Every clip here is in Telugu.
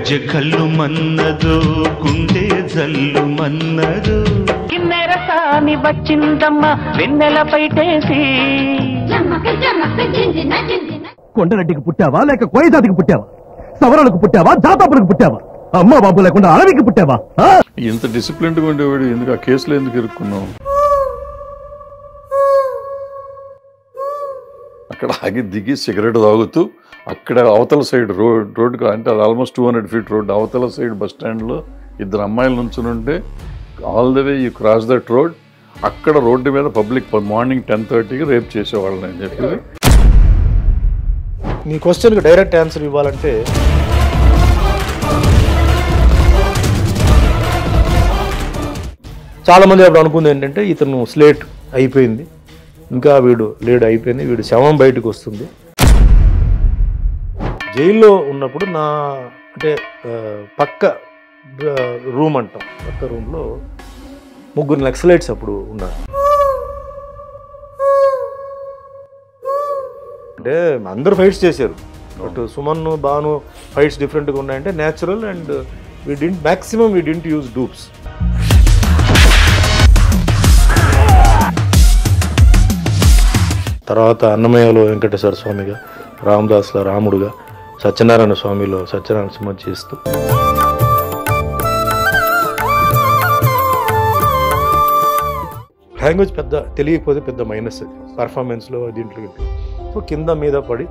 గజ్జె కళ్ళు మన్నదు గుండె జల్లు మన్నదు కిన్నెరసాని వచ్చిందమ్మ వెన్నెల పైటేసి కొండరెడ్డికి పుట్టావా లేక కోయజాతికి పుట్టావా సవరణకు పుట్టావా జాతాపులకు పుట్టావా అమ్మ బాబు లేకుండా అడవికి పుట్టావా ఇంత డిసిప్లిన్గా ఉండేవాడు ఎందుకు ఆ కేసులో ఎందుకు ఇరుక్కున్నావు? అక్కడ ఆగి దిగి సిగరెట్ తాగుతూ అక్కడ అవతల సైడ్ రోడ్డుకు అంటే అది ఆల్మోస్ట్ 200 feet రోడ్ అవతల సైడ్ బస్ స్టాండ్లో ఇద్దరు అమ్మాయిలు నుంచుని ఉంటే all the way you cross that road అక్కడ రోడ్డు మీద పబ్లిక్ మార్నింగ్ 10:30కి రేప్ చేసేవాళ్ళని అని చెప్పి. నీ క్వశ్చన్కి డైరెక్ట్ ఆన్సర్ ఇవ్వాలంటే చాలామంది అప్పుడు అనుకుంది ఏంటంటే ఇతను స్లేట్ అయిపోయింది, ఇంకా వీడు లేడు అయిపోయింది, వీడు శవం బయటకు వస్తుంది. జైల్లో ఉన్నప్పుడు నా అంటే పక్క రూమ్ అంటాం, పక్క రూమ్లో 3 నక్సలైట్స్ అప్పుడు ఉన్నారు. అంటే అందరూ ఫైట్స్ చేశారు, బట్ సుమన్ బాను ఫైట్స్ డిఫరెంట్గా ఉన్నాయంటే natural and maximum we didn't use dupes. తర్వాత అన్నమయ్యలో వెంకటేశ్వర స్వామిగా, రామదాస్లో రాముడుగా, సత్యనారాయణ స్వామిలో సత్యనారాయణ సింహ చేస్తూ లాంగ్వేజ్ పెద్ద తెలియకపోతే పెద్ద మైనస్ అది పర్ఫార్మెన్స్లో దీంట్లో. సో కింద మీద పడి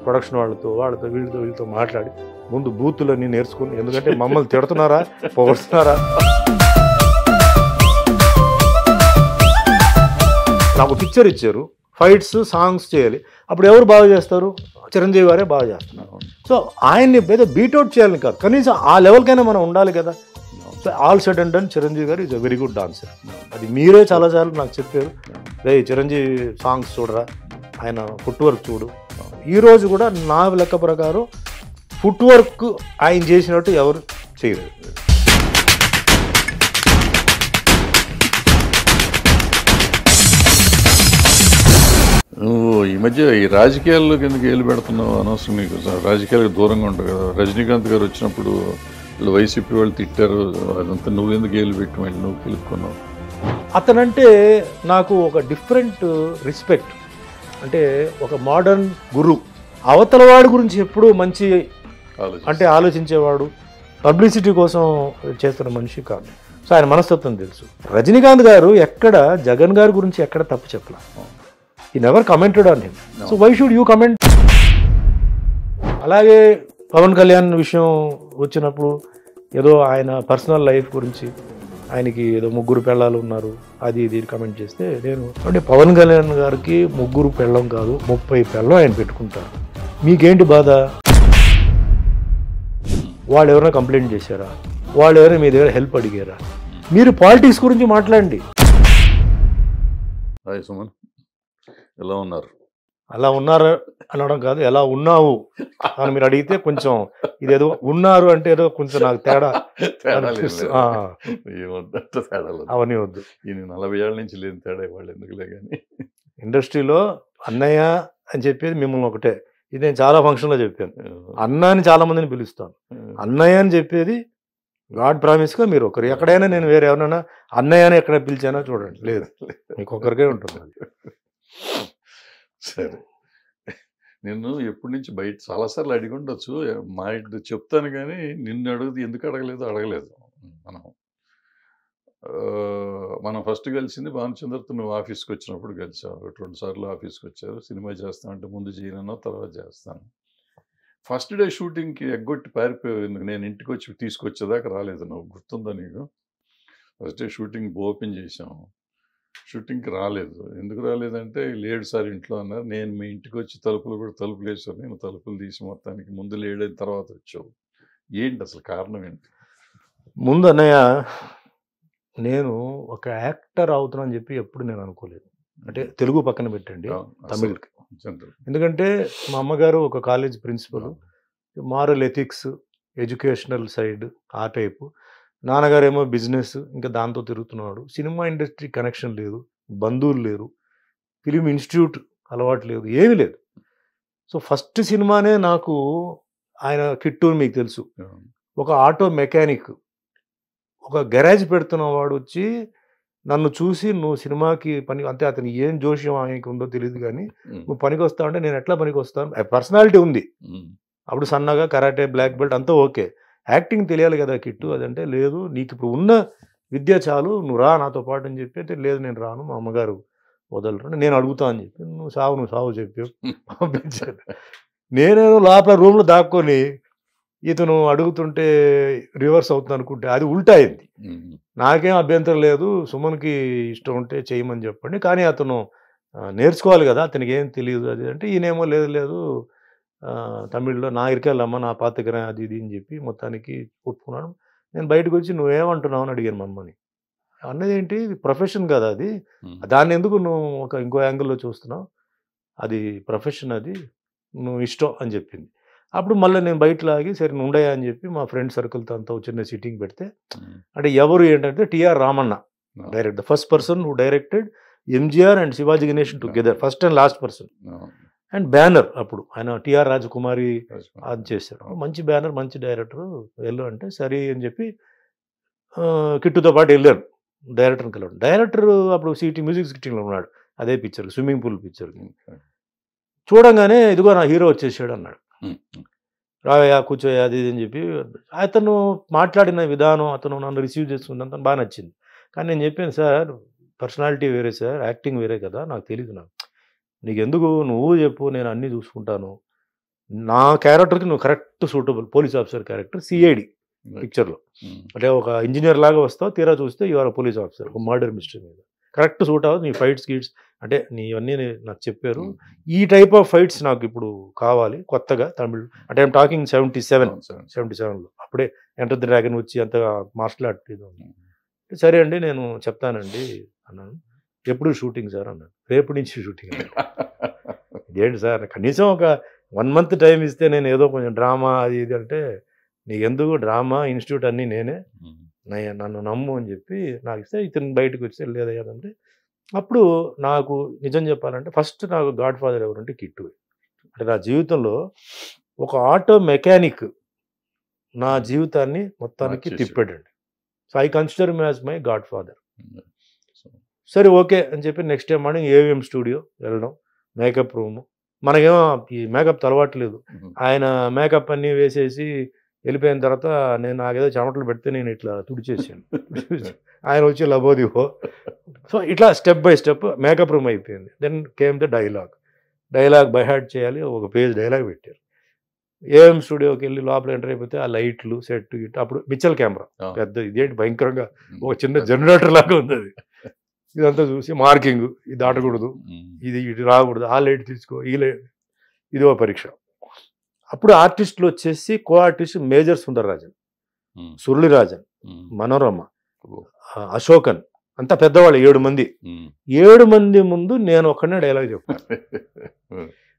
ప్రొడక్షన్ వాళ్ళతో వీళ్ళతో మాట్లాడి ముందు బూతులన్నీ నేర్చుకుని, ఎందుకంటే మమ్మల్ని తిడుతున్నారా పొగడుతున్నారా. నాకు పిక్చర్ ఇచ్చారు, ఫైట్స్ సాంగ్స్ చేయాలి, అప్పుడు ఎవరు బాగా చేస్తారు? చిరంజీవి గారే బాగా చేస్తున్నారు. సో ఆయన్ని ఏదో బీట్అవుట్ చేయాలని కాదు, కనీసం ఆ లెవెల్కైనా మనం ఉండాలి కదా. So all said and done Chiranjeevi garu is a very good dancer. అది మీరే చాలాసార్లు నాకు చెప్పారు, రే చిరంజీవి సాంగ్స్ చూడరా, ఆయన ఫుట్ వర్క్ చూడు. ఈరోజు కూడా నా లెక్క ప్రకారం ఫుట్ వర్క్ ఆయన చేసినట్టు ఎవరు చేయలేదు. నువ్వు ఈ మధ్య ఈ రాజకీయాల్లోకి ఎందుకు ఏలు పెడుతున్నావు? అనవసరం నీకు, రాజకీయాలకు దూరంగా ఉంటావు కదా. రజనీకాంత్ గారు వచ్చినప్పుడు వైసీపీ వాళ్ళు తిట్టారు, అదంతా నువ్వు ఎందుకు ఏలు పెట్టి మళ్ళీ నువ్వు పిలుపుకున్నావు? అతనంటే నాకు ఒక డిఫరెంట్ రెస్పెక్ట్. అంటే ఒక మోడర్న్ గురు, అవతల వాడి గురించి ఎప్పుడూ మంచి అంటే ఆలోచించేవాడు, పబ్లిసిటీ కోసం చేస్తున్న మనిషి కాదు. సో ఆయన మనస్తత్వం తెలుసు. రజనీకాంత్ గారు ఎక్కడ జగన్ గారి గురించి ఎక్కడ తప్పు చెప్పలా. He never commented on him. No. So why should you comment? అలాగే పవన్ కళ్యాణ్ విషయం వచ్చినప్పుడు ఏదో ఆయన పర్సనల్ లైఫ్ గురించి, ఆయనకి ఏదో 3 పెళ్ళాలు ఉన్నారు అది ఇది కమెంట్ చేస్తే నేను అంటే పవన్ కళ్యాణ్ గారికి 3 పెళ్ళం కాదు 30 పెళ్ళం ఆయన పెట్టుకుంటారు. మీకేంటి బాధ? వాళ్ళు ఎవరైనా కంప్లైంట్ చేశారా? వాళ్ళు ఎవరైనా మీ దగ్గర హెల్ప్ అడిగారా? మీరు పాలిటిక్స్ గురించి మాట్లాడండి. హాయ్ సుమన్, ఎలా ఉన్నారు? అలా ఉన్నారు అనడం కాదు, ఎలా ఉన్నావు అని మీరు అడిగితే కొంచెం ఇదేదో ఉన్నారు అంటే ఏదో కొంచెం నాకు తేడా అవన్నీ వద్దు. ఈ 40 ఏళ్ళ నుంచి లేని తేడా వాళ్ళు ఎందుకులే. కానీ ఇండస్ట్రీలో అన్నయ్య అని చెప్పేది మిమ్మల్ని ఒకటే. ఇది నేను చాలా ఫంక్షన్లో చెప్పాను, అన్న అని చాలా మందిని పిలుస్తాను. అన్నయ్య అని చెప్పేది గాడ్ ప్రామిస్గా మీరు ఒకరు. ఎక్కడైనా నేను వేరే ఎవరైనా అన్నయ్య అని ఎక్కడ పిలిచానో చూడండి, లేదు, మీకు ఒకరికే ఉంటుంది. సరే, నిన్ను ఎప్పటి నుంచి బయట చాలాసార్లు అడిగి ఉండొచ్చు, మా ఇంటి చెప్తాను కానీ నిన్ను అడుగుతూ ఎందుకు అడగలేదు. మనం ఫస్ట్ కలిసింది భానుచంద్రతో నువ్వు ఆఫీస్కి వచ్చినప్పుడు కలిసావు. 2 సార్లు ఆఫీస్కి వచ్చారు. సినిమా చేస్తామంటే ముందు చేయనన్నా తర్వాత చేస్తాను. ఫస్ట్ డే షూటింగ్కి ఎగ్గొట్టి పారిపోయావు ఎందుకు? నేను ఇంటికి వచ్చి తీసుకొచ్చేదాకా రాలేదు నువ్వు, గుర్తుందా నీకు? ఫస్ట్ డే షూటింగ్ ఓపెన్ చేసాము, షూటింగ్కి రాలేదు. ఎందుకు రాలేదంటే లేడు సార్ ఇంట్లో అన్నారు. నేను మీ ఇంటికి వచ్చి తలుపులు వేసాను, నేను తలుపులు తీసి మొత్తానికి ముందు లేడైన తర్వాత వచ్చావు. ఏంటి అసలు కారణం ఏంటి? ముందు అన్నయ్య, నేను ఒక యాక్టర్ అవుతున్నాను చెప్పి ఎప్పుడు నేను అనుకోలేదు. అంటే తెలుగు పక్కన పెట్టండి, తమిళ్కి. ఎందుకంటే మా అమ్మగారు ఒక college principal, moral ethics, educational side ఆ టైపు. నాన్నగారేమో బిజినెస్, ఇంకా దాంతో తిరుగుతున్నాడు. సినిమా ఇండస్ట్రీ కనెక్షన్ లేదు, బంధువులు లేరు, ఫిలిం ఇన్స్టిట్యూట్ అలవాటు లేదు, ఏమీ లేదు. సో ఫస్ట్ సినిమానే నాకు ఆయన కిట్టూరు మీకు తెలుసు, ఒక ఆటో మెకానిక్, ఒక గెరాజ్ పెడుతున్న వాడు వచ్చి నన్ను చూసి నువ్వు సినిమాకి పని, అంతే అతను ఏం జోష్యం ఆయనకి ఉందో తెలియదు కానీ నువ్వు పనికి వస్తావు అంటే నేను ఎట్లా పనికి వస్తాను, పర్సనాలిటీ ఉంది అప్పుడు, సన్నగా కరాటే బ్లాక్ బెల్ట్ అంతా ఓకే, యాక్టింగ్ తెలియాలి కదా కిట్టు, అదంటే లేదు నీకు ఇప్పుడు ఉన్న విద్య చాలు, నువ్వు రా నాతో పాటు అని చెప్పి, అయితే లేదు నేను రాను, మా అమ్మగారు వదలరు, నేను అడుగుతా అని చెప్పి, నువ్వు సావు చెప్పి పంపించాను. నేనేదో లోపల రూమ్లో దాక్కొని ఇతను అడుగుతుంటే రివర్స్ అవుతుంది అనుకుంటే అది ఉల్టా అయింది. నాకేం అభ్యంతరం లేదు, సుమన్కి ఇష్టం ఉంటే చేయమని చెప్పండి, కానీ అతను నేర్చుకోవాలి కదా, అతనికి ఏం తెలియదు అది అంటే, ఈయనేమో లేదు తమిళ్లో నా ఇరికెళ్ళమ్మా నా పాతకరా అది ఇది అని చెప్పి మొత్తానికి ఒప్పుకున్నాను. నేను బయటకు వచ్చి నువ్వేమంటున్నావు అని అడిగాను మా అమ్మని. అన్నది ఏంటి, ప్రొఫెషన్ కదా అది, దాన్ని ఎందుకు నువ్వు ఇంకో యాంగిల్లో చూస్తున్నావు, అది ప్రొఫెషన్, అది నువ్వు ఇష్టం అని చెప్పింది. అప్పుడు మళ్ళీ నేను బయట లాగి సరే నువ్వు ఉండయా అని చెప్పి మా ఫ్రెండ్ సర్కిల్తో అంతా చిన్న సిట్టింగ్ పెడితే, అంటే ఎవరు ఏంటంటే TR Ramanna direct, the first person who directed MGR and Sivaji Ganesan together, first and last person. And banner అప్పుడు ఆయన టిఆర్ రాజకుమారి అది చేశారు, మంచి బ్యానర్ మంచి డైరెక్టర్ వెళ్ళు అంటే సరే అని చెప్పి కిట్టుతో పాటు వెళ్ళారు డైరెక్టర్ని కలవడం. డైరెక్టర్ అప్పుడు మ్యూజిక్ సిటీలో ఉన్నాడు, అదే పిక్చర్ స్విమ్మింగ్ పూల్ పిక్చర్. చూడంగానే ఇదిగో నా హీరో వచ్చేసాడు అన్నాడు, రావయ్యా కూర్చోయా అది ఇది అని చెప్పి. అతను మాట్లాడిన విధానం, అతను నన్ను రిసీవ్ చేసుకుందంతా బాగా నచ్చింది. కానీ నేను చెప్పాను, సార్ పర్సనాలిటీ వేరే సార్, యాక్టింగ్ వేరే కదా, నాకు తెలియదు, నీకు ఎందుకు, నువ్వు చెప్పు నేను అన్నీ చూసుకుంటాను, నా క్యారెక్టర్కి నువ్వు correct suitable, police officer character CID పిక్చర్లో, అంటే ఒక ఇంజనీర్ లాగా వస్తావు, తీరా చూస్తే యు ఆర్ పోలీస్ ఆఫీసర్, ఒక మర్డర్ మిస్టరీ మీద కరెక్ట్ సూట్ అవ్వదు, నీ ఫైట్స్ గిట్స్ అంటే నీవన్నీ నాకు చెప్పారు, ఈ టైప్ ఆఫ్ ఫైట్స్ నాకు ఇప్పుడు కావాలి కొత్తగా తమిళ్, అంటే ఐమ్ టాకింగ్ 77లో అప్పుడే ఎంటర్ ది డ్రాగన్ వచ్చి అంతగా మార్షల్ ఆర్ట్. సరే అండి నేను చెప్తానండి అన్నాను. ఎప్పుడు షూటింగ్ సార్ అన్నాడు. రేపు నుంచి షూటింగ్. ఇదేంటి సార్, కనీసం ఒక 1 month టైం ఇస్తే నేను ఏదో కొంచెం డ్రామా అది ఇది అంటే, నీకెందుకు డ్రామా ఇన్స్టిట్యూట్ అన్నీ నేనే, నన్ను నమ్ము అని చెప్పి నాకు ఇస్తే, ఇతను బయటకు వచ్చి లేదయ్యాదంటే, అప్పుడు నాకు నిజం చెప్పాలంటే ఫస్ట్ నాకు గాడ్ ఫాదర్ ఎవరంటే కిట్టు. అంటే నా జీవితంలో ఒక ఆటో మెకానిక్ నా జీవితాన్ని మొత్తానికి తిప్పాడండి. So I consider me as my godfather. సరే ఓకే అని చెప్పి next day morning AVM studio వెళ్ళడం, మేకప్ రూము, మనకేమో ఈ మేకప్ అలవాట్లేదు, ఆయన మేకప్ అన్నీ వేసేసి వెళ్ళిపోయిన తర్వాత నేను నాకేదో చెమటలు పెడితే నేను ఇట్లా తుడిచేసాను, ఆయన వచ్చి లబోదివో. సో ఇట్లా step by step makeup room అయిపోయింది. Then came the dialogue by heart చేయాలి, ఒక పేజ్ డైలాగ్ పెట్టారు. ఏఎం స్టూడియోకి వెళ్ళి లోపల ఎంటర్ అయిపోతే ఆ లైట్లు సెట్ గిట్, అప్పుడు పిక్చర్ కెమెరా పెద్ద, ఇదేంటి భయంకరంగా ఒక చిన్న జనరేటర్ లాగా ఉంది అది, ఇదంతా చూసి మార్కింగ్, ఇది దాటకూడదు, ఇది ఇటు రాకూడదు, ఆ లైట్ తీసుకో, ఈ లైట్, ఇది ఒక పరీక్ష. అప్పుడు ఆర్టిస్టులు వచ్చేసి co-artist major Sundararajan, Suralirajan, Manorama, Ashokan, అంతా పెద్దవాళ్ళు 7 మంది. 7 మంది ముందు నేను ఒక్కడనే డైలాగ్ చెప్పాను.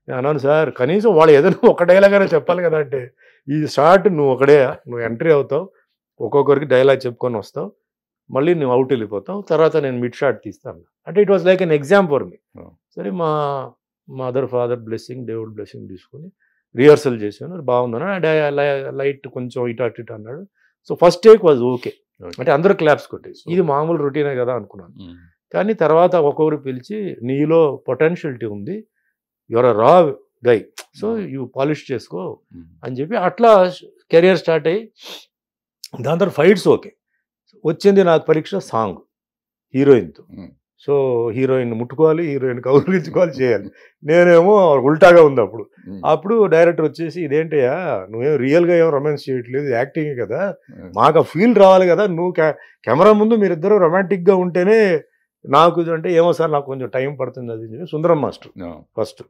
నేను అన్నాను, సార్ కనీసం వాళ్ళు ఏదైనా ఒక డైలాగ్ అయినా చెప్పాలి కదా అంటే, ఈ షార్ట్ నువ్వు ఒకడే, నువ్వు ఎంట్రీ అవుతావు, ఒక్కొక్కరికి డైలాగ్ చెప్పుకొని వస్తావు, మళ్ళీ నువ్వు అవుట్ వెళ్ళిపోతావు, తర్వాత నేను మిడ్ షాట్ తీస్తాను అంటే. It was like an exam for me. సరే మా మదర్ ఫాదర్ బ్లెస్సింగ్, దేవుడు బ్లెస్సింగ్ తీసుకుని రిహర్సల్ చేశాను, బాగుందన్నాడు, లైట్ కొంచెం ఇటు అటు అన్నాడు. So first take was okay, అంటే అందరూ క్లాప్స్ కొట్టేసి ఇది మామూలు రొటీనే కదా అనుకున్నాను. కానీ తర్వాత ఒక్కొక్కరు పిలిచి నీలో పొటెన్షియలిటీ ఉంది, యువర్ అ రా గై, సో యూ పాలిష్ చేసుకో అని చెప్పి అట్లా కెరియర్ స్టార్ట్ అయ్యి, దాని తర్వాత ఫైట్స్ ఓకే వచ్చింది. నాకు పరీక్ష సాంగ్ హీరోయిన్తో. సో హీరోయిన్ ముట్టుకోవాలి, హీరోయిన్ కౌగిలించుకోవాలి, చేయాలి. నేనేమో ఉల్టాగా ఉంది అప్పుడు డైరెక్టర్ వచ్చేసి, ఇదేంటయ్యా నువ్వేం రియల్గా ఏం రొమాన్స్ చేయట్లేదు, యాక్టింగ్ కదా, మాకు ఆ ఫీల్ రావాలి కదా, నువ్వు కెమెరా ముందు మీరిద్దరూ రొమాంటిక్గా ఉంటేనే నాకు అంటే, ఏమో సార్ నాకు కొంచెం టైం పడుతుంది అది చెప్పి సుందరం మాస్టర్ ఫస్ట్,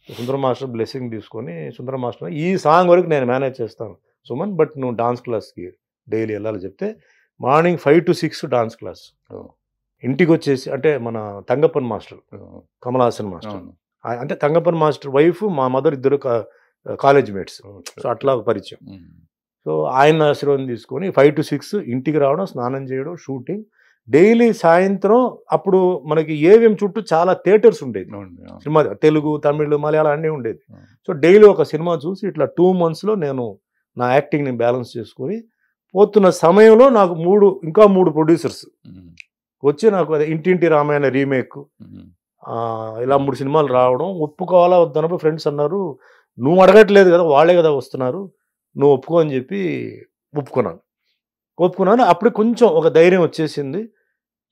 సుందరం మాస్టర్ బ్లెస్సింగ్ తీసుకొని, సుందరం మాస్టర్ ఈ సాంగ్ వరకు నేను మేనేజ్ చేస్తాను సుమన్, బట్ నువ్వు డాన్స్ క్లాస్కి డైలీ వెళ్ళాలి చెప్తే, మార్నింగ్ 5 to 6 డాన్స్ క్లాస్, ఇంటికి వచ్చేసి, అంటే మన తంగప్పన్ మాస్టర్, కమల్ హాసన్ మాస్టర్, అంటే తంగప్పన్ మాస్టర్ వైఫ్ మా మదర్ ఇద్దరు కాలేజ్ మేట్స్. సో అట్లా పరిచయం. సో ఆయన ఆశీర్వాదం తీసుకొని 5 to 6 ఇంటికి రావడం, స్నానం చేయడం, షూటింగ్ డైలీ. సాయంత్రం అప్పుడు మనకి ఏవిఎం చుట్టూ చాలా థియేటర్స్ ఉండేది, సినిమా తెలుగు, తమిళ్, మలయాళం అన్నీ ఉండేది. సో డైలీ ఒక సినిమా చూసి ఇట్లా 2 monthsలో నేను నా యాక్టింగ్ని బ్యాలెన్స్ చేసుకొని పోతున్న సమయంలో నాకు ఇంకా మూడు ప్రొడ్యూసర్స్ వచ్చి నాకు అదే ఇంటింటి రామాయణ రీమేక్ ఇలా 3 సినిమాలు రావడం, ఒప్పుకోవాలా వద్దన్నప్పుడు ఫ్రెండ్స్ అన్నారు, నువ్వు అడగట్లేదు కదా, వాళ్ళే కదా వస్తున్నారు, నువ్వు ఒప్పుకో అని చెప్పి ఒప్పుకున్నాను. అప్పుడు కొంచెం ఒక ధైర్యం వచ్చేసింది.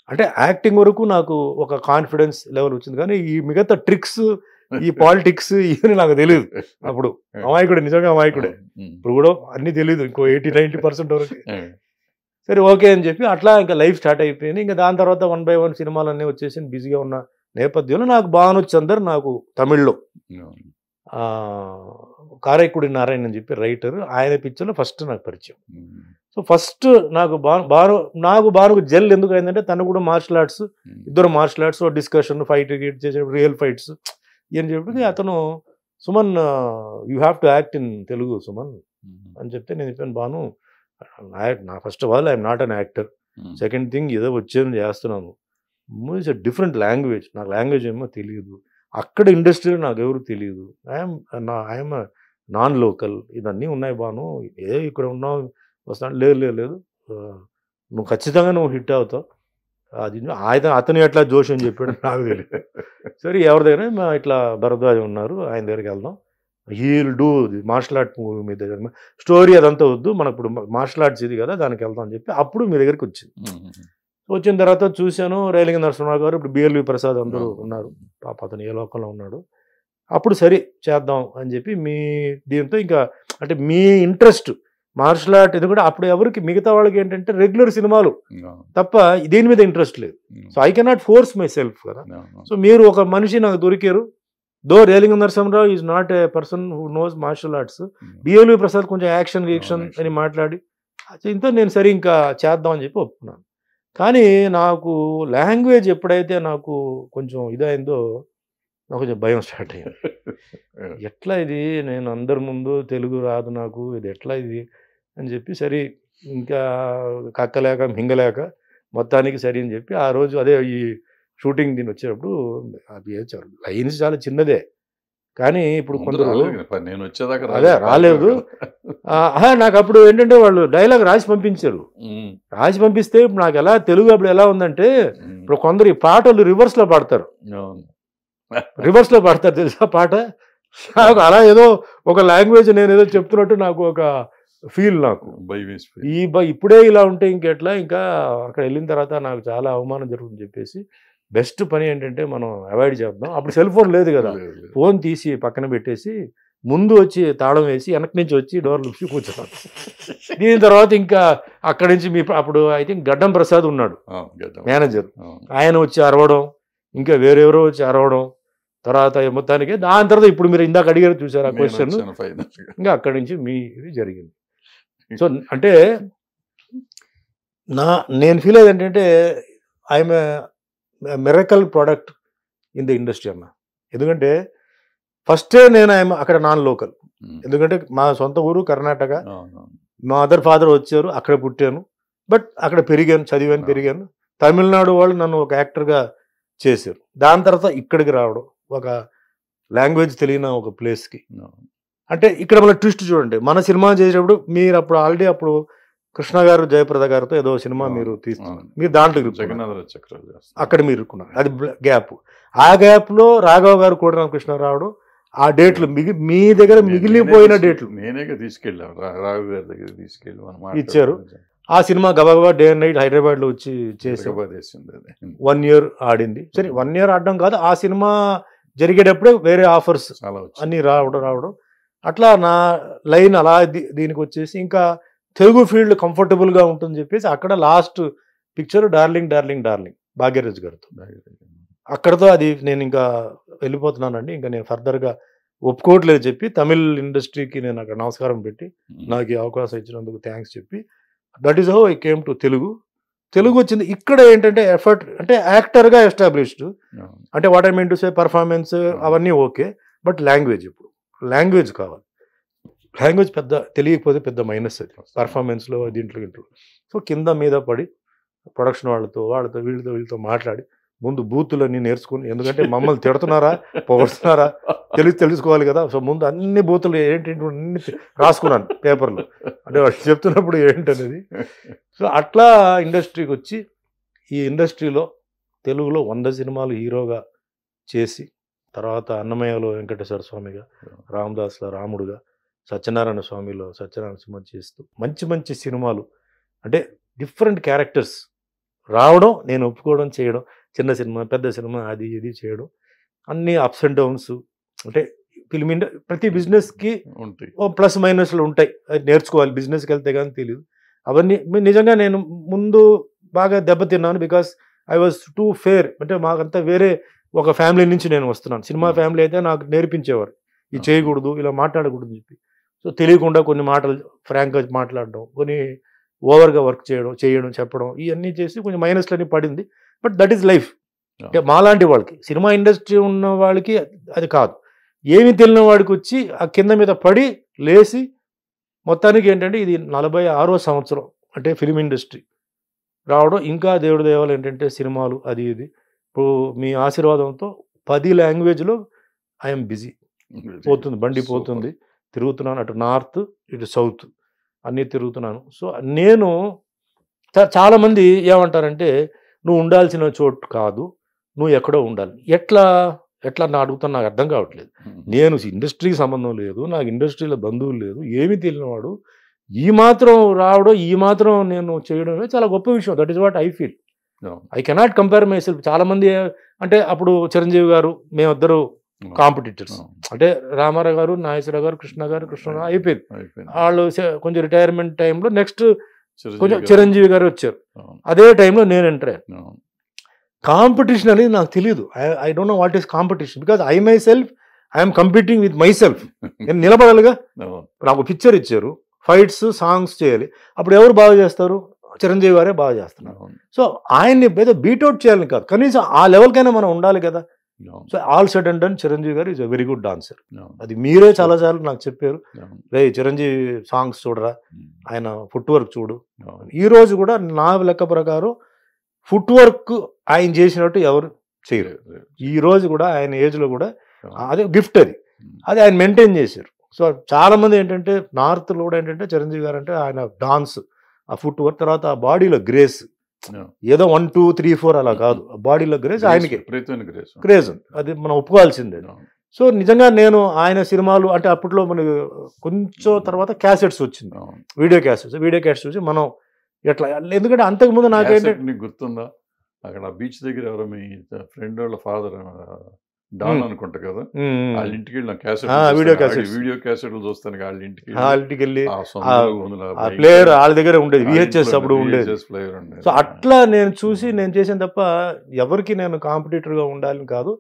అంటే యాక్టింగ్ వరకు నాకు ఒక కాన్ఫిడెన్స్ లెవెల్ వచ్చింది, కానీ ఈ మిగతా ట్రిక్స్, ఈ పాలిటిక్స్ ఇవన్నీ నాకు తెలియదు. అప్పుడు అమాయకుడే, నిజంగా అమాయకుడే. ఇప్పుడు కూడా అన్నీ తెలియదు, ఇంకో 80-90% వరకు. సరే ఓకే అని చెప్పి అట్లా ఇంకా లైఫ్ స్టార్ట్ అయిపోయింది. ఇంకా దాని తర్వాత 1 by 1 సినిమాలు అన్నీ వచ్చేసి బిజీగా ఉన్న నేపథ్యంలో నాకు భాను చందర్, నాకు తమిళ్లో కారైక్కుడి నారాయణ అని చెప్పి రైటర్, ఆయన పిక్చర్లో ఫస్ట్ నాకు పరిచయం. సో ఫస్ట్ నాకు భానుకు జెల్ ఎందుకు అయిందంటే తను కూడా మార్షల్ ఆర్ట్స్, ఇద్దరు మార్షల్ ఆర్ట్స్ డిస్కషన్, ఫైట్ చేసే రియల్ ఫైట్స్ అని చెప్పి అతను, Suman you have to act in Telugu Suman అని చెప్తే నేను చెప్పాను, భాను నా first of all I'm not an actor, second thing ఏదో వచ్చేది చేస్తున్నాను, ఇట్స్ అ డిఫరెంట్ లాంగ్వేజ్, నాకు లాంగ్వేజ్ ఏమో తెలియదు, అక్కడ ఇండస్ట్రీలో నాకు ఎవరు తెలియదు, ఐఎమ్ నాన్ లోకల్, ఇవన్నీ ఉన్నాయి భాను, ఇక్కడ ఉన్నావు వస్తాను, లేదు నువ్వు ఖచ్చితంగా నువ్వు హిట్ అవుతావు, అది అతను ఎట్లా జోష్ అని చెప్పాడు నాకు తెలియదు. సరే ఎవరి దగ్గర ఇట్లా భరద్వాజ ఉన్నారు, ఆయన దగ్గరికి వెళ్దాం, he'll do martial art movie మీ దగ్గర, స్టోరీ అదంతా వద్దు, మనకు ఇప్పుడు మార్షల్ ఆర్ట్స్ ఇది కదా దానికి వెళ్దాం అని చెప్పి అప్పుడు మీ దగ్గరికి వచ్చింది. వచ్చిన తర్వాత చూశాను, రేలింగ నరసింహరావు గారు, ఇప్పుడు బిఎల్వి ప్రసాద్ అందరూ ఉన్నారు, పాప అతను ఏ లోకంలో ఉన్నాడు. అప్పుడు సరే చేద్దాం అని చెప్పి దీంతో ఇంకా అంటే మీ ఇంట్రెస్ట్ మార్షల్ ఆర్ట్, ఎందుకంటే అప్పుడు ఎవరికి మిగతా వాళ్ళకి ఏంటంటే రెగ్యులర్ సినిమాలు తప్ప దీని మీద ఇంట్రెస్ట్ లేదు. So I cannot force myself కదా. సో మీరు ఒక మనిషి నాకు దొరికారు, though Relangi Narasimharao is not a person who knows martial arts, BLV Prasad కొంచెం యాక్షన్ అని మాట్లాడి ఇంతో నేను సరే ఇంకా చేద్దాం అని చెప్పి ఒప్పుకున్నాను. కానీ నాకు లాంగ్వేజ్ ఎప్పుడైతే నాకు కొంచెం ఇదైందో నాకు కొంచెం భయం స్టార్ట్ అయ్యింది. ఎట్లా ఇది, నేను అందరి ముందు తెలుగు రాదు నాకు, ఇది ఎట్లా ఇది అని చెప్పి సరే ఇంకా కక్కలేక మింగలేక మొత్తానికి సరి అని చెప్పి ఆ రోజు అదే ఈ షూటింగ్ దీన్ని వచ్చేటప్పుడు అది లైన్స్ చాలా చిన్నదే, కానీ ఇప్పుడు కొందరు నేను వచ్చేదాకా అదే రాలేదు. నాకు అప్పుడు ఏంటంటే వాళ్ళు డైలాగ్ రాసి పంపించారు, రాసి పంపిస్తే ఇప్పుడు నాకు ఎలా తెలుగు అప్పుడు ఎలా ఉందంటే, ఇప్పుడు కొందరు ఈ పాటలు రివర్స్లో పాడతారు తెలుసా పాట, నాకు అలా ఏదో ఒక లాంగ్వేజ్ నేను ఏదో చెప్తున్నట్టు నాకు ఒక ఫీల్, నాకు ఇప్పుడే ఇలా ఉంటే ఇంకెట్లా, ఇంకా అక్కడ వెళ్ళిన తర్వాత నాకు చాలా అవమానం జరుగుతుందని చెప్పేసి బెస్ట్ పని ఏంటంటే మనం అవాయిడ్ చేద్దాం. అప్పుడు సెల్ ఫోన్ లేదు కదా, ఫోన్ తీసి పక్కన పెట్టేసి ముందు వచ్చి తాళం వేసి వెనక నుంచి వచ్చి డోర్లు కూర్చున్నాను. దీని తర్వాత ఇంకా అక్కడి నుంచి అప్పుడు ఐ థింక్ గడ్డం ప్రసాద్ ఉన్నాడు మేనేజర్, ఆయన వచ్చి అరవడం, ఇంకా వేరెవరో వచ్చి అరవడం, తర్వాత మొత్తానికి దాని తర్వాత ఇప్పుడు మీరు ఇందాక అడిగారు చూసారు ఆ క్వశ్చన్, ఇంకా అక్కడి నుంచి ఇది జరిగింది. సో అంటే నేను ఫీల్ అయ్యేది ఏంటంటే I'm miracle product in the industry అన్న. ఎందుకంటే ఫస్టే నేను అక్కడ నాన్ లోకల్, ఎందుకంటే మా సొంత ఊరు కర్ణాటక, మా మదర్ ఫాదర్ వచ్చారు, అక్కడ పుట్టాను, బట్ అక్కడ పెరిగాను, చదివాను, పెరిగాను. తమిళనాడు వాళ్ళు నన్ను ఒక యాక్టర్గా చేశారు. దాని తర్వాత ఇక్కడికి రావడం, ఒక లాంగ్వేజ్ తెలియని ఒక ప్లేస్కి. అంటే ఇక్కడ మన ట్విస్ట్ చూడండి, మన సినిమా చేసేటప్పుడు మీరు అప్పుడు ఆల్రెడీ అప్పుడు కృష్ణ గారు జయప్రద గారితో ఏదో సినిమా మీరు తీసుకున్నారు, మీరు దాంట్లో అక్కడ మీరు ఇరుక్కున్నారు, అది గ్యాప్. ఆ గ్యాప్లో రాఘవ్ గారు కూడా కృష్ణ రావడం, ఆ డేట్లు మీ దగ్గర మిగిలిపోయిన డేట్లు నేనే తీసుకెళ్ళాను, రాఘవ్ గారి దగ్గర తీసుకెళ్ళి ఇచ్చారు. ఆ సినిమా గబగబా డే అండ్ నైట్ హైదరాబాద్లో వచ్చి చేసి 1 year ఆడింది. సరే 1 year ఆడడం కాదు, ఆ సినిమా జరిగేటప్పుడే వేరే ఆఫర్స్ అన్నీ రావడం అట్లా నా లైన్ అలా దీనికి వచ్చేసి ఇంకా తెలుగు ఫీల్డ్ కంఫర్టబుల్గా ఉంటుందని చెప్పేసి అక్కడ last picture darling darling darling Bhagyaraj గారితో, అక్కడతో అది నేను ఇంకా వెళ్ళిపోతున్నానండి, ఇంకా నేను ఫర్దర్గా ఒప్పుకోవట్లేదు చెప్పి తమిళ్ ఇండస్ట్రీకి నేను అక్కడ నమస్కారం పెట్టి నాకు ఈ అవకాశం ఇచ్చినందుకు థ్యాంక్స్ చెప్పి, that is how I came to Telugu వచ్చింది. ఇక్కడ ఏంటంటే ఎఫర్ట్ అంటే యాక్టర్గా ఎస్టాబ్లిష్డ్, అంటే what I mean to say performance అవన్నీ ఓకే, బట్ లాంగ్వేజ్, ఇప్పుడు లాంగ్వేజ్ కావాలి, లాంగ్వేజ్ పెద్ద తెలియకపోతే పెద్ద మైనస్ అది పర్ఫార్మెన్స్లో దీంట్లో. సో కింద మీద పడి ప్రొడక్షన్ వాళ్ళతో వీళ్ళతో మాట్లాడి ముందు బూతులన్నీ నేర్చుకుని, ఎందుకంటే మమ్మల్ని తిడుతున్నారా పొగడుతున్నారా తెలుసుకోవాలి కదా. సో ముందు అన్ని బూతులు ఏంటంటే అన్ని రాసుకున్నాను పేపర్లో, అంటే వాళ్ళు చెప్తున్నప్పుడు ఏంటనేది. సో అట్లా ఇండస్ట్రీకి వచ్చి ఈ ఇండస్ట్రీలో తెలుగులో 100 సినిమాలు హీరోగా చేసి, తర్వాత అన్నమయ్యలో వెంకటేశ్వర స్వామిగా, రామదాస్లో రాముడుగా, సత్యనారాయణ స్వామిలో సత్యనారాయణ సినిమా చేస్తూ మంచి మంచి సినిమాలు, అంటే డిఫరెంట్ క్యారెక్టర్స్ రావడం, నేను ఒప్పుకోవడం, చేయడం, చిన్న సినిమా పెద్ద సినిమా అది ఇది చేయడం, అన్ని అప్స్ అండ్ డౌన్స్. అంటే ఫిల్మ్ ప్రతి బిజినెస్కి ఉంటాయి, ప్లస్ మైనస్లు ఉంటాయి, అది నేర్చుకోవాలి. బిజినెస్కి వెళ్తే కానీ తెలియదు అవన్నీ. నిజంగా నేను ముందు బాగా దెబ్బతిన్నాను, because I was too fair. అంటే మాకంతా వేరే ఒక ఫ్యామిలీ నుంచి నేను వస్తున్నాను. సినిమా ఫ్యామిలీ అయితే నాకు నేర్పించేవారు ఇది చేయకూడదు, ఇలా మాట్లాడకూడదు చెప్పి. సో తెలియకుండా కొన్ని మాటలు ఫ్రాంక్గా మాట్లాడడం, కొన్ని ఓవర్గా వర్క్ చేయడం చెప్పడం, ఇవన్నీ చేసి కొంచెం మైనస్లన్నీ పడింది. But that is life. అంటే మాలాంటి వాళ్ళకి, సినిమా ఇండస్ట్రీ ఉన్న వాళ్ళకి అది కాదు. ఏమి తెలియని వాడికి వచ్చి ఆ కింద మీద పడి లేచి మొత్తానికి ఏంటంటే ఇది 46వ సంవత్సరం అంటే ఫిలిం ఇండస్ట్రీ రావడం. ఇంకా దేవుడి దేవాలు ఏంటంటే సినిమాలు అది ఇది. ఇప్పుడు మీ ఆశీర్వాదంతో 10 లాంగ్వేజ్లో ఐఎమ్ బిజీ. పోతుంది, బండి పోతుంది, తిరుగుతున్నాను. అటు నార్త్ ఇటు సౌత్ అన్నీ తిరుగుతున్నాను. సో నేను చాలామంది ఏమంటారంటే నువ్వు ఉండాల్సిన చోటు కాదు, నువ్వు ఎక్కడో ఉండాలి. ఎట్లా నా అడుగుతాను, నాకు అర్థం కావట్లేదు. నేను ఇండస్ట్రీకి సంబంధం లేదు, నాకు ఇండస్ట్రీలో బంధువులు లేదు, ఏమీ తెలియనివాడు ఈ మాత్రం రావడం, ఈ మాత్రం నేను చేయడమే చాలా గొప్ప విషయం. That is what I feel. I cannot compare my self. చాలామంది అంటే అప్పుడు చిరంజీవి గారు మేమిద్దరు కాంపిటీటర్స్. అంటే రామారావు గారు, నాగేశ్వరరావు గారు, కృష్ణరావు అయిపోయింది. వాళ్ళు కొంచెం రిటైర్మెంట్ టైంలో నెక్స్ట్ కొంచెం చిరంజీవి గారు వచ్చారు. అదే టైంలో నేను ఎంటర్ అయ్యాను. కాంపిటీషన్ అనేది నాకు తెలియదు. I don't know what is competition, because I my self I'm competing with my self. నేను నిలబడాలిగా. నాకు పిక్చర్ ఇచ్చారు, ఫైట్స్ సాంగ్స్ చేయాలి. అప్పుడు ఎవరు బాగా చేస్తారు? చిరంజీవి గారే బాగా చేస్తున్నారు. సో ఆయన్ని ఏదో బీట్అవుట్ చేయాలని కాదు, కనీసం ఆ లెవెల్కైనా మనం ఉండాలి కదా. So all said and done Chiranjeevi garu is a very good dancer. అది మీరే చాలాసార్లు నాకు చెప్పారు, రే చిరంజీవి సాంగ్స్ చూడరా, ఆయన ఫుట్ వర్క్ చూడు. ఈ రోజు కూడా నా లెక్క ప్రకారం ఫుట్ వర్క్ ఆయన చేసినట్టు ఎవరు చేయరు. ఈ రోజు కూడా ఆయన ఏజ్లో కూడా అదే గిఫ్ట్, అది ఆయన మెయింటైన్ చేశారు. సో చాలా మంది ఏంటంటే నార్త్లో కూడా ఏంటంటే చిరంజీవి గారు అంటే ఆయన డాన్స్, ఆ ఫుట్ వర్క్, తర్వాత ఆ బాడీలో గ్రేస్, ఏదో 1 2 3 4 అలా కాదు, బాడీలో గ్రేస్ ఆయనకి క్రేజ్, అది మనం ఒప్పుకోవాల్సిందే. సో నిజంగా నేను ఆయన సినిమాలు అంటే అప్పట్లో మనకి కొంచెం తర్వాత క్యాసెట్స్ వచ్చింది, వీడియో క్యాసెట్స్ వచ్చి మనం ఎట్లా, ఎందుకంటే అంతకుముందు నాకేంటంటే గుర్తుందా, అక్కడ బీచ్ దగ్గర ఎవరో మీ ఫ్రెండ్ వాళ్ళ ఫాదర్ డాన్ అనుకుంటా కదా, వాళ్ళ ఇంటికి వెళ్ళిన వీడియో క్యాసెట్లు చూస్తాను. వాళ్ళ ఇంటికి వెళ్ళి ప్లేయర్ వాళ్ళ దగ్గర ఉండేది, VHS అప్పుడు ఉండేది. సో అట్లా నేను చూసి నేను చేసాను తప్ప ఎవరికి నేను కాంపిటీటర్గా ఉండాలని కాదు.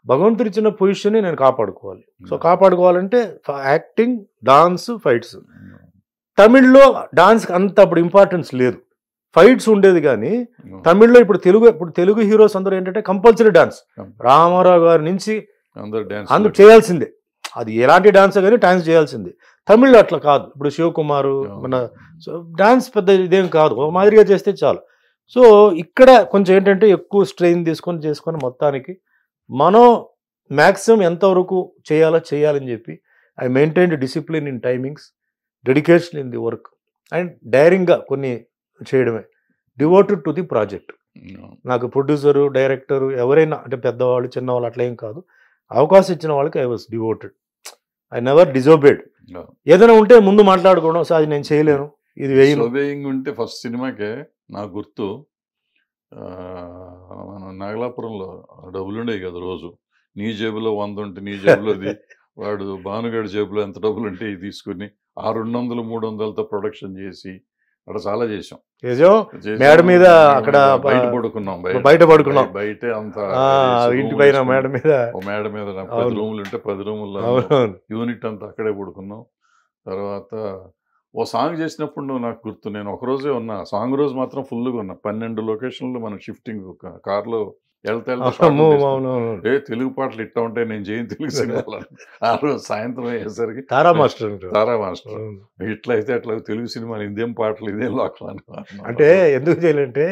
భగవంతుడు ఇచ్చిన పొజిషన్ని నేను కాపాడుకోవాలి. సో కాపాడుకోవాలంటే యాక్టింగ్, డాన్స్, ఫైట్స్. తమిళ్లో డాన్స్కి అంత అప్పుడు ఇంపార్టెన్స్ లేదు, ఫైట్స్ ఉండేది. కానీ తమిళ్లో ఇప్పుడు తెలుగు హీరోస్ అందరూ ఏంటంటే కంపల్సరీ డాన్స్. రామారావు గారి నుంచి అందరూ చేయాల్సిందే, అది ఎలాంటి డాన్స్ కానీ డాన్స్ చేయాల్సిందే. తమిళ్లో అట్లా కాదు. ఇప్పుడు శివకుమారు మన డాన్స్ పెద్ద ఇదేం కాదు, ఒక మాదిరిగా చేస్తే చాలు. సో ఇక్కడ కొంచెం ఏంటంటే ఎక్కువ స్ట్రెయిన్ చేసుకొని మొత్తానికి మనం మ్యాక్సిమం ఎంతవరకు చేయాలని చెప్పి I maintained discipline in timings, dedication in the work and డైరింగ్గా కొన్ని చేయడమే, డివోటెడ్ టు ది ప్రాజెక్ట్. నాకు ప్రొడ్యూసరు, డైరెక్టరు ఎవరైనా అంటే పెద్దవాళ్ళు చిన్నవాళ్ళు అట్లా ఏం కాదు, అవకాశం ఇచ్చిన వాళ్ళకి I was devoted. I never disobeyed. ఏదైనా ఉంటే ముందు మాట్లాడుకోవడం, సో అది నేను చేయలేను, ఇది వేయింగ్ ఉంటే ఫస్ట్ సినిమాకే నాకు గుర్తు, మనం నాగలాపురంలో డబ్బులు ఉండేవి కదా, రోజు నీ జేబులో 100 ఉంటే నీ జేబులోది, వాడు భానుగాడి జేబులో ఎంత డబ్బులు ఉంటే ఇది తీసుకుని 200 300తో ప్రొడక్షన్ చేసి అక్కడ చాలా చేసాం. మేడ మీద అక్కడ బయట పడుకున్నాం, బయట అంతా ఇంటి పైన మేడ మీద 10 రూములు ఉంటే 10 రూముల్లో యూనిట్ అంతా అక్కడే పడుకున్నాం. తర్వాత ఓ సాంగ్ చేసినప్పుడు నువ్వు నాకు గుర్తు, నేను ఒకరోజే ఉన్నా, సాంగ్ రోజు మాత్రం ఫుల్గా ఉన్నా. 12 లొకేషన్లు మనం షిఫ్టింగ్ కార్లో వెళ్తే తెలుగు పాటలు ఇట్టా ఉంటాయి, నేను చేయను తెలుగు సినిమాలు. ఆ రోజు సాయంత్రం అయ్యేసరికి తారా మాస్టర్ ఇట్లా అయితే అట్లా తెలుగు సినిమాలు ఇదేం పాటలు ఇదేం లోకలు అంటే ఎందుకు చేయాలంటే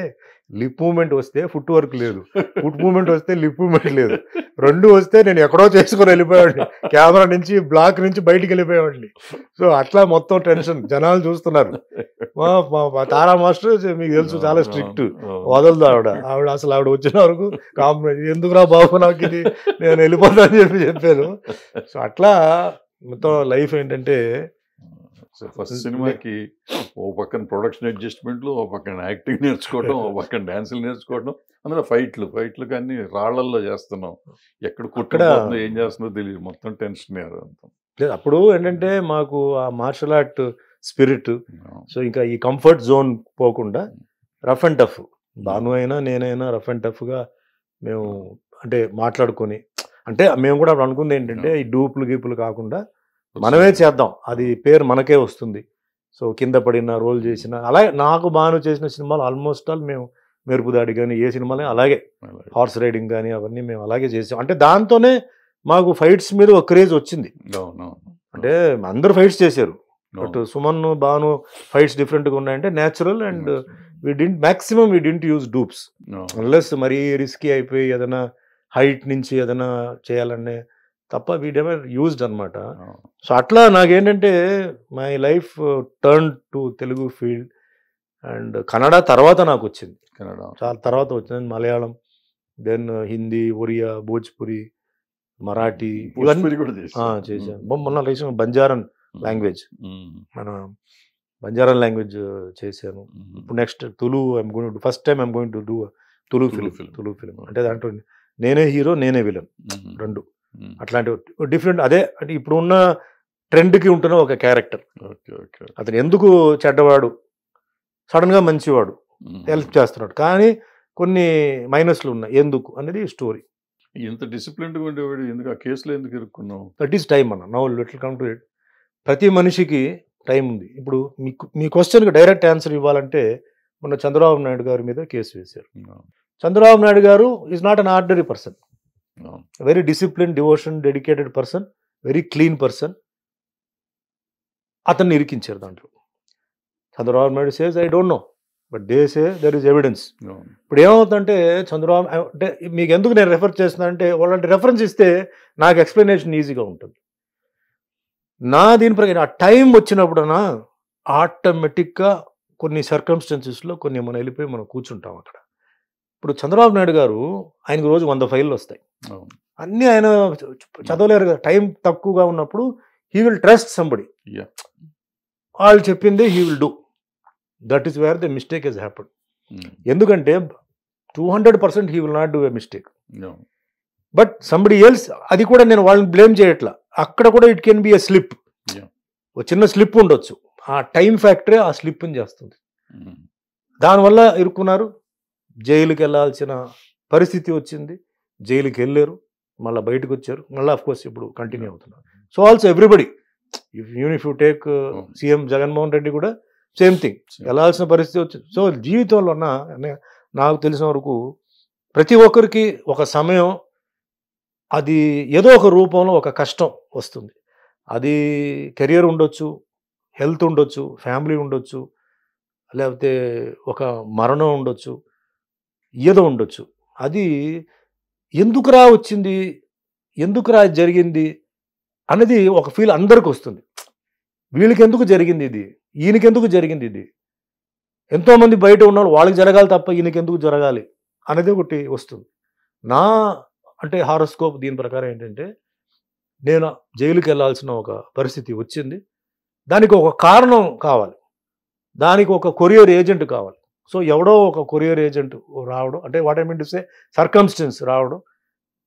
లిప్ మూమెంట్ వస్తే ఫుట్ వర్క్ లేదు, ఫుట్ మూమెంట్ వస్తే లిప్ మూమెంట్ లేదు, రెండు వస్తే నేను ఎక్కడో చేసుకుని వెళ్ళిపోయాడిని, కెమెరా నుంచి బ్లాక్ నుంచి బయటికి వెళ్ళిపోయాడిని. సో అట్లా మొత్తం టెన్షన్, జనాలు చూస్తున్నారు. మా తారా మాస్టర్ మీకు తెలుసు చాలా స్ట్రిక్ట్, వదలదు ఆవిడ అసలు ఆవిడ వచ్చిన వరకు కాంప్రమైజ్, ఎందుకురా బాబు నాకు ఇది, నేను వెళ్ళిపోతా అని చెప్పాను. సో అట్లా మొత్తం లైఫ్ ఏంటంటే ఫస్ట్ సినిమాకి ఓ పక్కన ప్రొడక్షన్ అడ్జస్ట్మెంట్లు, ఓ పక్కన యాక్టింగ్ నేర్చుకోవడం, ఓ పక్కన డాన్సులు నేర్చుకోవడం, అందులో ఫైట్లు కానీ రాళ్లల్లో చేస్తున్నాం, ఎక్కడ కుట్టుకుంటుందో ఏం చేస్తుందో తెలియదు, మొత్తం టెన్షన్. అప్పుడు ఏంటంటే మాకు ఆ మార్షల్ ఆర్ట్ స్పిరిట్, సో ఇంకా ఈ కంఫర్ట్ జోన్ పోకుండా రఫ్ అండ్ టఫ్, భాను అయినా నేనైనా రఫ్ అండ్ టఫ్గా మేము అంటే మాట్లాడుకొని, అంటే మేము కూడా అనుకుంది ఏంటంటే ఈ డూపులు గీపులు కాకుండా మనమే చేద్దాం, అది పేరు మనకే వస్తుంది. సో కింద పడిన రోల్ చేసిన, అలాగే నాకు బాను చేసిన సినిమాలు ఆల్మోస్ట్ ఆల్ మేము మెరుపుదాడి కానీ ఏ సినిమాలే అలాగే, హార్స్ రైడింగ్ కానీ అవన్నీ మేము అలాగే చేసాం. అంటే దాంతోనే మాకు ఫైట్స్ మీద ఒక క్రేజ్ వచ్చింది. అంటే అందరూ ఫైట్స్ చేశారు, బట్ సుమన్ భాను ఫైట్స్ డిఫరెంట్గా ఉన్నాయంటే natural, and maximum we didn't use dupes unless మరీ రిస్కీ అయిపోయి ఏదైనా హైట్ నుంచి ఏదైనా చేయాలనే తప్ప వీ నెవర్ యూజ్డ్ అనమాట. సో అట్లా నాకేంటంటే my life turn to Telugu field, and Kannada తర్వాత నాకు వచ్చింది, చాలా తర్వాత వచ్చింది మలయాళం, దెన్ హిందీ, ఒరియా, భోజ్పురి, మరాఠీ ఇవన్నీ కూడా చేశాను. మొన్న రీసెంట్ బంజారన్ లాంగ్వేజ్, మన బంజారన్ లాంగ్వేజ్ చేశాను. ఇప్పుడు next Tulu, I'm going to first time I'm going to do Tulu film. అంటే దాంట్లో నేనే హీరో నేనే విలన్ రెండు, అట్లాంటి డిఫరెంట్. అదే అంటే ఇప్పుడు ఉన్న ట్రెండ్కి ఉంటున్న ఒక క్యారెక్టర్. అతను ఎందుకు చెడ్డవాడు, సడన్గా మంచివాడు, హెల్ప్ చేస్తున్నాడు, కానీ కొన్ని మైనస్లు ఉన్నాయి, ఎందుకు అనేది స్టోరీ. ఎంత డిసిప్లిన్గా ఉండేవాడు, ఎందుకు ఆ కేసులో ఎందుకు ఇరుక్కున్నావు? దట్ ఈస్ టైం అన్న. Now little come to it. ప్రతి మనిషికి టైం ఉంది. ఇప్పుడు మీ క్వశ్చన్కి డైరెక్ట్ ఆన్సర్ ఇవ్వాలంటే మొన్న చంద్రబాబు నాయుడు గారి మీద కేసు వేశారు. చంద్రబాబు నాయుడు గారు is not an ordinary person, very discipline, devotion, dedicated person, very clean person. అతన్ని ఇరికించారు దాంట్లో. Chandrababu Naidu says I don't know, but they say there is evidence. ఇప్పుడు ఏమవుతుందంటే చంద్రబాబు అంటే మీకు ఎందుకు నేను రెఫర్ చేస్తున్నా అంటే వాళ్ళంటి రెఫరెన్స్ ఇస్తే నాకు ఎక్స్ప్లెనేషన్ ఈజీగా ఉంటుంది. నా దీని ప్రకారం ఆ టైం వచ్చినప్పుడన్నా ఆటోమేటిక్గా కొన్ని సర్కమ్స్టెన్సెస్లో కొన్ని మనం వెళ్ళిపోయి మనం కూర్చుంటాం అక్కడ. ఇప్పుడు చంద్రబాబు నాయుడు గారు ఆయనకు రోజు 100 ఫైళ్ళు వస్తాయి, అన్నీ ఆయన చదవలేరు కదా, టైం తక్కువగా ఉన్నప్పుడు హీ విల్ ట్రస్ట్ సంబడి, వాళ్ళు చెప్పింది he will do. That is where the mistake he's happened. ఎందుకంటే 200% he will not do a mistake, but somebody else, అది కూడా నేను వాళ్ళని బ్లేమ్ చేయట్లా, అక్కడ కూడా it can be a slip, ఒక చిన్న స్లిప్ ఉండొచ్చు, ఆ టైం ఫ్యాక్టరే ఆ స్లిప్ని చేస్తుంది. దానివల్ల ఇరుక్కున్నారు, జైలుకి వెళ్ళాల్సిన పరిస్థితి వచ్చింది, జైలుకి వెళ్ళారు, మళ్ళీ బయటకు వచ్చారు, మళ్ళీ అఫ్కోర్స్ ఇప్పుడు కంటిన్యూ అవుతున్నారు. So also everybody, if you take CM Jaganmohan Reddy కూడా సేమ్ థింగ్, వెళ్ళాల్సిన పరిస్థితి వచ్చింది. సో జీవితంలో నాకు తెలిసిన వరకు ప్రతి ఒక్కరికి ఒక సమయం, అది ఏదో ఒక రూపంలో ఒక కష్టం వస్తుంది. అది కెరియర్ ఉండొచ్చు, హెల్త్ ఉండొచ్చు, ఫ్యామిలీ ఉండొచ్చు, లేకపోతే ఒక మరణం ఉండొచ్చు, ఏదో ఉండొచ్చు. అది ఎందుకురా వచ్చింది, ఎందుకురా జరిగింది అనేది ఒక ఫీల్ అందరికి వస్తుంది. వీళ్ళకి ఎందుకు జరిగింది ఇది, ఈయనకెందుకు జరిగింది ఇది, ఎంతోమంది బయట ఉన్నవాళ్ళు వాళ్ళకి జరగాలి తప్ప ఈయనకెందుకు జరగాలి అనేది ఒకటి వస్తుంది. నా అంటే హారోస్కోప్ దీని ప్రకారం ఏంటంటే నేను జైలుకి వెళ్ళాల్సిన ఒక పరిస్థితి వచ్చింది, దానికి ఒక కారణం కావాలి, దానికి ఒక కొరియర్ ఏజెంట్ కావాలి. సో ఎవడో ఒక కొరియర్ ఏజెంట్ రావడం, అంటే what I mean to say circumstance రావడం,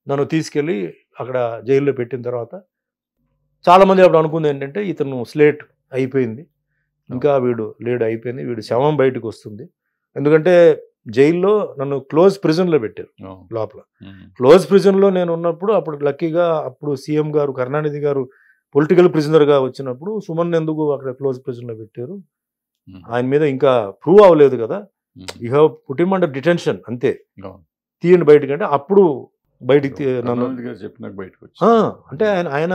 నన్ను తీసుకెళ్ళి అక్కడ జైల్లో పెట్టిన తర్వాత చాలామంది అప్పుడు అనుకుంది ఏంటంటే ఇతను స్లేట్ అయిపోయింది, ఇంకా వీడు లేడు, అయిపోయింది, వీడు శవం బయటకు వస్తుంది. ఎందుకంటే జైల్లో నన్ను క్లోజ్ ప్రిజన్లో పెట్టారు, లోపల క్లోజ్ ప్రిజన్లో నేను ఉన్నప్పుడు, అప్పుడు లక్కీగా అప్పుడు సీఎం గారు కరుణానిధి గారు పొలిటికల్ ప్రిజనర్గా వచ్చినప్పుడు సుమన్ ఎందుకు అక్కడ క్లోజ్ ప్రిజన్లో పెట్టారు, ఆయన మీద ఇంకా ప్రూవ్ అవ్వలేదు కదా, you have put him under detention, అంతే, తీయండి బయటకు అంటే అప్పుడు బయటికి నన్ను అంటే ఆయన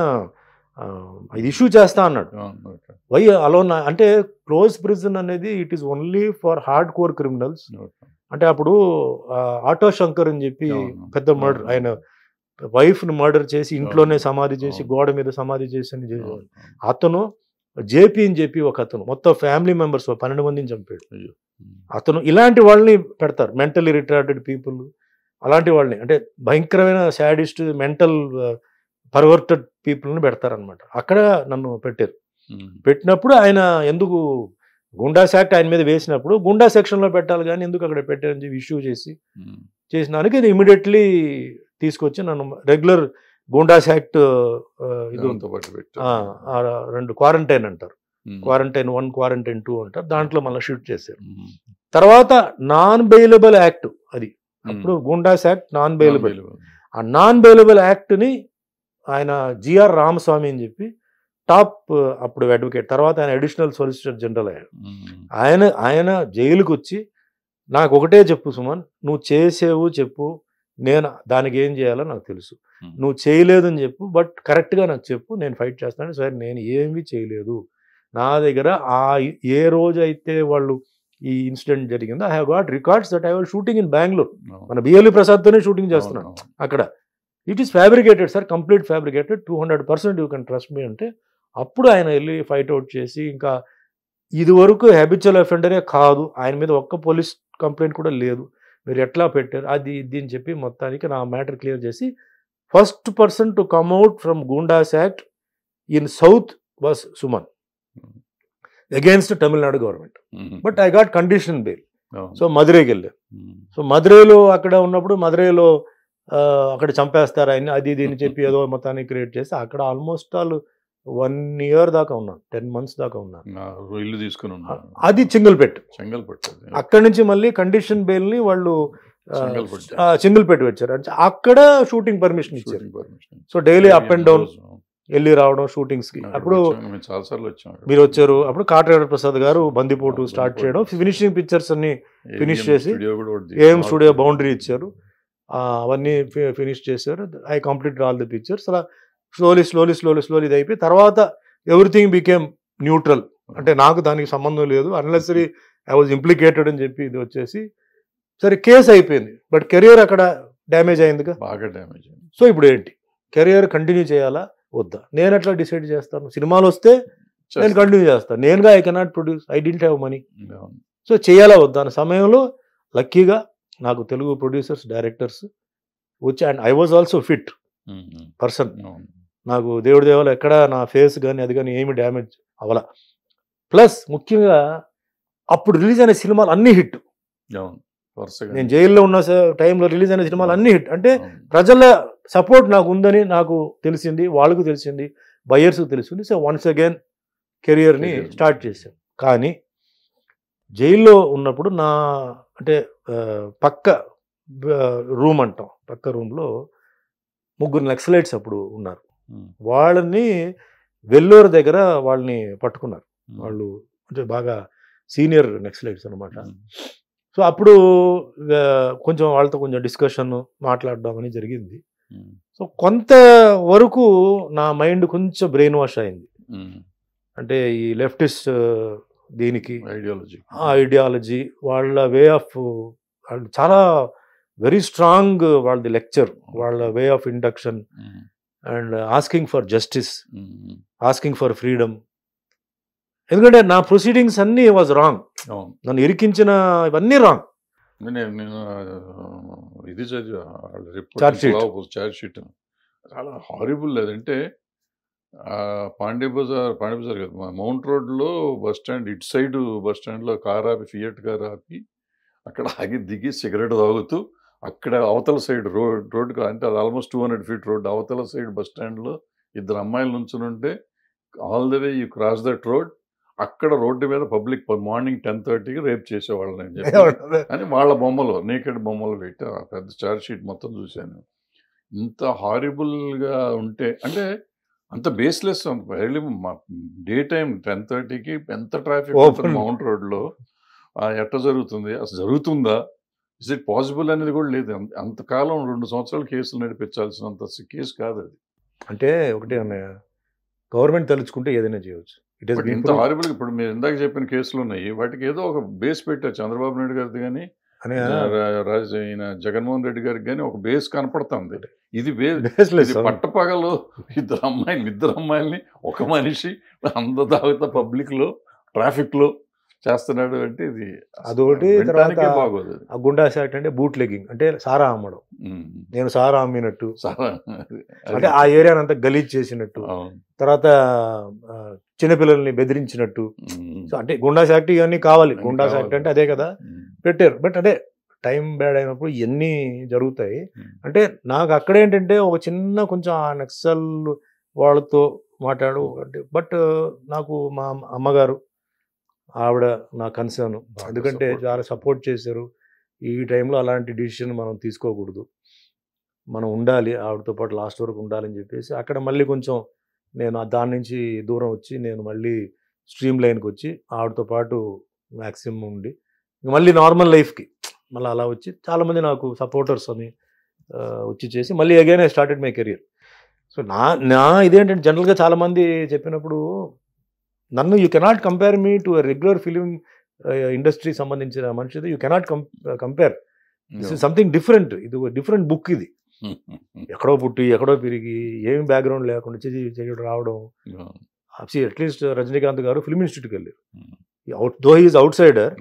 ఇది ఇష్యూ చేస్తా అన్నాడు. ఓకే. వై అలోన్ అంటే క్లోజ్ ప్రిజన్ అనేది it is only for hard core criminals. అంటే అప్పుడు ఆటో శంకర్ అని చెప్పి అవును. పెద్ద మర్డర్, ఆయన వైఫ్ని మర్డర్ చేసి ఇంట్లోనే సమాధి చేసి గోడ మీద సమాధి చేసి అని చేసేవాడు. అతను జేపీ అని చెప్పి ఒక అతను మొత్తం ఫ్యామిలీ మెంబర్స్ 12 మందిని చంపాడు. అతను ఇలాంటి వాళ్ళని పెడతారు, మెంటల్లీ రిటార్డెడ్ పీపుల్, అలాంటి వాళ్ళని, అంటే భయంకరమైన శాడిస్ట్ మెంటల్ పర్వర్టెడ్ పీపుల్ని పెడతారనమాట. అక్కడ నన్ను పెట్టారు. పెట్టినప్పుడు ఆయన ఎందుకు గుండాస్ యాక్ట్ ఆయన మీద వేసినప్పుడు గుండా సెక్షన్లో పెట్టాలి కానీ ఎందుకు అక్కడ పెట్టారని చెప్పి ఇష్యూ చేసినానికి ఇది ఇమీడియట్లీ తీసుకొచ్చి నన్ను రెగ్యులర్ గుండాస్ యాక్ట్ ఇది రెండు క్వారంటైన్ అంటారు, క్వారంటైన్ 1 క్వారంటైన్ 2 అంటారు, దాంట్లో మళ్ళీ షిఫ్ట్ చేశారు. తర్వాత నాన్ బెయిలబుల్ యాక్ట్ అది, అప్పుడు గుండాస్ యాక్ట్ నాన్ బెయిలబుల్. ఆ నాన్ బెయిలబుల్ యాక్ట్ని ఆయన జిఆర్ రామస్వామి అని చెప్పి టాప్ అప్పుడు అడ్వకేట్, తర్వాత ఆయన అడిషనల్ సొలిసిటర్ జనరల్ అయ్యాడు. ఆయన జైలుకి వచ్చి నాకు ఒకటే చెప్పు సుమన్, నువ్వు చేసేవు చెప్పు, నేను దానికి ఏం చేయాలో నాకు తెలుసు, నువ్వు చేయలేదని చెప్పు బట్ కరెక్ట్గా నాకు చెప్పు, నేను ఫైట్ చేస్తాను. సరే నేను ఏమీ చేయలేదు, నా దగ్గర ఏ రోజు అయితే వాళ్ళు ఈ ఇన్సిడెంట్ జరిగిందో I have got records that I was shooting in Bengaluru, మన బిఎల్ఈ ప్రసాద్తోనే షూటింగ్ చేస్తున్నాను అక్కడ. It is fabricated sir, complete fabricated, 200% you can trust me అంటే అప్పుడు ఆయన వెళ్ళి ఫైట్ అవుట్ చేసి, ఇంకా ఇది వరకు హ్యాబిచువల్ అఫెండరే కాదు, ఆయన మీద ఒక్క పోలీస్ కంప్లైంట్ కూడా లేదు, మీరు ఎట్లా పెట్టారు అది ఇది అని చెప్పి మొత్తానికి నా మ్యాటర్ క్లియర్ చేసి first person to come out from goondas act in south was Suman against Tamil Nadu government. But I got condition bail. So మదురైకి వెళ్ళాను. సో మదురైలో అక్కడ ఉన్నప్పుడు మదురైలో అక్కడ చంపేస్తారు ఆయన అది ఇది అని చెప్పి ఏదో మొత్తాన్ని క్రియేట్ చేసి అక్కడ ఆల్మోస్ట్ ఆల్ 1 year దాకా ఉన్నాను, 10 months దాకా ఉన్నాను. ఇల్లు తీసుకుని అది చింగల్పేట్. అక్కడి నుంచి మళ్ళీ కండిషన్ బెయిల్ ని వాళ్ళు చింగల్పేట వచ్చారు, అక్కడ షూటింగ్ పర్మిషన్ ఇచ్చారు. So daily up and down వెళ్ళి రావడం షూటింగ్స్ కి. అప్పుడు మీరు వచ్చారు, అప్పుడు కాట్రేగడ ప్రసాద్ గారు బందిపోటు స్టార్ట్ చేయడం, ఫినిషింగ్ పిక్చర్స్ అన్ని ఫినిష్ చేసి ఏం స్టూడియో బౌండరీ ఇచ్చారు, అవన్నీ ఫినిష్ చేశారు. I complete all the pictures. అలా స్లోలీ ఇది అయిపోయి తర్వాత ఎవ్రీథింగ్ బికేమ్ న్యూట్రల్, అంటే నాకు దానికి సంబంధం లేదు, అన్లెసరీ ఐ వాజ్ ఇంప్లికేటెడ్ అని చెప్పి ఇది వచ్చేసి సరే కేసు అయిపోయింది. బట్ కెరియర్ అక్కడ డ్యామేజ్ అయిందిగా, బాగా డ్యామేజ్ అయింది. సో ఇప్పుడు ఏంటి, కెరియర్ కంటిన్యూ చేయాలా వద్దా, నేను ఎట్లా డిసైడ్ చేస్తాను? సినిమాలు వస్తే నేను కంటిన్యూ చేస్తాను, నేనుగా I cannot produce, I didn't have money. So చేయాలా వద్దా అన్న సమయంలో లక్కీగా నాకు తెలుగు ప్రొడ్యూసర్స్ డైరెక్టర్స్ వచ్చి, and I was also fit person, నాకు దేవుడి దేవాలు ఎక్కడ నా ఫేస్ కానీ అది కానీ ఏమి డ్యామేజ్ అవ్వాల. ప్లస్ ముఖ్యంగా అప్పుడు రిలీజ్ అయిన సినిమాలు అన్ని హిట్. నేను జైల్లో ఉన్న టైంలో రిలీజ్ అయిన సినిమాలు అన్ని హిట్, అంటే ప్రజల సపోర్ట్ నాకు ఉందని నాకు తెలిసింది, వాళ్ళకు తెలిసింది, బయర్స్కి తెలిసింది. సో వన్స్ అగైన్ కెరియర్ని స్టార్ట్ చేశాను. కానీ జైల్లో ఉన్నప్పుడు నా అంటే పక్క రూమ్ అంటాం, పక్క రూమ్లో 3 నక్సలైట్స్ అప్పుడు ఉన్నారు. వాళ్ళని వెల్లూరు దగ్గర వాళ్ళని పట్టుకున్నారు. వాళ్ళు అంటే బాగా సీనియర్ నక్సలైట్స్ అనమాట. సో అప్పుడు కొంచెం వాళ్ళతో కొంచెం డిస్కషన్ మాట్లాడడం అని జరిగింది. సో కొంతవరకు నా మైండ్ కొంచెం బ్రెయిన్ వాష్ అయింది. అంటే ఈ లెఫ్టిస్ట్ దీనికి ఐడియాలజీ వాళ్ళ వే ఆఫ్ చాలా వెరీ స్ట్రాంగ్, వాళ్ళది లెక్చర్, వాళ్ళ way of induction and asking for justice, asking for freedom. ఎందుకంటే నా ప్రొసీడింగ్స్ అన్నీ వాజ్ రాంగ్, నన్ను ఇరికించిన ఇవన్నీ రాంగ్. ఇది చార్జ్ షీట్ చాలా హారిబుల్. లేదంటే పాండే బజార్ కదా, మౌంట్ రోడ్లో బస్ స్టాండ్ ఇటు సైడ్ బస్ స్టాండ్లో కార్ ఆపి, ఫియట్ కార్ ఆపి అక్కడ ఆగి దిగి సిగరెట్ తాగుతూ, అక్కడ అవతల సైడ్ రోడ్డుకు అంటే అది ఆల్మోస్ట్ 200 feet రోడ్, అవతల సైడ్ బస్ స్టాండ్లో 2 అమ్మాయిలు నుంచుని ఉంటే all the way you cross that road, అక్కడ రోడ్డు మీద పబ్లిక్ మార్నింగ్ 10:30కి రేప్ చేసేవాళ్ళని అని చెప్పి అని వాళ్ళ బొమ్మలు, నేకెడ్ బొమ్మలు పెట్టి పెద్ద చార్జ్ షీట్ మొత్తం చూశాను. ఇంత హారిబుల్గా ఉంటే అంటే అంత బేస్లెస్, ఎర్లీ డే టైం 10:30కి ఎంత ట్రాఫిక్ మౌంట్ రోడ్లో, ఎట్లా జరుగుతుంది, అసలు జరుగుతుందా, ఇస్ ఇట్ పాసిబుల్ అనేది కూడా లేదు. అంతకాలం 2 సంవత్సరాలు కేసులు నడిపించాల్సినంత కేసు కాదు అది. అంటే ఒకటి అన్నయ్య, గవర్నమెంట్ తలుచుకుంటే ఏదైనా చేయవచ్చు. ఇట్ ఈస్ ఇంత హారిబుల్. ఇప్పుడు మీరు ఇందాక చెప్పిన కేసులు ఉన్నాయి, వాటికి ఏదో ఒక బేస్ పెట్టారు. చంద్రబాబు నాయుడు గారిది కానీ జగన్మోహన్ రెడ్డి గారికి కానీ ఒక బేస్ కనపడుతుంది. ఇది పట్టపగలు ఇద్దరు అమ్మాయిల్ని ఒక మనిషి తాగుతా పబ్లిక్ లో ట్రాఫిక్ లో చేస్తున్నాడు అంటే ఇది అదొకటి. తర్వాత ఆ గుండాస్ యాక్ట్ అంటే బూట్ లెగ్గింగ్, అంటే సారా అమ్మడం. నేను సారా అమ్మినట్టు, అంటే ఆ ఏరియాని అంతా గలీజ్ చేసినట్టు, తర్వాత చిన్నపిల్లల్ని బెదిరించినట్టు. సో అంటే గుండాస్ యాక్ట్ ఇవన్నీ కావాలి. గుండాస్ యాక్ట్ అంటే అదే కదా పెట్టారు. బట్ అదే టైం బ్యాడ్ అయినప్పుడు ఇవన్నీ జరుగుతాయి. అంటే నాకు అక్కడేంటంటే ఒక చిన్న కొంచెం ఆ నక్సల్ వాళ్ళతో మాట్లాడు అంటే, బట్ నాకు మా అమ్మగారు ఆవిడ నా కన్సర్న్, ఎందుకంటే చాలా సపోర్ట్ చేశారు. ఈ టైంలో అలాంటి డిసిషన్ మనం తీసుకోకూడదు, మనం ఉండాలి ఆవిడతో పాటు లాస్ట్ వరకు ఉండాలని చెప్పేసి అక్కడ మళ్ళీ కొంచెం నేను దాని నుంచి దూరం వచ్చి నేను మళ్ళీ స్ట్రీమ్ లైన్కి వచ్చి ఆవిడతో పాటు మ్యాక్సిమం ఉండి మళ్ళీ నార్మల్ లైఫ్కి మళ్ళీ అలా వచ్చి చాలామంది నాకు సపోర్టర్స్ అని వచ్చి చేసి మళ్ళీ again I started my career. So నా ఇదేంటంటే జనరల్గా చాలామంది చెప్పినప్పుడు నన్ను you cannot compare me to regular film industry సంబంధించిన మనిషిది. You cannot compare. This is something different. ఇది డిఫరెంట్ బుక్. ఇది ఎక్కడో పుట్టి ఎక్కడో పెరిగి ఏమి బ్యాక్గ్రౌండ్ లేకుండా చేయడం రావడం. అట్లీస్ట్ రజనీకాంత్ గారు ఫిల్మ్ ఇన్స్టిట్యూట్కి వెళ్ళారు. Though he is outsider,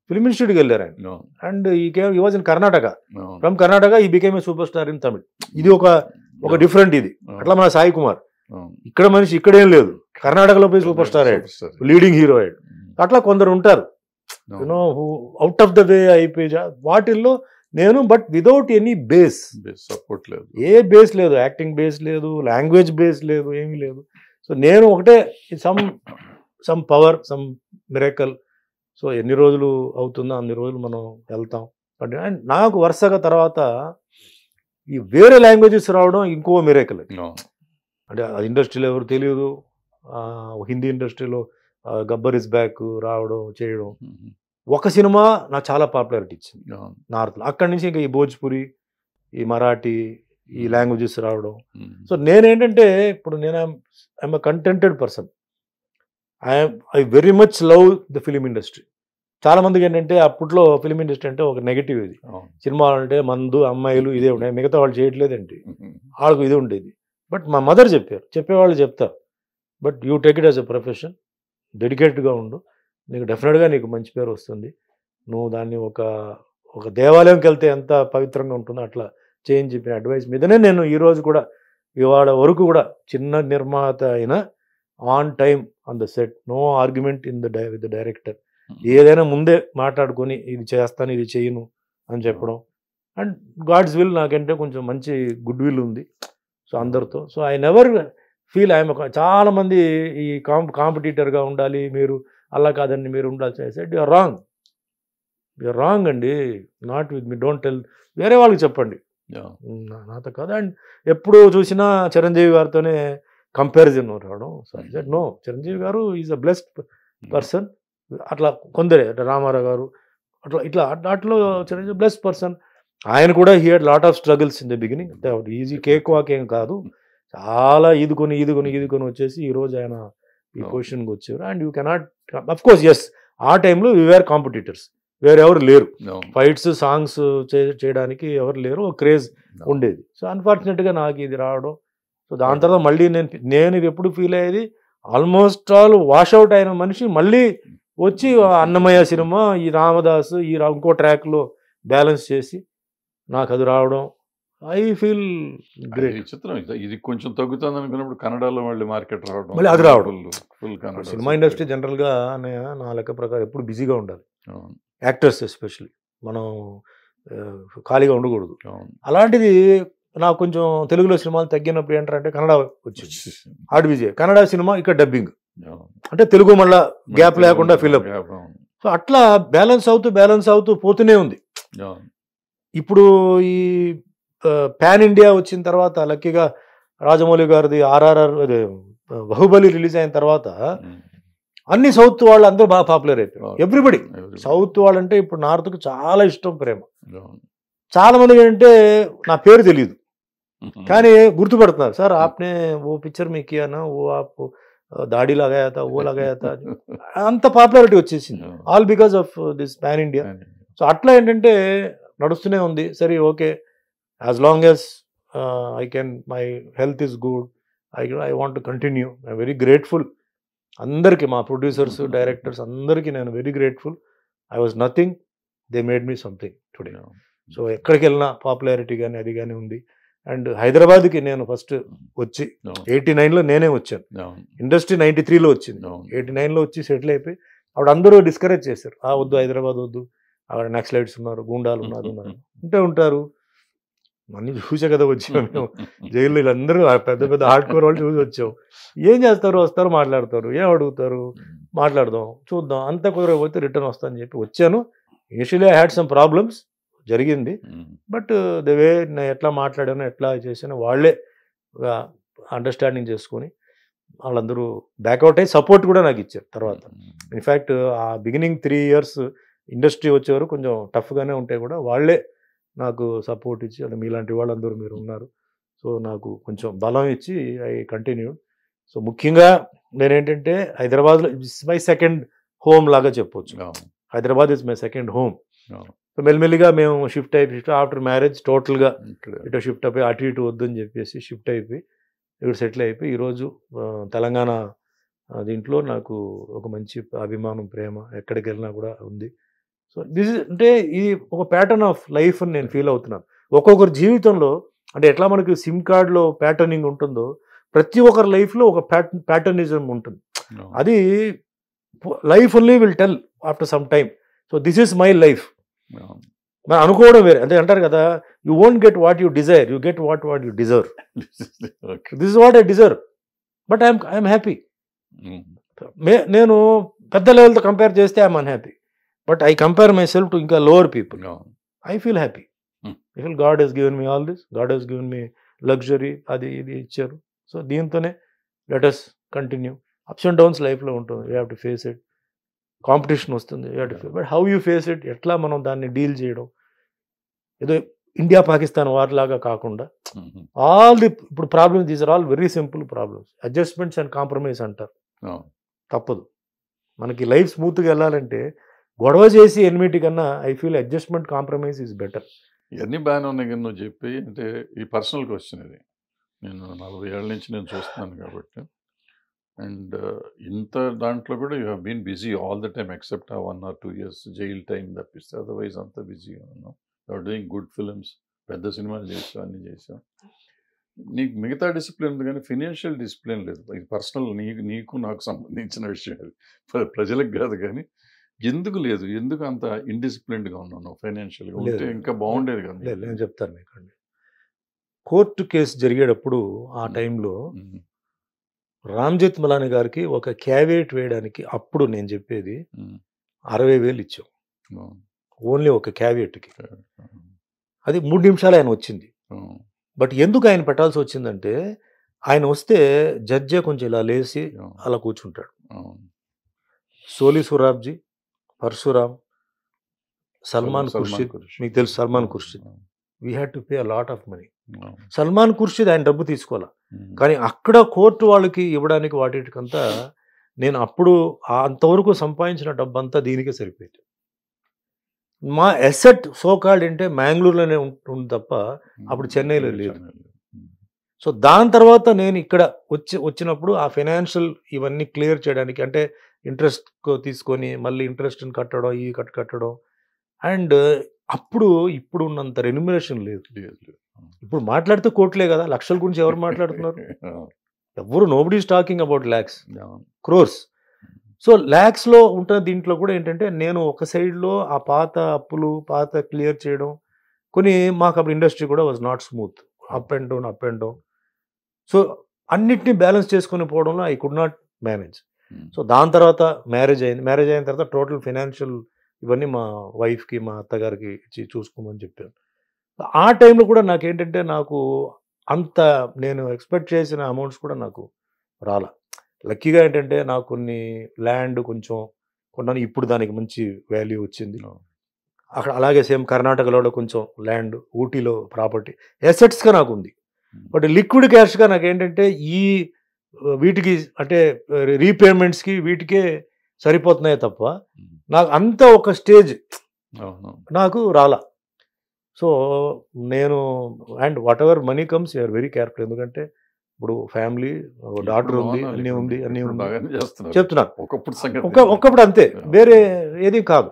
film ఇన్స్టిట్యూట్కి వెళ్ళారు ఆయన. And he was in Karnataka. From Karnataka he became a super star in Tamil. ఇది ఒక డిఫరెంట్. ఇది అట్లా మన సాయి కుమార్ ఇక్కడ మనిషి ఇక్కడేం లేదు, కర్ణాటకలో పోయి సూపర్ స్టార్ అయ్యాడు, లీడింగ్ హీరో అయ్యాడు. అట్లా కొందరు ఉంటారు you know out of the way అయిపోయి వాటిల్లో నేను. But without any base, support లేదు, ఏ బేస్ లేదు, యాక్టింగ్ బేస్ లేదు, లాంగ్వేజ్ బేస్ లేదు, ఏమీ లేదు. సో నేను ఒకటే some power, some miracle. So ఎన్ని రోజులు అవుతుందో అన్ని రోజులు మనం వెళ్తాం. బట్ అండ్ నాకు వరుసగా తర్వాత ఈ వేరే లాంగ్వేజెస్ రావడం ఇంకో మిరాకిల్. అంటే ఆ ఇండస్ట్రీలో ఎవరు తెలియదు. హిందీ ఇండస్ట్రీలో గబ్బర్ ఇస్ బ్యాక్ రావడం చేయడం. ఒక సినిమా నాకు చాలా పాపులారిటీ ఇచ్చింది నార్త్లో. అక్కడి నుంచి ఇంకా ఈ భోజ్పురి, ఈ మరాఠీ, ఈ లాంగ్వేజెస్ రావడం. సో నేనేంటంటే ఇప్పుడు I'm a కంటెంటెడ్ person. I very much love the film industry. చాలా మందికి ఏంటంటే అప్పట్లో ఫిలిం ఇండస్ట్రీ అంటే ఒక నెగిటివ్. ఇది సినిమాలు అంటే మందు అమ్మాయిలు ఇదే ఉన్నాయి, మిగతా వాళ్ళు చేయట్లేదండి వాళ్ళకు ఇది ఉండేది. బట్ మా మదర్ చెప్పేవాళ్ళు చెప్తారు, but you take it as a profession, డెడికేటెడ్గా ఉండు, నీకు డెఫినెట్గా నీకు మంచి పేరు వస్తుంది. నువ్వు దాన్ని ఒక దేవాలయంకి వెళ్తే ఎంత పవిత్రంగా ఉంటుందో అట్లా చేయని చెప్పిన అడ్వైస్ మీదనే నేను ఈరోజు కూడా ఇవాళ వరకు కూడా చిన్న నిర్మాత అయినా on time on the set, no argument with the director. ఏదైనా ముందే మాట్లాడుకొని ఇది చేస్తాను ఇది చేయను అని చెప్పడం. అండ్ గాడ్స్ విల్ నాకంటే కొంచెం మంచి గుడ్ విల్ ఉంది సో అందరితో. So I never feel I'm చాలామంది ఈ కాంపిటీటర్గా ఉండాలి, మీరు అలా కాదండి మీరు ఉండాలి. సెడ్ యూఆర్ రాంగ్ అండి, not with me, don't tell, వేరే వాళ్ళకి చెప్పండి, నాతో కాదు. అండ్ ఎప్పుడు చూసినా చిరంజీవి గారితోనే కంపారిజన్ రావడం. So I said no, Chiranjeevi garu is a blessed person. అట్లా కొందరే, రామారావు గారు అట్లా అట్లో చిరంజీవి బ్లెస్డ్ పర్సన్. ఆయన కూడా he had lot of struggles in the beginning. Easy cake walk ఏం కాదు, చాలా ఈదుకొని వచ్చేసి ఈరోజు ఆయన ఈ పొజిషన్కి వచ్చారు. And you cannot, of course yes, ఆ టైంలో వీ వేర్ కాంపిటీటర్స్, వేరెవరు లేరు, ఫైట్స్ సాంగ్స్ చేయడానికి ఎవరు లేరు, ఒక క్రేజ్ ఉండేది. సో అన్ఫార్చునేట్గా నాకు ఇది రావడం. సో దాని తర్వాత మళ్ళీ నేను ఇది ఎప్పుడు ఫీల్ అయ్యేది, ఆల్మోస్ట్ ఆల్ వాష్అవుట్ అయిన మనిషి మళ్ళీ వచ్చి అన్నమయ్య సినిమా, ఈ రామదాస్, ఈ ఇంకో ట్రాక్లో బ్యాలెన్స్ చేసి నాకు అది రావడం, ఐ ఫీల్ గ్రేట్. చిత్రం ఇది కొంచెం తగ్గుతుంది అనుకున్నప్పుడు కన్నడలో మళ్ళీ మార్కెట్ రావడం, మళ్ళీ అది రావడం. ఫుల్ కన్నడ సినిమా ఇండస్ట్రీ జనరల్గా నా లెక్క ప్రకారం ఎప్పుడు బిజీగా ఉండాలి, యాక్టర్స్ ఎస్పెషల్లీ. మనం ఖాళీగా ఉండకూడదు. అలాంటిది నాకు కొంచెం తెలుగులో సినిమాలు తగ్గినప్పుడు ఏంటంటే కన్నడ వచ్చింది, ఆడి విజయ్ కన్నడ సినిమా, ఇక్కడ డబ్బింగ్, అంటే తెలుగు మళ్ళా గ్యాప్ లేకుండా ఫిల్అప్. సో అట్లా బ్యాలెన్స్ అవుతూ పోతూనే ఉంది. ఇప్పుడు ఈ పాన్ ఇండియా వచ్చిన తర్వాత లక్కీగా రాజమౌళి గారిది RRR బాహుబలి రిలీజ్ అయిన తర్వాత అన్ని సౌత్ వాళ్ళు అందరూ బాగా పాపులర్ అయిపోయారు. ఎవ్రీబడి సౌత్ వాళ్ళంటే ఇప్పుడు నార్త్కు చాలా ఇష్టం, ప్రేమ. చాలా మందికి ఏంటంటే నా పేరు తెలియదు, కానీ గుర్తుపడుతున్నారు సార్ ఆప్నే ఓ పిక్చర్ మీ కియా నా ఓ ఆప్ దాడి लगाया था ఓ लगाया था అంత పాపులారిటీ వచ్చేసింది all because of this pan India. So అట్లా ఏంటంటే నడుస్తూనే ఉంది. సరే okay, as long as I can, my health is good, I want to continue. I very grateful అందరికీ, మా ప్రొడ్యూసర్స్ డైరెక్టర్స్ అందరికీ నేను very grateful. I was nothing, they made me something today. So ఎక్కడికి వెళ్ళినా పాపులారిటీ కానీ అది కానీ ఉంది. అండ్ హైదరాబాద్కి నేను ఫస్ట్ వచ్చి 89లో నేనే వచ్చాను. ఇండస్ట్రీ 93లో వచ్చింది. 89లో వచ్చి సెటిల్ అయిపోయి అప్పుడు అందరూ డిస్కరేజ్ చేశారు, వద్దు హైదరాబాద్ వద్దు, అక్కడ నక్సలైట్స్ ఉన్నారు, గూండాలు ఉన్నారు ఉంటారు. అన్ని చూసే కదా వచ్చాము మేము. జైల్లో వీళ్ళందరూ పెద్ద పెద్ద హార్డ్ కోర్ వాళ్ళు చూసి వచ్చాం. ఏం చేస్తారు, వస్తారు మాట్లాడతారు, ఏం అడుగుతారు, మాట్లాడదాం చూద్దాం, అంతా కుదరకపోతే రిటర్న్ వస్తా అని చెప్పి వచ్చాను. Initially I had some problems జరిగింది. బట్ ద వే నేను ఎట్లా మాట్లాడానో ఎట్లా చేసానో వాళ్ళే అండర్స్టాండింగ్ చేసుకొని వాళ్ళందరూ బ్యాక్అవుట్ అయ్యి సపోర్ట్ కూడా నాకు ఇచ్చారు తర్వాత. ఇన్ఫ్యాక్ట్ ఆ బిగినింగ్ 3 years ఇండస్ట్రీ వచ్చేవారు కొంచెం టఫ్గానే ఉంటే కూడా వాళ్ళే నాకు సపోర్ట్ ఇచ్చి, అంటే మీలాంటి వాళ్ళందరూ మీరు ఉన్నారు, సో నాకు కొంచెం బలం ఇచ్చి ఐ కంటిన్యూ. సో ముఖ్యంగా నేనేంటంటే హైదరాబాద్లో ఇట్స్ మై సెకండ్ హోమ్ లాగా చెప్పొచ్చు. Hyderabad is my second home. So మెల్లిమెల్లిగా మేము షిఫ్ట్ అయిపోయి ఆఫ్టర్ మ్యారేజ్ టోటల్గా ఇటు షిఫ్ట్ అయిపోయి అటు ఇటు వద్దని చెప్పేసి షిఫ్ట్ అయిపోయి ఇక్కడ సెటిల్ అయిపోయి ఈరోజు తెలంగాణ దీంట్లో నాకు ఒక మంచి అభిమానం, ప్రేమ ఎక్కడికి వెళ్ళినా కూడా ఉంది. సో దిస్ అంటే ఇది ఒక ప్యాటర్న్ ఆఫ్ లైఫ్ అని నేను ఫీల్ అవుతున్నాను. ఒక్కొక్కరి జీవితంలో అంటే ఎట్లా మనకి సిమ్ కార్డ్లో ప్యాటర్నింగ్ ఉంటుందో ప్రతి ఒక్కరి లైఫ్లో ఒక ప్యాటర్నిజం ఉంటుంది. అది life only will tell after some time. So this is my life. మనం అనుకోవడం వేరే. అంటే అంటారు కదా, you won't get what you desire, you get what you deserve. This is what I deserve, but I'm happy. నేను పెద్ద లెవెల్తో కంపేర్ చేస్తే I'm unhappy, but I compare myself to ఇంకా lower people. I feel happy. I feel god has given me all this, god has given me luxury, అది ఇది ఇచ్చారు. సో దీంతోనే let us continue. Ups and downs లైఫ్లో ఉంటుంది, you have to face it. Competition వస్తుంది, but how you face it, ఎట్లా మనం దాన్ని డీల్ చేయడం. ఏదో ఇండియా పాకిస్తాన్ వార్ లాగా కాకుండా ఆల్ ది ఇప్పుడు problems, these are all very simple problems. Adjustments and compromise అంటారు, తప్పదు. మనకి లైఫ్ స్మూత్గా వెళ్ళాలంటే గొడవ చేసి ఎనిమిటి కన్నా I feel adjustment compromise is better. ఇవన్నీ బాగానే ఉన్నాయి కానీ నువ్వు చెప్పి, అంటే ఈ పర్సనల్ క్వశ్చన్ ఇది, నేను 40 ఏళ్ళ నుంచి నేను చూస్తున్నాను కాబట్టి. అండ్ ఇంత దాంట్లో కూడా you have been busy all the time except ఆ 1 or 2 years జైల్ టైం తప్పిస్తే, అదర్వైజ్ అంతా బిజీగా ఉన్నాం. యూఆర్ డూయింగ్ గుడ్ ఫిలిమ్స్, పెద్ద సినిమాలు చేసాం, అన్నీ చేసాం. నీకు మిగతా డిసిప్లిన్ ఉంది కానీ ఫినాన్షియల్ డిసిప్లిన్ లేదు. ఇది పర్సనల్, నీకు నాకు సంబంధించిన విషయం అది, ప్రజలకు కాదు. కానీ ఎందుకు లేదు, ఎందుకు అంత ఇండిసిప్లిన్డ్గా ఉన్నాను ఫైనాన్షియల్గా? ఉంటే ఇంకా బాగుండేది కదా. నేను చెప్తాను మీకండి. కోర్టు కేసు జరిగేటప్పుడు ఆ టైంలో రామ్ జెత్మలాని గారికి ఒక క్యావియేట్ వేయడానికి అప్పుడు నేను చెప్పేది 60,000 ఇచ్చాం, ఓన్లీ ఒక క్యావియేట్కి. అది 3 నిమిషాలు ఆయన వచ్చింది. బట్ ఎందుకు ఆయన పెట్టాల్సి వచ్చిందంటే, ఆయన వస్తే జడ్జే కొంచెం ఇలా లేచి అలా కూర్చుంటాడు. సోలీ సురాబ్జీ, పరశురామ్, సల్మాన్ ఖుర్షిద్, మీకు తెలుసు Salman Khurshid, we had to pay a lot of money. Salman Khurshid ఆయన డబ్బు తీసుకోవాలా, కానీ అక్కడ కోర్టు వాళ్ళకి ఇవ్వడానికి వాటికంతా నేను అప్పుడు అంతవరకు సంపాదించిన డబ్బు అంతా దీనికే సరిపోయింది. మా ఎసెట్ సోకాల్డ్ అంటే మ్యాంగ్లూరులోనే ఉంటుంది తప్ప అప్పుడు చెన్నైలో లేదు. సో దాని తర్వాత నేను ఇక్కడ వచ్చినప్పుడు ఆ ఫైనాన్షియల్ ఇవన్నీ క్లియర్ చేయడానికి, అంటే ఇంట్రెస్ట్ తీసుకొని మళ్ళీ ఇంట్రెస్ట్ని కట్టడం, ఈ కట్టడం, అండ్ అప్పుడు ఇప్పుడు ఉన్నంత రెన్యుమరేషన్ లేదు. ఇప్పుడు మాట్లాడితే కోట్లే కదా, లక్షల గురించి ఎవరు మాట్లాడుతున్నారు? ఎవరు, nobody is talking about lakhs, crores. So ల్యాక్స్లో ఉంటున్న దీంట్లో కూడా ఏంటంటే, నేను ఒక సైడ్లో ఆ పాత అప్పులు పాత క్లియర్ చేయడం, కొన్ని మాకు అప్పుడు ఇండస్ట్రీ కూడా was not smooth, up and down. So అన్నిటినీ బ్యాలెన్స్ చేసుకుని పోవడంలో I could not manage. So దాని తర్వాత మ్యారేజ్ అయిన తర్వాత టోటల్ ఫైనాన్షియల్ ఇవన్నీ మా వైఫ్కి, మా అత్తగారికి ఇచ్చి చూసుకోమని చెప్పాను. ఆ టైంలో కూడా నాకేంటంటే, నాకు అంత నేను ఎక్స్పెక్ట్ చేసిన అమౌంట్స్ కూడా నాకు రాలా. లక్కీగా ఏంటంటే నాకు కొన్ని ల్యాండ్ కొంచెం కొన్నాను, ఇప్పుడు దానికి మంచి వాల్యూ వచ్చింది అక్కడ. అలాగే సేమ్ కర్ణాటకలో కొంచెం ల్యాండ్, ఊటీలో ప్రాపర్టీ, ఎసెట్స్గా నాకు ఉంది. బట్ లిక్విడ్ క్యాష్గా నాకేంటంటే ఈ వీటికి అంటే రీపేమెంట్స్కి వీటికే సరిపోతున్నాయి తప్ప నాకు అంత ఒక స్టేజ్ నాకు రాలా. సో నేను and whatever money comes you're very careful. ఎందుకంటే ఇప్పుడు ఫ్యామిలీ డాటర్ ఉంది, అన్నీ ఉంది చెప్తున్నాను. ఒకప్పుడు అంతే, వేరే ఏది కాదు.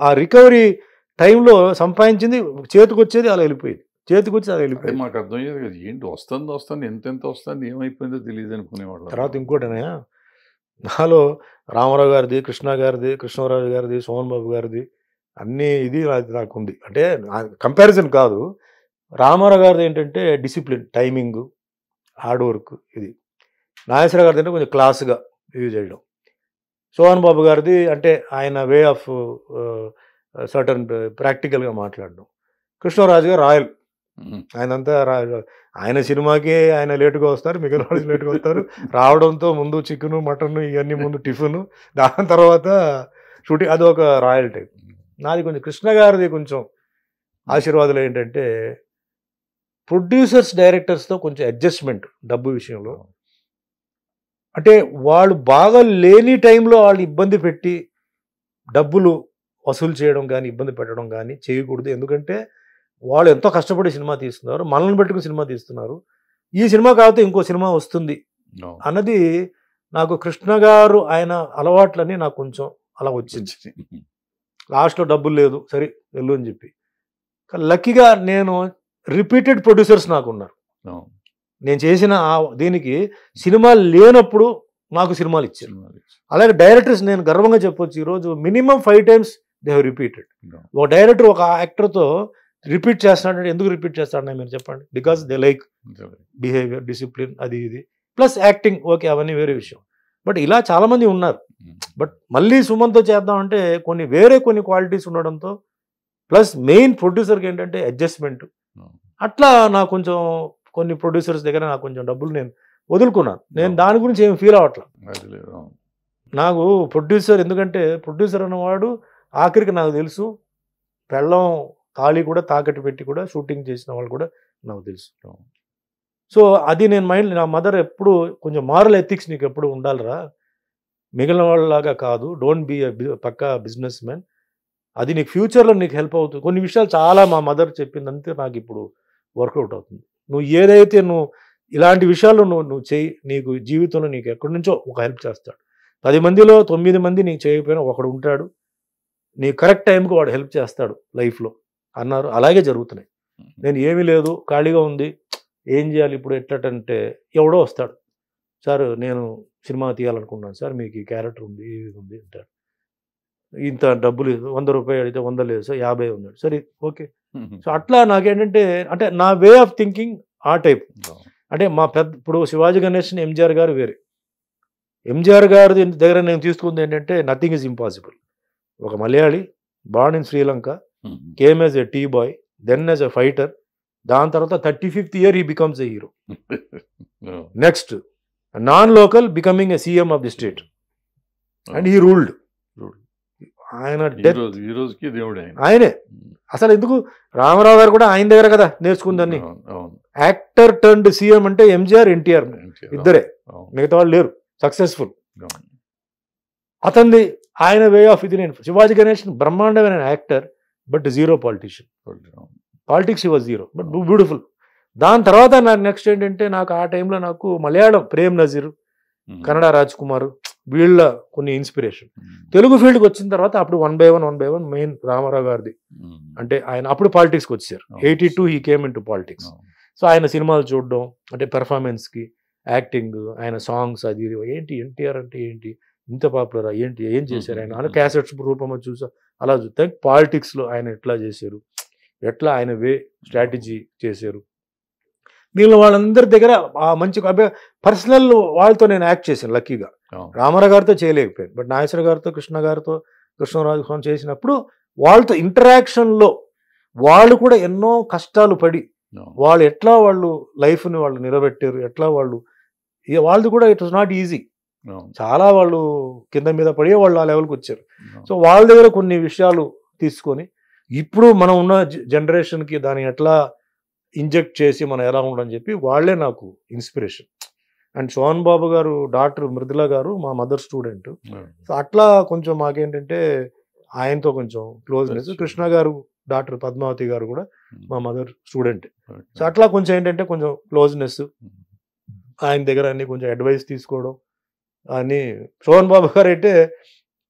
ఆ రికవరీ టైంలో సంపాదించింది చేతికి వచ్చేది అలా వెళ్ళిపోయింది, చేతికి వచ్చి అలా వెళ్ళిపోయింది. మాకు అర్థమయ్యేది కదా, ఏంటి వస్తుంది ఎంత వస్తుంది ఏమైపోయిందో తెలియదు అనుకునేవాళ్ళు. తర్వాత ఇంకోటనే నాలో రామారావు గారిది, కృష్ణ గారిది, కృష్ణరాజు గారిది, సోమన్ బాబు గారిది అన్నీ ఇది నాకు ఉంది. అంటే కంపారిజన్ కాదు. రామారావు గారిది ఏంటంటే డిసిప్లిన్, టైమింగ్, హార్డ్ వర్క్. ఇది నాగేశ్వర గారిది అంటే కొంచెం క్లాస్గా యూజ్ చేయడం. సోహన్ బాబు గారిది అంటే ఆయన వే ఆఫ్ సర్టన్ ప్రాక్టికల్గా మాట్లాడడం. కృష్ణరాజు గారు రాయల్, ఆయనంతా ఆయన సినిమాకి ఆయన లేటుగా వస్తారు, మిగిలిన వాళ్ళు లేటుగా వస్తారు. రావడంతో ముందు చికెను మటన్ ఇవన్నీ ముందు టిఫిన్, దాని తర్వాత షూటింగ్, అది ఒక రాయల్ టైప్. నాది కొంచెం కృష్ణ గారిది కొంచెం ఆశీర్వాదాలు ఏంటంటే ప్రొడ్యూసర్స్ డైరెక్టర్స్తో కొంచెం అడ్జస్ట్మెంట్ డబ్బు విషయంలో. అంటే వాళ్ళు బాగా లేని టైంలో వాళ్ళు ఇబ్బంది పెట్టి డబ్బులు వసూలు చేయడం కానీ ఇబ్బంది పెట్టడం కానీ చేయకూడదు. ఎందుకంటే వాళ్ళు ఎంతో కష్టపడి సినిమా తీస్తున్నారు, మనల్ని పెట్టుకుని సినిమా తీస్తున్నారు. ఈ సినిమా కాకపోతే ఇంకో సినిమా వస్తుంది అన్నది నాకు కృష్ణ గారు ఆయన అలవాట్లని నాకు కొంచెం అలా వచ్చింది. లాస్ట్లో డబ్బులు లేదు, సరే వెళ్ళు అని చెప్పి. లక్కీగా నేను రిపీటెడ్ ప్రొడ్యూసర్స్ నాకు ఉన్నారు. నేను చేసిన దీనికి సినిమా లేనప్పుడు నాకు సినిమాలు ఇచ్చారు. అలాగే డైరెక్టర్స్ నేను గర్వంగా చెప్పొచ్చు, ఈరోజు minimum 5 times they have repeated. ఒక డైరెక్టర్ ఒక యాక్టర్తో రిపీట్ చేస్తున్నాడంటే ఎందుకు రిపీట్ చేస్తాడని మీరు చెప్పండి. Because they like behaviour, discipline, అది ఇది ప్లస్ యాక్టింగ్. ఓకే, అవన్నీ వేరే విషయం. బట్ ఇలా చాలామంది ఉన్నారు. బట్ మళ్ళీ సుమన్తో చేద్దామంటే కొన్ని క్వాలిటీస్ ఉండడంతో ప్లస్ మెయిన్ ప్రొడ్యూసర్కి ఏంటంటే అడ్జస్ట్మెంట్. అట్లా నాకు కొంచెం కొన్ని ప్రొడ్యూసర్స్ దగ్గర నాకు కొంచెం డబ్బులు నేను వదులుకున్నాను. నేను దాని గురించి ఏమి ఫీల్ అవ్వట్లేదు. నాకు ప్రొడ్యూసర్, ఎందుకంటే ప్రొడ్యూసర్ అన్నవాడు ఆఖరికి నాకు తెలుసు పెళ్ళం తాళి కూడా తాకట్టు పెట్టి కూడా షూటింగ్ చేసిన వాళ్ళు కూడా నాకు తెలుసు. సో అది నేను మైండ్, నా మదర్ ఎప్పుడు కొంచెం మారల్ ఎథిక్స్ నీకు ఎప్పుడు ఉండాలిరా, మిగిలిన వాళ్ళలాగా కాదు, డోంట్ బీ పక్కా బిజినెస్ మ్యాన్, అది నీకు ఫ్యూచర్లో నీకు హెల్ప్ అవుతుంది. కొన్ని విషయాలు చాలా మా మదర్ చెప్పిందంతే నాకు ఇప్పుడు వర్కౌట్ అవుతుంది. నువ్వు ఏదైతే ఇలాంటి విషయాల్లో నువ్వు చేయి, నీకు జీవితంలో నీకు ఎక్కడి నుంచో ఒక హెల్ప్ చేస్తాడు. 10 మందిలో 9 మంది నీకు చేయకపోయినా ఒకడు ఉంటాడు, నీ కరెక్ట్ టైంకి వాడు హెల్ప్ చేస్తాడు లైఫ్లో అన్నారు. అలాగే జరుగుతున్నాయి. నేను ఏమీ లేదు, ఖాళీగా ఉంది, ఏం చేయాలి ఇప్పుడు ఎట్లంటే ఎవడో వస్తాడు, సార్ నేను సినిమా తీయాలనుకున్నాను సార్, మీకు ఈ క్యారెక్టర్ ఉంది, ఇది ఉంది అంటాడు. ఇంత డబ్బులు 100 రూపాయలు అడిగితే 100 లేదు సార్, 50 ఉన్నాడు, సరే ఓకే. సో అట్లా నాకేంటంటే అంటే నా వే ఆఫ్ థింకింగ్ ఆ టైప్. అంటే మా ఇప్పుడు శివాజీ గణేషన్, ఎంజీఆర్ గారు వేరే. ఎంజీఆర్ గారి దగ్గర నేను తీసుకుంది ఏంటంటే నథింగ్ ఈజ్ ఇంపాసిబుల్. ఒక Malayali, born in Sri Lanka, came as a tea boy, then as a fighter, దాని తర్వాత 35th year he becomes a hero. Next non local becoming a CM of the state and he ruled. ఆయన ఆయనే అసలు ఎందుకు, రామారావు గారు కూడా ఆయన దగ్గర కదా నేర్చుకుందని. యాక్టర్ టర్న్డ్ సీఎం అంటే ఎంజీఆర్, ఎన్టీఆర్ ఇద్దరే, మిగతా వాళ్ళు లేరు సక్సెస్ఫుల్. అతనిది ఆయన వే ఆఫ్ ఇది. నేను శివాజీ గణేషన్ బ్రహ్మాండమైన actor, but zero politician. Politics he was zero, but beautiful. దాని తర్వాత నాకు నెక్స్ట్ ఏంటంటే నాకు ఆ టైంలో నాకు మలయాళం ప్రేమ్ నజీర్, కన్నడ రాజ్ కుమార్, వీళ్ళ కొన్ని ఇన్స్పిరేషన్. తెలుగు ఫీల్డ్కి వచ్చిన తర్వాత అప్పుడు 1 by 1 మెయిన్ రామారావు గారిది. అంటే ఆయన అప్పుడు పాలిటిక్స్కి వచ్చారు. 82 he came in to politics. So ఆయన సినిమాలు చూడడం, అంటే పెర్ఫార్మెన్స్కి, యాక్టింగ్, ఆయన సాంగ్స్, అది ఏంటి ఎన్టీఆర్ అంటే ఏంటి ఇంత పాపులర్, ఏంటి ఏం చేశారు ఆయన క్యాసెట్స్ రూపంలో చూసా. అలా చూస్తే పాలిటిక్స్లో ఆయన ఎట్లా చేశారు, ఎట్లా ఆయన వే స్ట్రాటజీ చేశారు. మిగిలిన వాళ్ళందరి దగ్గర ఆ మంచి పర్సనల్ వాళ్ళతో నేను యాక్ట్ చేశాను లక్కీగా. రామారావు గారితో చేయలేకపోయాను, బట్ నాగేశ్వర గారితో, కృష్ణ గారితో, కృష్ణరాజు చేసినప్పుడు వాళ్ళతో ఇంటరాక్షన్లో వాళ్ళు కూడా ఎన్నో కష్టాలు పడి వాళ్ళు ఎట్లా వాళ్ళు లైఫ్ని వాళ్ళు నిలబెట్టారు, ఎట్లా వాళ్ళది కూడా ఇట్ వాజ్ నాట్ ఈజీ. చాలా వాళ్ళు కింద మీద పడి వాళ్ళు ఆ లెవెల్కి వచ్చారు. సో వాళ్ళ దగ్గర కొన్ని విషయాలు తీసుకొని ఇప్పుడు మనం ఉన్న జనరేషన్కి దాన్ని ఎట్లా ఇంజెక్ట్ చేసి మనం ఎలా ఉండని చెప్పి వాళ్ళే నాకు ఇన్స్పిరేషన్. అండ్ సోహన్ బాబు గారు డాక్టర్ మృదుల గారు మా మదర్ స్టూడెంట్. సో అట్లా కొంచెం మాకేంటంటే ఆయనతో కొంచెం క్లోజ్నెస్. కృష్ణ గారు డాక్టర్ పద్మావతి గారు కూడా మా మదర్ స్టూడెంట్. సో అట్లా కొంచెం ఏంటంటే కొంచెం క్లోజ్నెస్, ఆయన దగ్గర అన్ని కొంచెం అడ్వైస్ తీసుకోవడం అని. సోహన్ బాబు గారు అయితే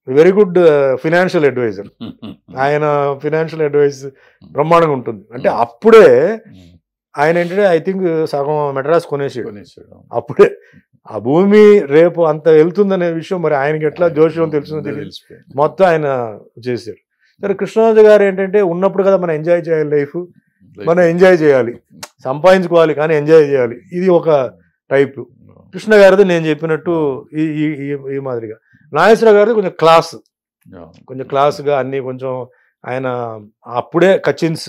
వెరీ గుడ్ ఫినాన్షియల్ అడ్వైజర్. ఆయన ఫినాన్షియల్ అడ్వైస్ బ్రహ్మాండంగా ఉంటుంది. అంటే అప్పుడే ఆయన ఏంటంటే ఐ థింక్ సగం మెడ్రాస్ కొనేసాడు అప్పుడే. ఆ భూమి రేపు అంత వెళ్తుందనే విషయం మరి ఆయనకి ఎట్లా జోష్యం తెలుస్తుందో తెలియదు, మొత్తం ఆయన చేశారు. సరే కృష్ణరాజు గారు ఏంటంటే ఉన్నప్పుడు కదా మనం ఎంజాయ్ చేయాలి, లైఫ్ మనం ఎంజాయ్ చేయాలి, సంపాదించుకోవాలి కానీ ఎంజాయ్ చేయాలి, ఇది ఒక టైప్. కృష్ణ గారిది నేను చెప్పినట్టు ఈ మాదిరిగా. నాగేశ్వరరావు గారిది కొంచెం క్లాస్, కొంచెం క్లాస్గా అన్నీ కొంచెం ఆయన అప్పుడే కచిన్స్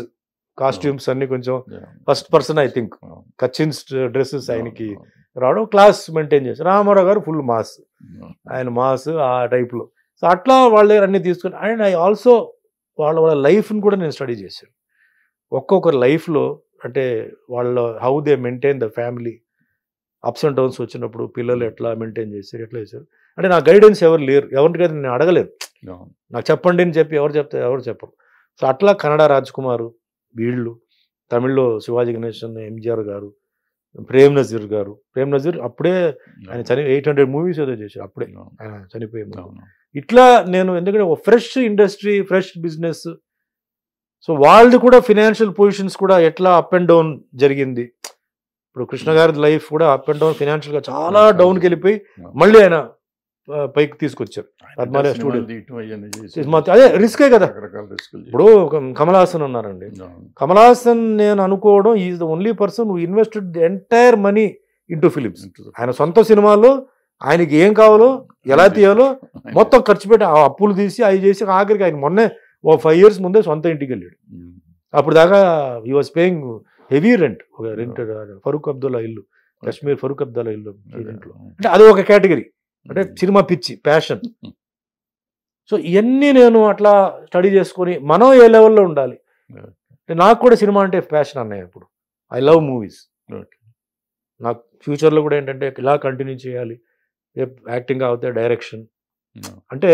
కాస్ట్యూమ్స్ అన్ని కొంచెం ఫస్ట్ పర్సన్ ఐ థింక్ కచిన్స్ డ్రెస్సెస్ ఆయనకి రావడం, క్లాస్ మెయింటైన్ చేశారు. రామారావు గారు ఫుల్ మాస్, ఆయన మాస్ ఆ టైప్లో. సో అట్లా వాళ్ళ దగ్గర అన్ని తీసుకుని. అండ్ ఐ ఆల్సో వాళ్ళ లైఫ్ని కూడా నేను స్టడీ చేశాను. ఒక్కొక్కరు లైఫ్లో అంటే వాళ్ళ how they maintain the family, apps and downs వచ్చినప్పుడు పిల్లలు ఎట్లా మెయింటైన్ చేశారు, ఎట్లా చేశారు. అంటే నా గైడెన్స్ ఎవరు లేరు, ఎవరికైతే నేను అడగలేదు, నాకు చెప్పండి అని చెప్పి ఎవరు చెప్తే ఎవరు చెప్పరు. సో అట్లా కన్నడ రాజ్ కుమార్ వీళ్ళు, తమిళ్లో శివాజీ గణేశన్, ఎంజిఆర్ గారు, ప్రేమ్ నజీర్ గారు. ప్రేమ్ నజీర్ అప్పుడే ఆయన 800 మూవీస్ ఏదో చేశారు అప్పుడే ఆయన చనిపోయే. ఇట్లా నేను ఎందుకంటే ఒక fresh industry, fresh business. So వాళ్ళది కూడా ఫినాన్షియల్ పొజిషన్స్ కూడా ఎట్లా అప్ అండ్ డౌన్ జరిగింది. ఇప్పుడు కృష్ణ గారి లైఫ్ కూడా అప్ అండ్ డౌన్ ఫినాన్షియల్గా చాలా డౌన్కి వెళ్ళిపోయి మళ్ళీ ఆయన పైకి తీసుకొచ్చారు. పద్మాలయ స్టూడియో అదే రిస్కే కదా. ఇప్పుడు కమల్ హాసన్ ఉన్నారండి, కమల్ హాసన్ నేను అనుకోవడం is the only person who invested the entire money into films. ఆయన సొంత సినిమాల్లో ఆయనకి ఏం కావాలో ఎలా తీయాలో మొత్తం ఖర్చు పెట్టి ఆ అప్పులు తీసి అవి చేసి ఆఖరికి ఆయన మొన్నే 5 years ముందే సొంత ఇంటికి వెళ్ళాడు. అప్పుడు దాకా he was paying heavy rent, ఒక రెంట్ ఫరూక్ అబ్దుల్లా ఇల్లు, కాశ్మీర్ ఫరూక్ అబ్దుల్లా ఇల్లు ఇంట్లో. అంటే అది ఒక కేటగిరీ, అంటే సినిమా పిచ్చి, ప్యాషన్. సో ఇవన్నీ నేను అట్లా స్టడీ చేసుకొని మనం ఏ లెవెల్లో ఉండాలి. నాకు కూడా సినిమా అంటే ప్యాషన్ అన్నయ్య. ఇప్పుడు ఐ లవ్ మూవీస్. నాకు ఫ్యూచర్లో కూడా ఏంటంటే ఇలా కంటిన్యూ చేయాలి, యాక్టింగ్ అవుతే డైరెక్షన్. అంటే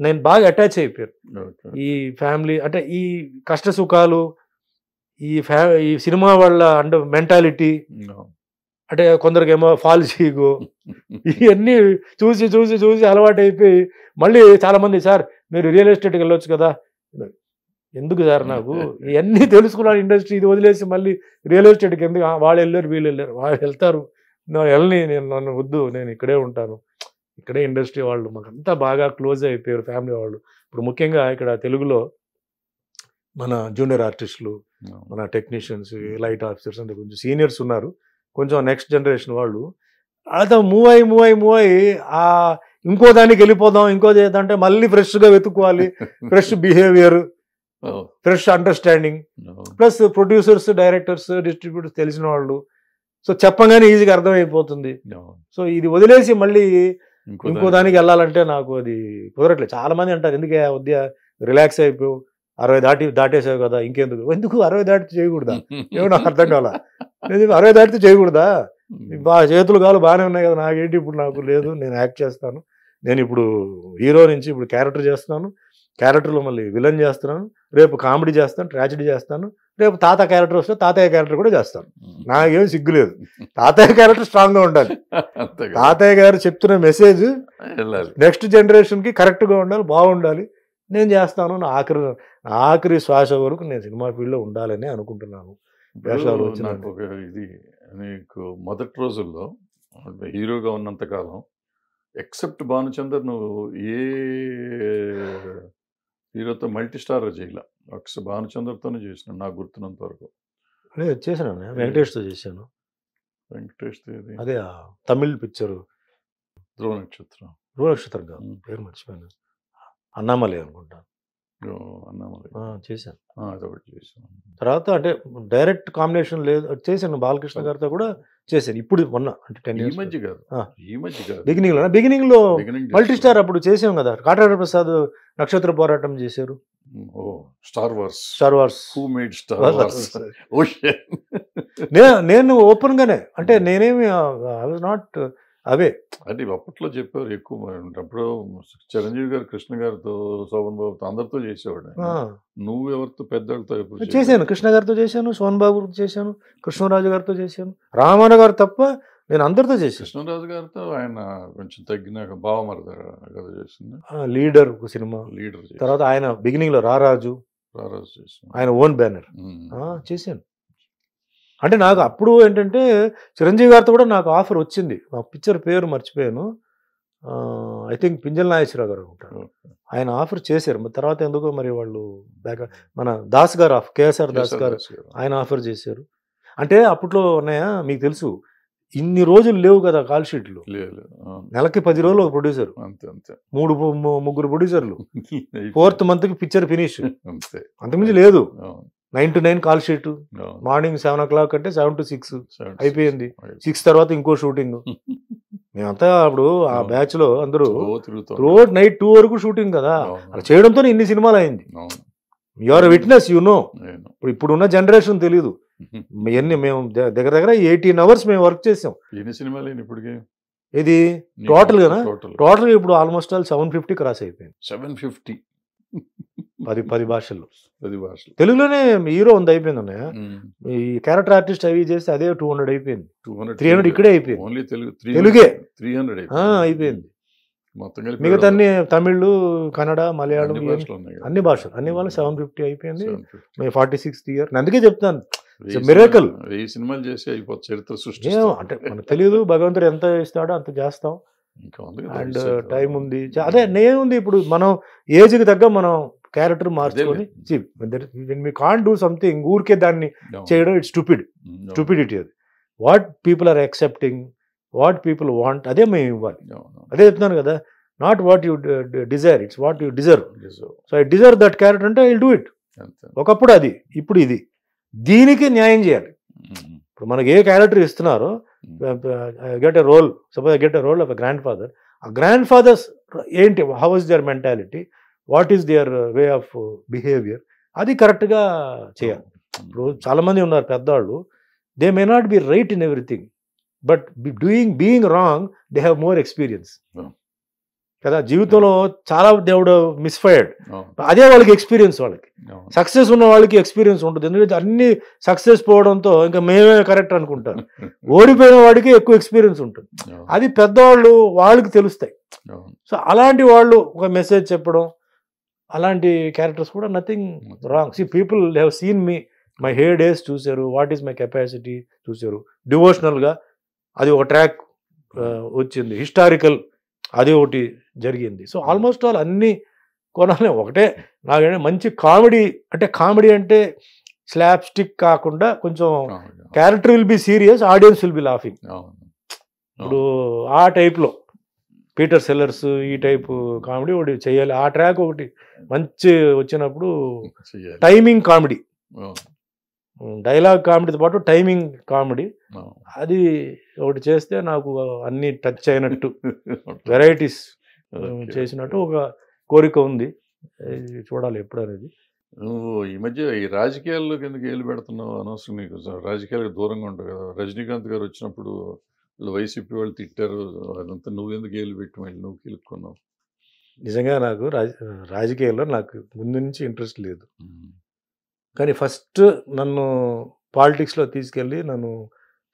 నేను బాగా అటాచ్ అయిపోయాను ఈ ఫ్యామిలీ, అంటే ఈ కష్ట సుఖాలు, ఈ సినిమా వాళ్ళ అంటే మెంటాలిటీ, అంటే కొందరికేమో ఫాల్స్ ఈగో, ఇవన్నీ చూసి చూసి చూసి అలవాటు అయిపోయి మళ్ళీ చాలామంది సార్ మీరు రియల్ ఎస్టేట్కి వెళ్ళొచ్చు కదా. ఎందుకు సార్ నాకు ఇవన్నీ తెలుసుకున్నాను ఇండస్ట్రీ, ఇది వదిలేసి మళ్ళీ రియల్ ఎస్టేట్కి ఎందుకు, వాళ్ళు వెళ్ళారు వీళ్ళు వెళ్ళారు, వాళ్ళు వెళ్తారు, వెళ్ళని నన్ను వద్దు, నేను ఇక్కడే ఉంటాను, ఇక్కడే ఇండస్ట్రీ వాళ్ళు మాకంతా బాగా క్లోజ్ అయిపోయారు ఫ్యామిలీ వాళ్ళు. ఇప్పుడు ముఖ్యంగా ఇక్కడ తెలుగులో మన జూనియర్ ఆర్టిస్టులు, మన టెక్నీషియన్స్, లైట్ ఆఫీసర్స్ అంటే కొంచెం సీనియర్స్ ఉన్నారు, కొంచెం నెక్స్ట్ జనరేషన్ వాళ్ళు. అలా మూవ్ అయ్యి ఇంకో దానికి వెళ్ళిపోదాం, ఇంకో చేద్దాం మళ్ళీ ఫ్రెష్గా వెతుక్కోవాలి, fresh behaviour, fresh understanding, plus producers, directors, distributors తెలిసిన వాళ్ళు. సో చెప్పగానే ఈజీగా అర్థమైపోతుంది. సో ఇది వదిలేసి మళ్ళీ ఇంకో దానికి వెళ్ళాలంటే నాకు అది కుదరట్లేదు. చాలా మంది అంటారు ఎందుకే వద్దా రిలాక్స్ అయిపోయావు, 60 దాటేసావు కదా ఇంకెందుకు, ఎందుకు 60 దాటితే చేయకూడదా, ఏమో నాకు అర్థం కావాలా, 60 దాటితే చేయకూడదా, చేతులు కాలు బాగానే ఉన్నాయి కదా, నాకేంటి ఇప్పుడు నాకు లేదు, నేను యాక్ట్ చేస్తాను, నేను ఇప్పుడు హీరో నుంచి ఇప్పుడు క్యారెక్టర్ చేస్తున్నాను, క్యారెక్టర్లో మళ్ళీ విలన్ చేస్తున్నాను, రేపు కామెడీ చేస్తాను, ట్రాజెడీ చేస్తాను, రేపు తాత క్యారెక్టర్ వస్తే తాతయ్య క్యారెక్టర్ కూడా చేస్తాను, నాకేం సిగ్గులేదు. తాతయ్య క్యారెక్టర్ స్ట్రాంగ్గా ఉండాలి, తాతయ్య గారు చెప్తున్న మెసేజ్ నెక్స్ట్ జనరేషన్కి కరెక్ట్గా ఉండాలి, బాగుండాలి, నేను చేస్తాను. ఆఖరి శ్వాస వరకు నేను సినిమా ఫీల్డ్లో ఉండాలని అనుకుంటున్నాను. వేషాలు నాకు ఇది నీకు మొదటి రోజుల్లో హీరోగా ఉన్నంతకాలం ఎక్సెప్ట్ భానుచందర్ నువ్వు ఏ హీరోతో మల్టీ స్టార్ చేయలే, ఒకసారి భానుచందర్తోనే చేసినాను నాకు గుర్తున్నంత వరకు. చేశాను, వెంకటేష్తో చేశాను. వెంకటేష్ అదే తమిళ్ పిక్చరు ధ్రువ నక్షత్రం, కాదు పేరు మర్చిపోయాను, అన్నామలై అనుకుంటాను, చేశాను. తర్వాత అంటే డైరెక్ట్ కాంబినేషన్ లేదు, చేశాను బాలకృష్ణ గారితో కూడా చేశాను. ఇప్పుడు మొన్న అంటే 10 years బిగినింగ్ లో మల్టీ స్టార్ అప్పుడు చేసాం కదా, కాటాడ ప్రసాద్ నక్షత్ర పోరాటం చేశారు, star wars who made star wars, నేను ఓపెన్ గానే, అంటే నేనేమి ఐ వాజ్ నాట్ అవే. అంటే అప్పట్లో చెప్పారు ఎక్కువ మరి. అప్పుడు చిరంజీవి గారు కృష్ణ గారితో, శోభన్ బాబుతో అందరితో చేసేవాడు. నువ్వు ఎవరితో పెద్దవాళ్ళతో ఎప్పుడు చేశాను, కృష్ణ గారితో చేశాను, సోన్ బాబుతో చేశాను, కృష్ణరాజు గారితో చేశాను, రామాన గారు తప్ప నేను అందరితో చేశాను. కృష్ణరాజు గారితో ఆయన కొంచెం తగ్గినాక బావమరద కదా చేసింది, లీడర్ ఒక సినిమా, లీడర్ తర్వాత ఆయన బిగినింగ్ లో రారాజు రారాజు చేసింది, ఆయన ఓన్ బ్యానర్ చేశాను. అంటే నాకు అప్పుడు ఏంటంటే చిరంజీవి గారితో కూడా నాకు ఆఫర్ వచ్చింది. ఆ పిక్చర్ పేరు మర్చిపోయాను, ఐ థింక్ పింజల్ నాగేశ్వరరావు గారు ఉంటారు, ఆయన ఆఫర్ చేశారు. మరి తర్వాత ఎందుకో మరి వాళ్ళు మన దాస్ గారు కేఎస్ఆర్ దాస్ గారు ఆయన ఆఫర్ చేశారు. అంటే అప్పట్లో ఉన్నాయా మీకు తెలుసు, ఇన్ని రోజులు లేవు కదా కాల్ షీట్లు, నెలకి 10 రోజులు ఒక ప్రొడ్యూసర్, అంతే 3-3 ప్రొడ్యూసర్లు, 4th month కి పిక్చర్ ఫినిష్, అంతకుమించి లేదు. 9 to 9 call sheet, morning 7 o'clock అంటే 7 to 6 అయిపోయింది. 6 తర్వాత ఇంకో షూటింగ్. మేమంతా అప్పుడు ఆ బ్యాచ్ లో అందరూ రోడ్ నైట్ 2 వరకు షూటింగ్ కదా, అలా చేయడంతో ఇన్ని సినిమాలు అయింది. Your witness, you know. ఇప్పుడున్న జనరేషన్ తెలీదు. మేము దగ్గర 18 hours మేము వర్క్ చేసాం. ఎన్ని సినిమాలు ఇప్పటికే? ఇది టోటల్ గా టోటల్ ఇప్పుడు ఆల్మోస్ట్ ఆల్ 750 క్రాస్ అయిపోయింది. 750 10 భాషల్లో. 10 భాషలు. తెలుగులోనే హీరో ఉంది అయిపోయింది అన్నయ్య. ఈ క్యారెక్టర్ ఆర్టిస్ట్ అవి చేస్తే అదే 200 అయిపోయింది, 300 ఇక్కడే అయిపోయింది. ఓన్లీ తెలుగే 300 అయిపోయింది. మొత్తం కలిపి మిగతా అన్ని తమిళ్, కన్నడ, మలయాళం అన్ని భాషలు అన్ని వాళ్ళు 750 అయిపోయింది. 46th year. అందుకే చెప్తాను మిరాకిల్. 1000 సినిమాలు చేసి అయిపోతుంది చరిత్ర సృష్టి. అంటే మనకు తెలియదు, భగవంతుడు ఎంత ఇస్తాడో అంత చేస్తాం. అండ్ టైం ఉంది. అదే నేనుంది ఇప్పుడు మనం ఏజ్కి తగ్గ మనం క్యారెక్టర్ మార్చుకొని we can't do something ఊరికే దాన్ని చేయడం, ఇట్స్ స్టూపిడిటీ. అది what people are accepting, what people want, అదే మేము ఇవ్వాలి. అదే చెప్తున్నాను కదా, not what you desire, it's what you deserve. So I deserve that character అంటే ఐ విల్ డూ ఇట్. ఒకప్పుడు అది, ఇప్పుడు ఇది. దీనికి న్యాయం చేయాలి. ఇప్పుడు మనకి ఏ క్యారెక్టర్ ఇస్తున్నారో, get a role, suppose get a role of a grandfather. ఆ గ్రాండ్ ఫాదర్స్ ఏంటి, how is their mentality, what is there way of behaviour, అది కరెక్ట్గా చేయాలి. ఇప్పుడు చాలామంది ఉన్నారు పెద్దవాళ్ళు, they may not be right in everything, but being wrong they have more experience కదా. జీవితంలో చాలా దేవుడు మిస్ఫైర్డ్, అదే వాళ్ళకి ఎక్స్పీరియన్స్. వాళ్ళకి సక్సెస్ ఉన్న వాళ్ళకి ఎక్స్పీరియన్స్ ఉంటుంది, ఎందుకంటే అన్ని సక్సెస్ పోవడంతో ఇంకా మేమే కరెక్ట్ అనుకుంటారు. ఓడిపోయిన వాడికి ఎక్కువ ఎక్స్పీరియన్స్ ఉంటుంది, అది పెద్దవాళ్ళు వాళ్ళకి తెలుస్తాయి. సో అలాంటి వాళ్ళు ఒక మెసేజ్ చెప్పడం, అలాంటి క్యారెక్టర్స్ కూడా nothing wrong. See people have seen me, my hair days చూశారు, వాట్ ఈస్ మై కెపాసిటీ చూశారు, డివోషనల్గా అది ఒక ట్రాక్ వచ్చింది, హిస్టారికల్ అది ఒకటి జరిగింది. సో ఆల్మోస్ట్ ఆల్ అన్ని కొనాలి. ఒకటే నాకంటే మంచి కామెడీ, అంటే కామెడీ అంటే స్లాప్ స్టిక్ కాకుండా కొంచెం character will be serious, audience will be laughing. ఇప్పుడు ఆ టైప్లో పీటర్ సెల్లర్స్ ఈ టైపు కామెడీ ఒకటి చేయాలి. ఆ ట్రాక్ ఒకటి మంచి వచ్చినప్పుడు టైమింగ్ కామెడీ, డైలాగ్ కామెడీతో పాటు టైమింగ్ కామెడీ, అది ఒకటి చేస్తే నాకు అన్ని టచ్ అయినట్టు, వెరైటీస్ చేసినట్టు ఒక కోరిక ఉంది. చూడాలి ఎప్పుడు అనేది. నువ్వు ఈ మధ్య ఈ రాజకీయాల్లోకి ఎందుకు ఏలు పెడుతున్నావు? అనవసరం నీకు, రాజకీయాలకు దూరంగా ఉంటావు కదా. రజనీకాంత్ గారు వచ్చినప్పుడు వైసీపీ వాళ్ళు తిట్టారు, అదంతా నువ్వు ఎందుకు ఏలు పెట్టి మళ్ళీ నువ్వు కిలుక్కున్నావు? నిజంగా నాకు రాజకీయాల్లో నాకు ముందు నుంచి ఇంట్రెస్ట్ లేదు. కానీ ఫస్ట్ నన్ను పాలిటిక్స్లో తీసుకెళ్ళి నన్ను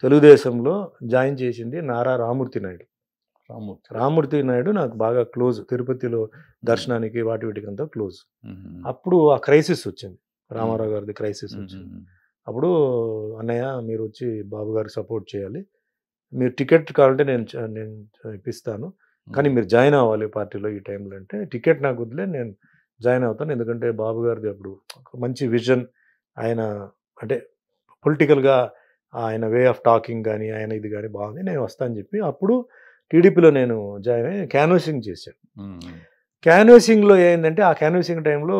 తెలుగుదేశంలో జాయిన్ చేసింది నారా రామూర్తి నాయుడు. రామూర్తి నాయుడు నాకు బాగా క్లోజ్, తిరుపతిలో దర్శనానికి వీటికి అంతా క్లోజ్. అప్పుడు ఆ క్రైసిస్ వచ్చింది, రామారావు గారిది క్రైసిస్ వచ్చింది. అప్పుడు అన్నయ్య మీరు వచ్చి బాబు గారికి సపోర్ట్ చేయాలి, మీరు టికెట్ కావాలంటే నేను ఇప్పిస్తాను, కానీ మీరు జాయిన్ అవ్వాలి పార్టీలో ఈ టైంలో అంటే, టికెట్ నాకు వదిలే నేను జాయిన్ అవుతాను, ఎందుకంటే బాబు గారిది అప్పుడు మంచి విజన్, ఆయన అంటే పొలిటికల్గా ఆయన వే ఆఫ్ టాకింగ్ కానీ ఆయన ఇది కానీ బాగుంది, నేను వస్తానని చెప్పి అప్పుడు టీడీపీలో నేను జాయిన్ అయ్యి క్యాన్వాసింగ్ చేశాను. క్యాన్వాసింగ్లో ఏంటంటే ఆ క్యాన్వాసింగ్ టైంలో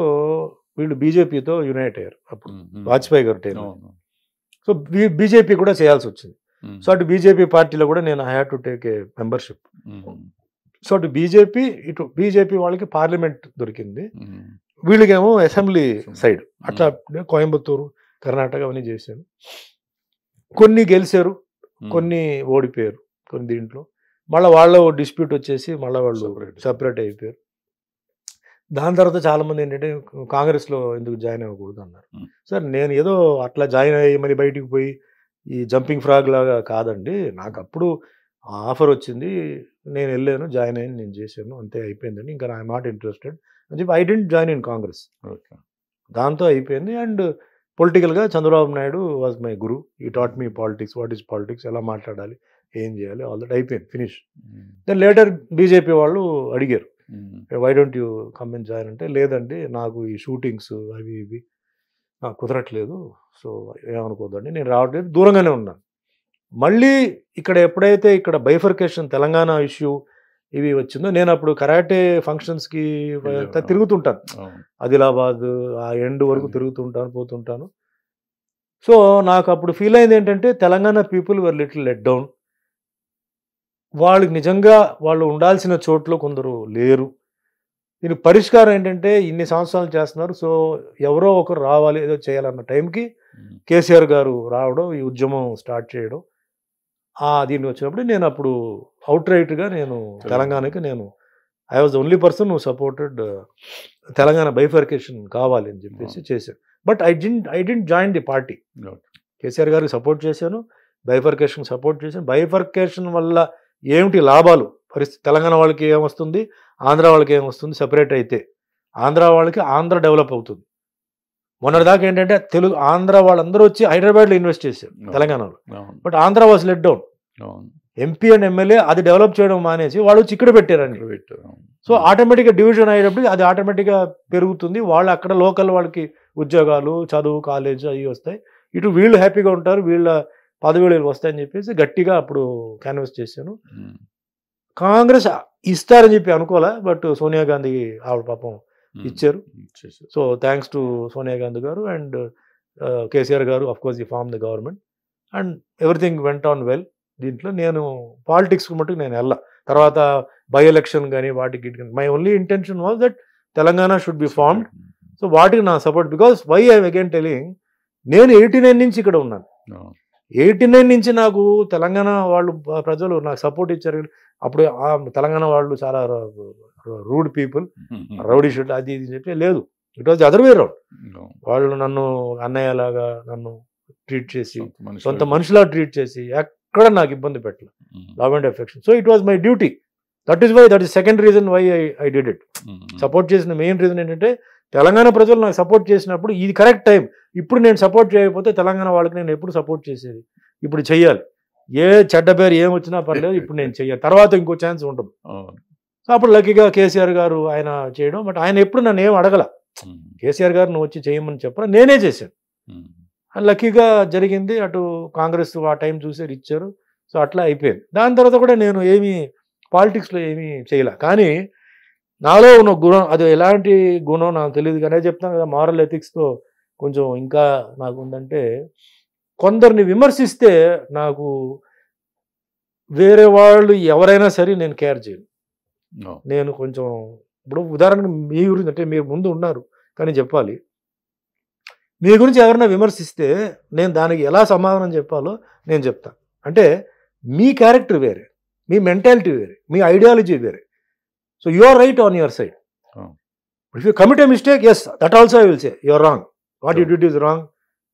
వీళ్ళు బీజేపీతో యునైట్ అయ్యారు అప్పుడు, వాజ్పేయి గారు టైంలో. సో బీజేపీ కూడా చేయాల్సి వచ్చింది. సో అటు బీజేపీ పార్టీలో కూడా నేను I had to take a membership. So అటు బీజేపీ వాళ్ళకి పార్లమెంట్ దొరికింది, వీళ్ళకేమో అసెంబ్లీ సైడ్. అట్లా కోయంబత్తూరు, కర్ణాటక అవన్నీ చేశాను. కొన్ని గెలిచారు, కొన్ని ఓడిపోయారు, కొన్ని దీంట్లో మళ్ళీ వాళ్ళ డిస్ప్యూట్ వచ్చేసి మళ్ళీ వాళ్ళు సపరేట్ అయిపోయారు. దాని తర్వాత చాలామంది ఏంటంటే కాంగ్రెస్లో ఎందుకు జాయిన్ అవ్వకూడదు అన్నారు. సార్ నేను ఏదో అట్లా జాయిన్ అయ్యి మరి బయటికి పోయి ఈ జంపింగ్ ఫ్రాగ్ లాగా కాదండి, నాకు అప్పుడు ఆఫర్ వచ్చింది, నేను వెళ్ళాను, జాయిన్ అయ్యి నేను చేశాను, అంతే అయిపోయిందండి, ఇంకా ఐఎమ్ నాట్ ఇంట్రెస్టెడ్ అని చెప్పి I didn't join in Congress. దాంతో అయిపోయింది. అండ్ పొలిటికల్గా Chandrababu Naidu was my guru, he taught me politics, what is politics, ఎలా మాట్లాడాలి, ఏం చేయాలి, ఆల్ దట్ అయిపోయింది, ఫినిష్. దెన్ లేటర్ బీజేపీ వాళ్ళు అడిగారు, why don't you come and join అంటే, లేదండి నాకు ఈ షూటింగ్స్ అవి ఇవి నాకు కుదరట్లేదు, సో ఏమనుకోదండి, నేను రావట్లేదు, దూరంగానే ఉన్నాను. మళ్ళీ ఇక్కడ ఎప్పుడైతే ఇక్కడ బైఫర్కేషన్ తెలంగాణ ఇష్యూ ఇవి వచ్చిందో, నేను అప్పుడు కరాటే ఫంక్షన్స్కి తిరుగుతుంటాను, ఆదిలాబాద్ ఆ ఎండ్ వరకు తిరుగుతుంటాను, పోతుంటాను. సో నాకు అప్పుడు ఫీల్ అయింది ఏంటంటే Telangana people were little let down, వాళ్ళకి నిజంగా వాళ్ళు ఉండాల్సిన చోట్ల కొందరు లేరు. దీనికి పరిష్కారం ఏంటంటే ఇన్ని సంవత్సరాలు చేస్తున్నారు, సో ఎవరో ఒకరు రావాలి, ఏదో చేయాలన్న టైంకి కేసీఆర్ గారు రావడం, ఈ ఉద్యమం స్టార్ట్ చేయడం, దీన్ని వచ్చినప్పుడు నేను అప్పుడు అవుట్ రైట్గా నేను తెలంగాణకి I was the only person who supported Telangana bifurcation కావాలి అని చెప్పేసి చేశాను. But I didn't join the party. KCR గారికి సపోర్ట్ చేశాను, బైఫర్కేషన్ సపోర్ట్ చేశాను. బైఫర్కేషన్ వల్ల ఏమిటి లాభాలు, పరిస్థితి తెలంగాణ వాళ్ళకి ఏమొస్తుంది, ఆంధ్ర వాళ్ళకి ఏమొస్తుంది, సెపరేట్ అయితే ఆంధ్ర వాళ్ళకి ఆంధ్ర డెవలప్ అవుతుంది. మొన్నటిదాకా ఏంటంటే తెలుగు ఆంధ్ర వాళ్ళందరూ వచ్చి హైదరాబాద్లో ఇన్వెస్ట్ చేశారు తెలంగాణలో, but Andhra was let down. MP and MLA అది డెవలప్ చేయడం మానేసి వాళ్ళు వచ్చి ఇక్కడ పెట్టారండి. సో ఆటోమేటిక్గా డివిజన్ అయ్యేటప్పుడు అది ఆటోమేటిక్గా పెరుగుతుంది, వాళ్ళు అక్కడ లోకల్ వాళ్ళకి ఉద్యోగాలు, చదువు, కాలేజ్ అవి వస్తాయి, ఇటు వీళ్ళు హ్యాపీగా ఉంటారు, వీళ్ళ పదవేలు వస్తాయని చెప్పేసి గట్టిగా అప్పుడు క్యాన్వస్ చేశాను. కాంగ్రెస్ ఇస్తారని చెప్పి అనుకోలే, బట్ సోనియా గాంధీ ఆవిడ పాపం ఇచ్చారు. So thanks to Sonia Gandhi garu and KCR garu, of course ఈ form the government and everything went on well. దీంట్లో నేను పాలిటిక్స్కి మటుకు నేను వెళ్ళా. తర్వాత బై ఎలక్షన్ కానీ వాటికి my only intention was that Telangana should be formed. So వాటికి నా support, because why I again telling, నేను 89 నుంచి ఇక్కడ ఉన్నాను. 89 నుంచి నాకు తెలంగాణ వాళ్ళు ప్రజలు నాకు సపోర్ట్ ఇచ్చారు. అప్పుడు తెలంగాణ వాళ్ళు చాలా రూడ్ పీపుల్, రౌడీ షూట్ అది ఇది చెప్పి లేదు, it was the other way round. వాళ్ళు నన్ను అన్నయ్యలాగా నన్ను ట్రీట్ చేసి, సొంత మనిషిలా ట్రీట్ చేసి, ఎక్కడ నాకు ఇబ్బంది పెట్టలే, love and affection. So it was my duty. That is second reason why I did it. Support చేసిన మెయిన్ రీజన్ ఏంటంటే తెలంగాణ ప్రజలు నాకు సపోర్ట్ చేసినప్పుడు ఇది కరెక్ట్ టైం. ఇప్పుడు నేను సపోర్ట్ చేయకపోతే తెలంగాణ వాళ్ళకి నేను ఎప్పుడు సపోర్ట్ చేసేది, ఇప్పుడు చెయ్యాలి. ఏ చెడ్డ పేరు ఏం వచ్చినా పర్లేదు, ఇప్పుడు నేను చెయ్యాలి, తర్వాత ఇంకో ఛాన్స్ ఉండదు. సో అప్పుడు లక్కీగా కేసీఆర్ గారు ఆయన చేయడం, బట్ ఆయన ఎప్పుడు నన్ను ఏం అడగల. కేసీఆర్ గారు నువ్వు వచ్చి చేయమని చెప్పరా, నేనే చేశాను. లక్కీగా జరిగింది. అటు కాంగ్రెస్ ఆ టైం చూసారు, ఇచ్చారు. సో అట్లా అయిపోయింది. దాని తర్వాత కూడా నేను ఏమీ పాలిటిక్స్లో ఏమీ చేయలే. కానీ నాలో ఉన్న గుణం, అది ఎలాంటి గుణం నాకు తెలియదు, కానీ చెప్తాను కదా, మారల్ ఎథిక్స్తో కొంచెం ఇంకా నాకు ఉందంటే, కొందరిని విమర్శిస్తే నాకు వేరే వాళ్ళు ఎవరైనా సరే నేను కేర్ చేయను. నేను కొంచెం ఇప్పుడు ఉదాహరణకు మీ గురించి, అంటే మీరు ముందు ఉన్నారు కానీ చెప్పాలి, మీ గురించి ఎవరైనా విమర్శిస్తే నేను దానికి ఎలా సమాధానం చెప్పాలో నేను చెప్తాను. అంటే మీ క్యారెక్టర్ వేరే, మీ మెంటాలిటీ వేరే, మీ ఐడియాలజీ వేరే. So you are right on your side. If you commit a mistake, yes, that also I will say you are wrong, what you did is wrong,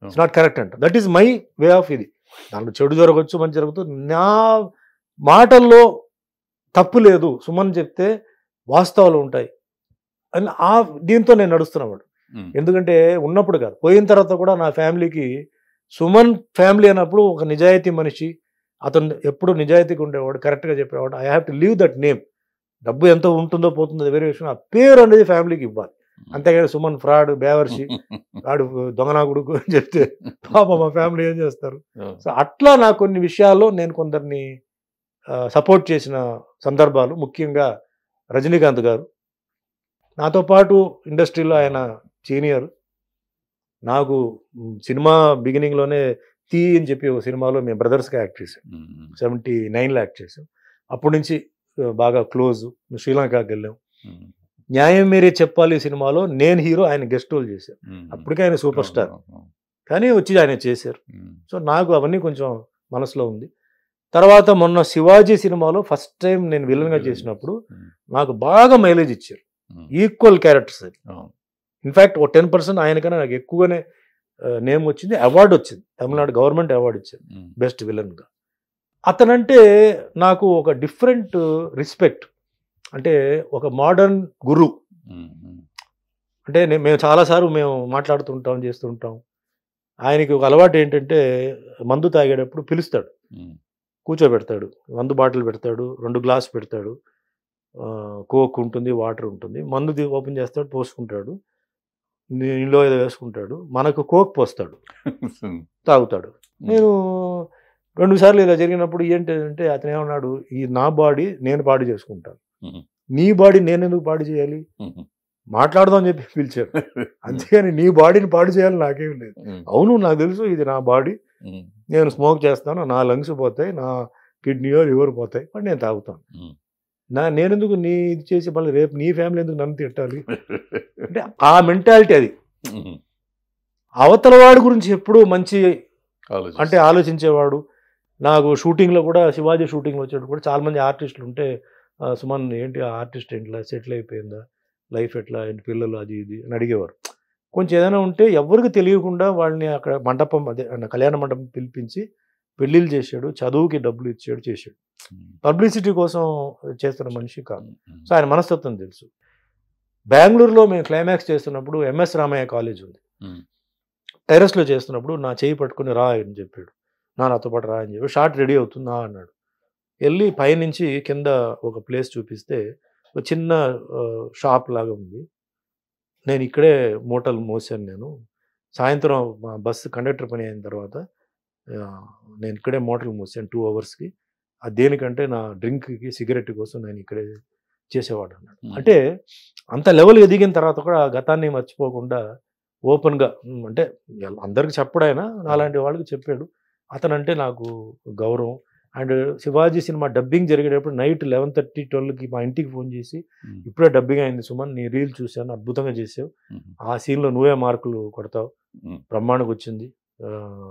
it's not correct అంట. That is my way of ఇది. దాంట్లో చెడు జరగవచ్చు, మంచి జరుగుతుంది. నా మాటల్లో తప్పు లేదు, సుమన్ చెప్తే వాస్తవాలు ఉంటాయి అని దీంతో నేను నడుస్తున్నవాడు. ఎందుకంటే ఉన్నప్పుడు కాదు, పోయిన తర్వాత కూడా నా ఫ్యామిలీకి సుమన్ ఫ్యామిలీ అన్నప్పుడు ఒక నిజాయితీ మనిషి, అతను ఎప్పుడు నిజాయితీగా ఉండేవాడు, కరెక్ట్గా చెప్పేవాడు. I have to leave that name. డబ్బు ఎంత ఉంటుందో పోతుందో వేరే విషయం, ఆ పేరు అనేది ఫ్యామిలీకి ఇవ్వాలి. అంతేగాని సుమన్ ఫ్రాడ్, బేవర్షి, వాడు దొంగనాగుడుకు అని చెప్తే పాప మా ఫ్యామిలీ ఏం చేస్తారు. సో అట్లా నా కొన్ని విషయాల్లో నేను కొందరిని సపోర్ట్ చేసిన సందర్భాలు, ముఖ్యంగా రజనీకాంత్ గారు నాతో పాటు ఇండస్ట్రీలో ఆయన సీనియర్. నాకు సినిమా బిగినింగ్లోనే తీ అని చెప్పి ఒక సినిమాలో మేము బ్రదర్స్గా యాక్ట్ చేసాం, 79లో యాక్ట్ చేసాం. అప్పటి నుంచి బాగా క్లోజ్. శ్రీలంకకి వెళ్ళాం. న్యాయం మీరే చెప్పాలి సినిమాలో నేను హీరో, ఆయన గెస్ట్ రోల్ చేశారు. అప్పటికే ఆయన సూపర్ స్టార్, కానీ వచ్చి ఆయన చేశారు. సో నాకు అవన్నీ కొంచెం మనసులో ఉంది. తర్వాత మొన్న శివాజీ సినిమాలో ఫస్ట్ టైం నేను విలన్గా చేసినప్పుడు నాకు బాగా మైలేజ్ ఇచ్చారు, ఈక్వల్ క్యారెక్టర్స్ అది. ఇన్ఫ్యాక్ట్ ఓ 10% ఆయనకన్నా నాకు ఎక్కువగానే నేమ్ వచ్చింది, అవార్డు వచ్చింది, తమిళనాడు గవర్నమెంట్ అవార్డు ఇచ్చింది బెస్ట్ విలన్గా. అతనంటే నాకు ఒక డిఫరెంట్ రెస్పెక్ట్, అంటే ఒక మోడర్న్ గురు. అంటే మేము చాలాసార్లు మేము మాట్లాడుతుంటాం, చేస్తుంటాం. ఆయనకి ఒక అలవాటు ఏంటంటే మందు తాగేటప్పుడు పిలుస్తాడు, కూర్చోబెడతాడు, మందు బాటిల్ పెడతాడు, 2 గ్లాస్ పెడతాడు, కోక్ ఉంటుంది, వాటర్ ఉంటుంది, మందు ఓపెన్ చేస్తాడు, పోసుకుంటాడు, నీళ్ళు ఏదో వేసుకుంటాడు, మనకు కోక్ పోస్తాడు, తాగుతాడు. నేను 2 సార్లు ఇలా జరిగినప్పుడు ఏంటంటే అతను ఏమన్నాడు, ఈ నా బాడీ నేను పాడు చేసుకుంటాను, నీ బాడీ నేను ఎందుకు పాడు చేయాలి, మాట్లాడదాం అని చెప్పి పిలిచారు, అంతేగాని నీ బాడీని పాడు చేయాలి నాకేం లేదు. అవును నాకు తెలుసు ఇది నా బాడీ, నేను స్మోక్ చేస్తాను, నా లంగ్స్ పోతాయి, నా కిడ్నీయో లివర్ పోతాయి, బట్ నేను తాగుతాను. నేనెందుకు నీ ఇది చేసి మళ్ళీ రేపు నీ ఫ్యామిలీ ఎందుకు నన్ను తిట్టాలి అంటే ఆ మెంటాలిటీ అది. అవతల వాడి గురించి ఎప్పుడూ మంచి అంటే ఆలోచించేవాడు. నాకు షూటింగ్లో కూడా శివాజీ షూటింగ్లో వచ్చేటప్పుడు కూడా చాలామంది ఆర్టిస్టులు ఉంటే, సుమన్ ఏంటి ఆర్టిస్ట్ ఏంటి సెటిల్ అయిపోయిందా, లైఫ్ ఎట్లా, ఏంటి పిల్లలు, అది ఇది అని అడిగేవారు. కొంచెం ఏదైనా ఉంటే ఎవరికి తెలియకుండా వాళ్ళని అక్కడ మండపం, అదే కళ్యాణ మండపం పిలిపించి పెళ్ళిళ్ళు చేశాడు, చదువుకి డబ్బులు ఇచ్చాడు, చేశాడు. పబ్లిసిటీ కోసం చేస్తున్న మనిషి కాదు. సో ఆయన మనస్తత్వం తెలుసు. బెంగళూరులో మేము క్లైమాక్స్ చేస్తున్నప్పుడు ఎంఎస్ రామయ్య కాలేజ్ ఉంది, టెర్రస్లో చేస్తున్నప్పుడు నా చేయి పట్టుకుని రా అని చెప్పాడు, నాతో పాటు రా అని చెప్పి, షార్ట్ రెడీ అవుతుందా అన్నాడు. వెళ్ళి పైనుంచి కింద ఒక ప్లేస్ చూపిస్తే ఒక చిన్న షాప్ లాగా ఉంది, నేను ఇక్కడే మూటలు మోసాను. నేను సాయంత్రం బస్సు కండక్టర్ పని అయిన తర్వాత నేను ఇక్కడే మూటలు మోసాను 2 అవర్స్కి, అది దేనికంటే నా డ్రింక్కి సిగరెట్ కోసం నేను ఇక్కడే చేసేవాడు అన్నాడు. అంటే అంత లెవెల్ ఎదిగిన తర్వాత కూడా గతాన్ని మర్చిపోకుండా ఓపెన్గా, అంటే అందరికి చెప్పడైనా అలాంటి వాళ్ళకి చెప్పాడు. అతనంటే నాకు గౌరవం. అండ్ శివాజీ సినిమా డబ్బింగ్ జరిగేటప్పుడు నైట్ 11:30, 12కి మా ఇంటికి ఫోన్ చేసి, ఇప్పుడే డబ్బింగ్ అయింది సుమన్, నీ రీల్ చూశాను, అద్భుతంగా చేసావు, ఆ సీన్లో నువ్వే మార్కులు కొడతావు, బ్రహ్మాండంగా వచ్చింది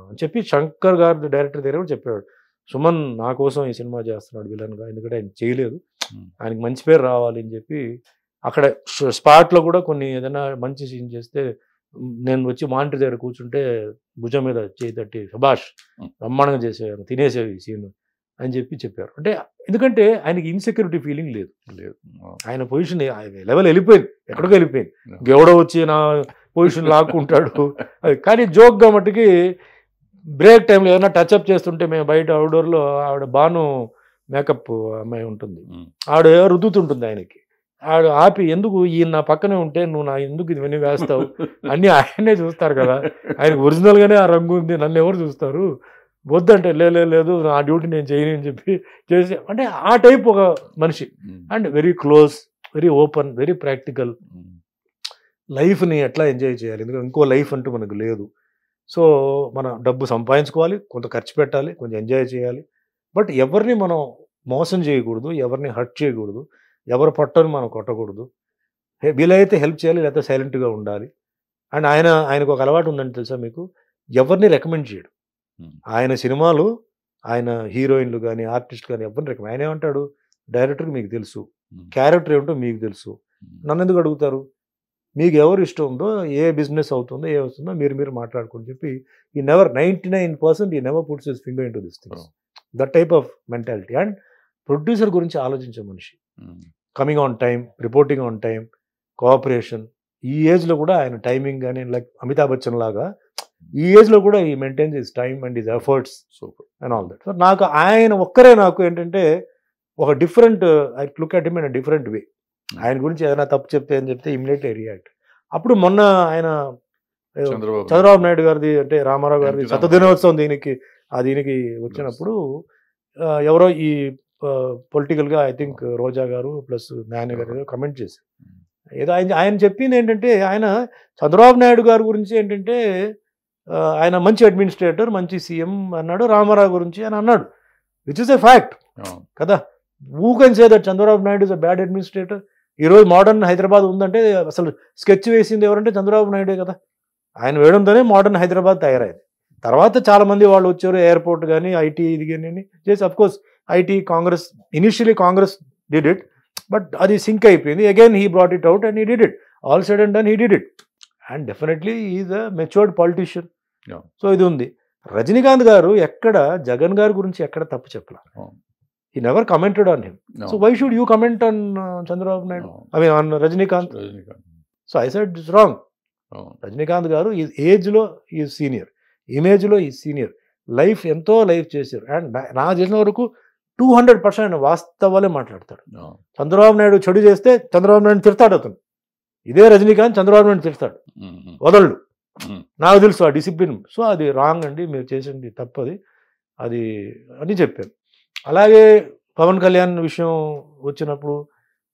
అని చెప్పి శంకర్ గారు డైరెక్టర్ దగ్గర కూడా చెప్పాడు, సుమన్ నా కోసం ఈ సినిమా చేస్తున్నాడు విలన్గా, ఎందుకంటే ఆయన చేయలేదు, ఆయనకి మంచి పేరు రావాలి అని చెప్పి. అక్కడ స్పాట్లో కూడా కొన్ని ఏదైనా మంచి సీన్ చేస్తే నేను వచ్చి మానిటర్ దగ్గర కూర్చుంటే భుజం మీద చేయి తట్టి, శభాష్ బ్రహ్మాండంగా చేసేవారు, తినేసేవి ఈ సీన్ అని చెప్పారు. అంటే ఎందుకంటే ఆయనకి ఇన్సెక్యూరిటీ ఫీలింగ్ లేదు, ఆయన పొజిషన్ లెవెల్ వెళ్ళిపోయింది, ఎక్కడికో వెళ్ళిపోయింది, ఎవడో వచ్చి నా పొజిషన్ లాక్కుంటాడు. కానీ జోక్గా మట్టుకి బ్రేక్ టైంలో ఏదైనా టచ్అప్ చేస్తుంటే, మేము బయట అవుట్డోర్లో ఆవిడ బాను మేకప్ అమ్మాయి ఉంటుంది, ఆవిడ రుద్దుతుంటుంది ఆయనకి, ఆవిడ ఆపి, ఎందుకు ఈయన నా పక్కనే ఉంటే నువ్వు నా ఎందుకు ఇవన్నీ వేస్తావు, అన్నీ ఆయనే చూస్తారు కదా, ఆయనకు ఒరిజినల్గానే ఆ రంగు ఉంది, నన్ను ఎవరు చూస్తారు, వద్దంటే లేదు నా డ్యూటీ నేను చేయను అని చెప్పి చేసి, అంటే ఆ టైప్ ఒక మనిషి. And very close, very open, very practical. లైఫ్ని ఎట్లా ఎంజాయ్ చేయాలి, ఎందుకంటే ఇంకో లైఫ్ అంటూ మనకు లేదు. సో మన డబ్బు సంపాదించుకోవాలి, కొంత ఖర్చు పెట్టాలి, కొంచెం ఎంజాయ్ చేయాలి, బట్ ఎవరిని మనం మోసం చేయకూడదు, ఎవరిని హర్ట్ చేయకూడదు, ఎవరి పట్టని మనం కొట్టకూడదు, వీలైతే హెల్ప్ చేయాలి, లేకపోతే సైలెంట్గా ఉండాలి. అండ్ ఆయనకు ఒక అలవాటు ఉందని తెలుసా మీకు, ఎవరిని రికమెండ్ చేయడు. ఆయన సినిమాలు, ఆయన హీరోయిన్లు కానీ ఆర్టిస్ట్ కానీ ఎవరిని రికమెండ్, ఆయన ఏమంటాడు, డైరెక్టర్కి మీకు తెలుసు, క్యారెక్టర్ ఏమిటో మీకు తెలుసు, నన్ను ఎందుకు అడుగుతారు, మీకు ఎవరు ఇష్టం ఉందో, ఏ బిజినెస్ అవుతుందో, ఏ వస్తుందో మీరు మాట్లాడుకొని చెప్పి, ఈ నెవర్ 99% ఈ never puts his finger into this things, that type of mentality. And producer గురించి ఆలోచించే మనిషి, coming on time, reporting on time, cooperation. ఈ ఏజ్లో కూడా ఆయన టైమింగ్ కానీ, లైక్ అమితాబ్ బచ్చన్ లాగా ఈ ఏజ్లో కూడా ఈ maintains his time and his efforts and all that. So నాకు ఆయన ఒక్కరే నాకు ఏంటంటే ఒక different, I look at him in a different way. ఆయన గురించి ఏదైనా తప్పు చెప్తే అని చెప్తే ఇమ్మీడియట్లీ రియాక్ట్. అప్పుడు మొన్న ఆయన చంద్రబాబు నాయుడు గారిది, అంటే రామారావు గారిది శతదినోత్సవం దీనికి వచ్చినప్పుడు ఎవరో ఈ పొలిటికల్గా ఐ థింక్ రోజా గారు ప్లస్ నాని గారు ఏదో కమెంట్ చేశారు. ఏదో ఆయన చెప్పింది ఏంటంటే, ఆయన చంద్రబాబు నాయుడు గారి గురించి ఏంటంటే ఆయన మంచి అడ్మినిస్ట్రేటర్, మంచి సీఎం అన్నాడు, రామారావు గురించి అని అన్నాడు, విచ్ ఇస్ ఎ ఫ్యాక్ట్ కదా. Who can say that Chandrababu Naidu is a bad administrator? ఈరోజు మోడర్న్ హైదరాబాద్ ఉందంటే అసలు స్కెచ్ వేసింది ఎవరంటే చంద్రబాబు నాయుడే కదా. ఆయన వేయడంతోనే మోడర్న్ హైదరాబాద్ తయారైంది. తర్వాత చాలా మంది వాళ్ళు వచ్చారు, ఎయిర్పోర్ట్ కానీ ఐటీ ఇది కానీ చేసి, of course IT Congress initially Congress did it, but అది సింక్ అయిపోయింది. Again he brought it out and he did it, all side and done he did it, and definitely is a matured politician. Yeah. So ఇది ఉంది. రజనీకాంత్ గారు ఎక్కడ జగన్ గారి గురించి ఎక్కడ తప్పు చెప్పలేదు. Oh. He never commented on him. No. So why should you comment on Chandrababu Naidu? No. I mean on Rajinikanth. Rajinikanth. So I said it's wrong. అవును. రజనీకాంత్ గారు ఈ ఏజ్లో ఈ సీనియర్, ఇమేజ్లో ఈ సీనియర్, లైఫ్ ఎంతో లైఫ్ చేశారు. అండ్ నాకు తెలిసిన వరకు 200% వాస్తవాలే మాట్లాడతాడు. అవును. చంద్రబాబు నాయుడు చెడు చేస్తే చంద్రబాబు నాయుడు తిడతాడు అతను. ఇదే రజనీకాంత్ చంద్రబాబు నాయుడు తిడతాడు, వదలడు. నాకు తెలుసు ఆ డిసిప్లిన్. సో అది రాంగ్ అండి, మీరు చేసింది తప్పది అది అని చెప్పాను. అలాగే పవన్ కళ్యాణ్ విషయం వచ్చినప్పుడు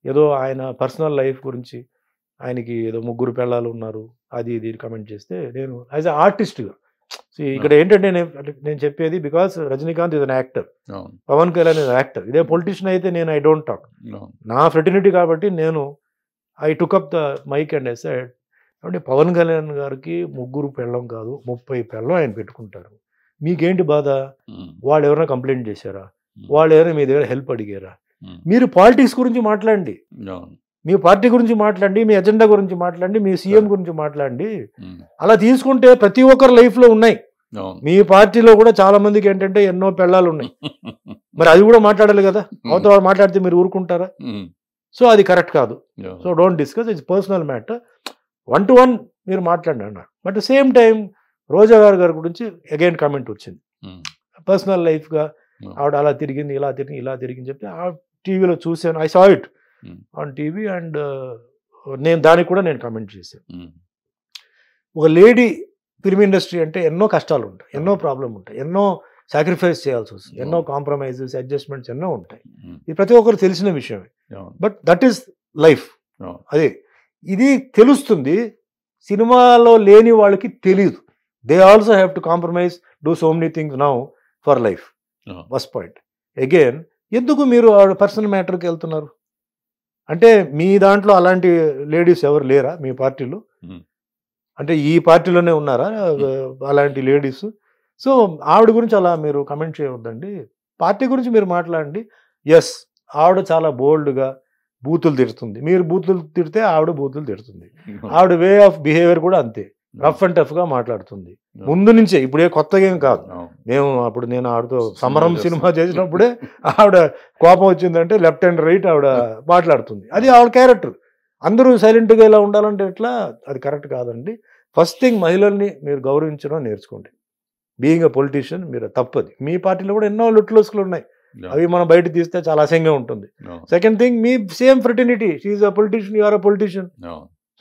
ఏదో ఆయన పర్సనల్ లైఫ్ గురించి, ఆయనకి ఏదో 3 పిల్లలు ఉన్నారు అది ఇది కమెంట్ చేస్తే, నేను యాజ్ అ ఆర్టిస్ట్గా ఇక్కడ ఏంటంటే నేను చెప్పేది, because Rajinikanth is an actor, Pawan Kalyan is actor. ఇదే పొలిటీషియన్ అయితే నేను ఐ డోంట్ టాక్, నా ఫ్రెటర్నిటీ కాబట్టి నేను I took up the mike and I said, అంటే పవన్ కళ్యాణ్ గారికి 3 పెళ్ళం కాదు 30 పెళ్ళం ఆయన పెట్టుకుంటారు, మీకేంటి బాధ? వాళ్ళు ఎవరైనా కంప్లైంట్ చేశారా? వాళ్ళు ఎవరైనా మీ దగ్గర హెల్ప్ అడిగారా? మీరు పాలిటిక్స్ గురించి మాట్లాడండి, మీ పార్టీ గురించి మాట్లాడండి, మీ ఎజెండా గురించి మాట్లాడండి, మీ సీఎం గురించి మాట్లాడండి. అలా తీసుకుంటే ప్రతి ఒక్కరి లైఫ్లో ఉన్నాయి. మీ పార్టీలో కూడా చాలా మందికి ఏంటంటే ఎన్నో పెళ్ళాలు ఉన్నాయి, మరి అది కూడా మాట్లాడాలి కదా. అవతల మాట్లాడితే మీరు ఊరుకుంటారా? సో అది కరెక్ట్ కాదు. So don't discuss, it's personal matter, 1-to-1 మీరు మాట్లాడండి అన్నారు. బట్ సేమ్ టైం రోజా గారి గురించి అగైన్ కామెంట్ వచ్చింది, పర్సనల్ లైఫ్గా ఆవిడ అలా తిరిగింది, ఇలా తిరిగి ఇలా తిరిగింది చెప్తే ఆ టీవీలో చూశాను, I saw it on TV, and నేను దానికి కూడా నేను కామెంట్ చేశాను. ఒక లేడీ ఫిల్మ్ ఇండస్ట్రీ అంటే ఎన్నో కష్టాలు ఉంటాయి, ఎన్నో ప్రాబ్లం ఉంటాయి, ఎన్నో సాక్రిఫైస్ చేయాల్సి వస్తుంది, ఎన్నో కాంప్రమైజెస్ అడ్జస్ట్మెంట్స్ ఎన్నో ఉంటాయి. ఇది ప్రతి ఒక్కరు తెలిసిన విషయమే, బట్ దట్ ఈస్ లైఫ్. అదే ఇది తెలుస్తుంది, సినిమాలో లేని వాళ్ళకి తెలియదు. They also have to compromise, do so many things now for life. First point. Again ఎందుకు మీరు పర్సనల్ మ్యాటర్కి వెళ్తున్నారు? అంటే మీ దాంట్లో అలాంటి లేడీస్ ఎవరు లేరా మీ పార్టీలో? అంటే ఈ పార్టీలోనే ఉన్నారా అలాంటి లేడీస్? సో ఆవిడ గురించి అలా మీరు కమెంట్ చేయవద్దండి, పార్టీ గురించి మీరు మాట్లాడండి. ఎస్, ఆవిడ చాలా బోల్డ్గా బూతులు తిడుతుంది, మీరు బూతులు తిడితే ఆవిడ బూతులు తిడుతుంది. ఆవిడ వే ఆఫ్ బిహేవియర్ కూడా అంతే, రఫ్ అండ్ టఫ్గా మాట్లాడుతుంది ముందు నుంచే. ఇప్పుడే కొత్తగా ఏం కాదు. నేను ఆవిడతో సమరం సినిమా చేసినప్పుడే ఆవిడ కోపం వచ్చిందంటే లెఫ్ట్ అండ్ రైట్ ఆవిడ మాట్లాడుతుంది, అది ఆవిడ క్యారెక్టర్. అందరూ సైలెంట్గా ఇలా ఉండాలంటే ఎట్లా? అది కరెక్ట్ కాదండి. ఫస్ట్ థింగ్, మహిళల్ని మీరు గౌరవించడం నేర్చుకోండి. బీయింగ్ అ పొలిటీషియన్ మీరు తప్పది. మీ పార్టీలో కూడా ఎన్నో లుట్లోసులు ఉన్నాయి, అవి మనం బయట తీస్తే చాలా అసహ్యంగా ఉంటుంది. సెకండ్ థింగ్, మీ same fraternity, she's a politician, you are a politician.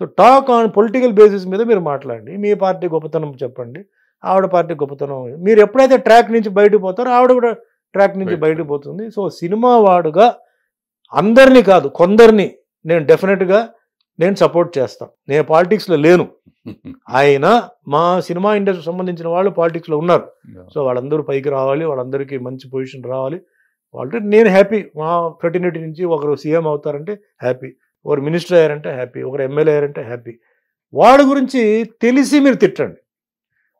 So talk on political basis మీద మీరు మాట్లాడండి. మీ పార్టీ గొప్పతనం చెప్పండి, ఆవిడ పార్టీ గొప్పతనం. మీరు ఎప్పుడైతే ట్రాక్ నుంచి బయటకు పోతారో ఆవిడ కూడా ట్రాక్ నుంచి బయటకు పోతుంది. సో సినిమా వాడుగా అందరినీ కాదు, కొందరిని నేను డెఫినెట్గా నేను సపోర్ట్ చేస్తాను. నేను పాలిటిక్స్లో లేను, ఆయన మా సినిమా ఇండస్ట్రీకి సంబంధించిన వాళ్ళు పాలిటిక్స్లో ఉన్నారు. సో వాళ్ళందరూ పైకి రావాలి, వాళ్ళందరికీ మంచి పొజిషన్ రావాలి. వాళ్ళతో నేను హ్యాపీ. మా ఫ్రెటర్నిటీ నుంచి ఒకరు సీఎం అవుతారంటే హ్యాపీ, ఒకరు మినిస్టర్ అయ్యారంటే హ్యాపీ, ఒకరు ఎమ్మెల్యే అయ్యారంటే హ్యాపీ. వాళ్ళ గురించి తెలిసి మీరు తిట్టండి,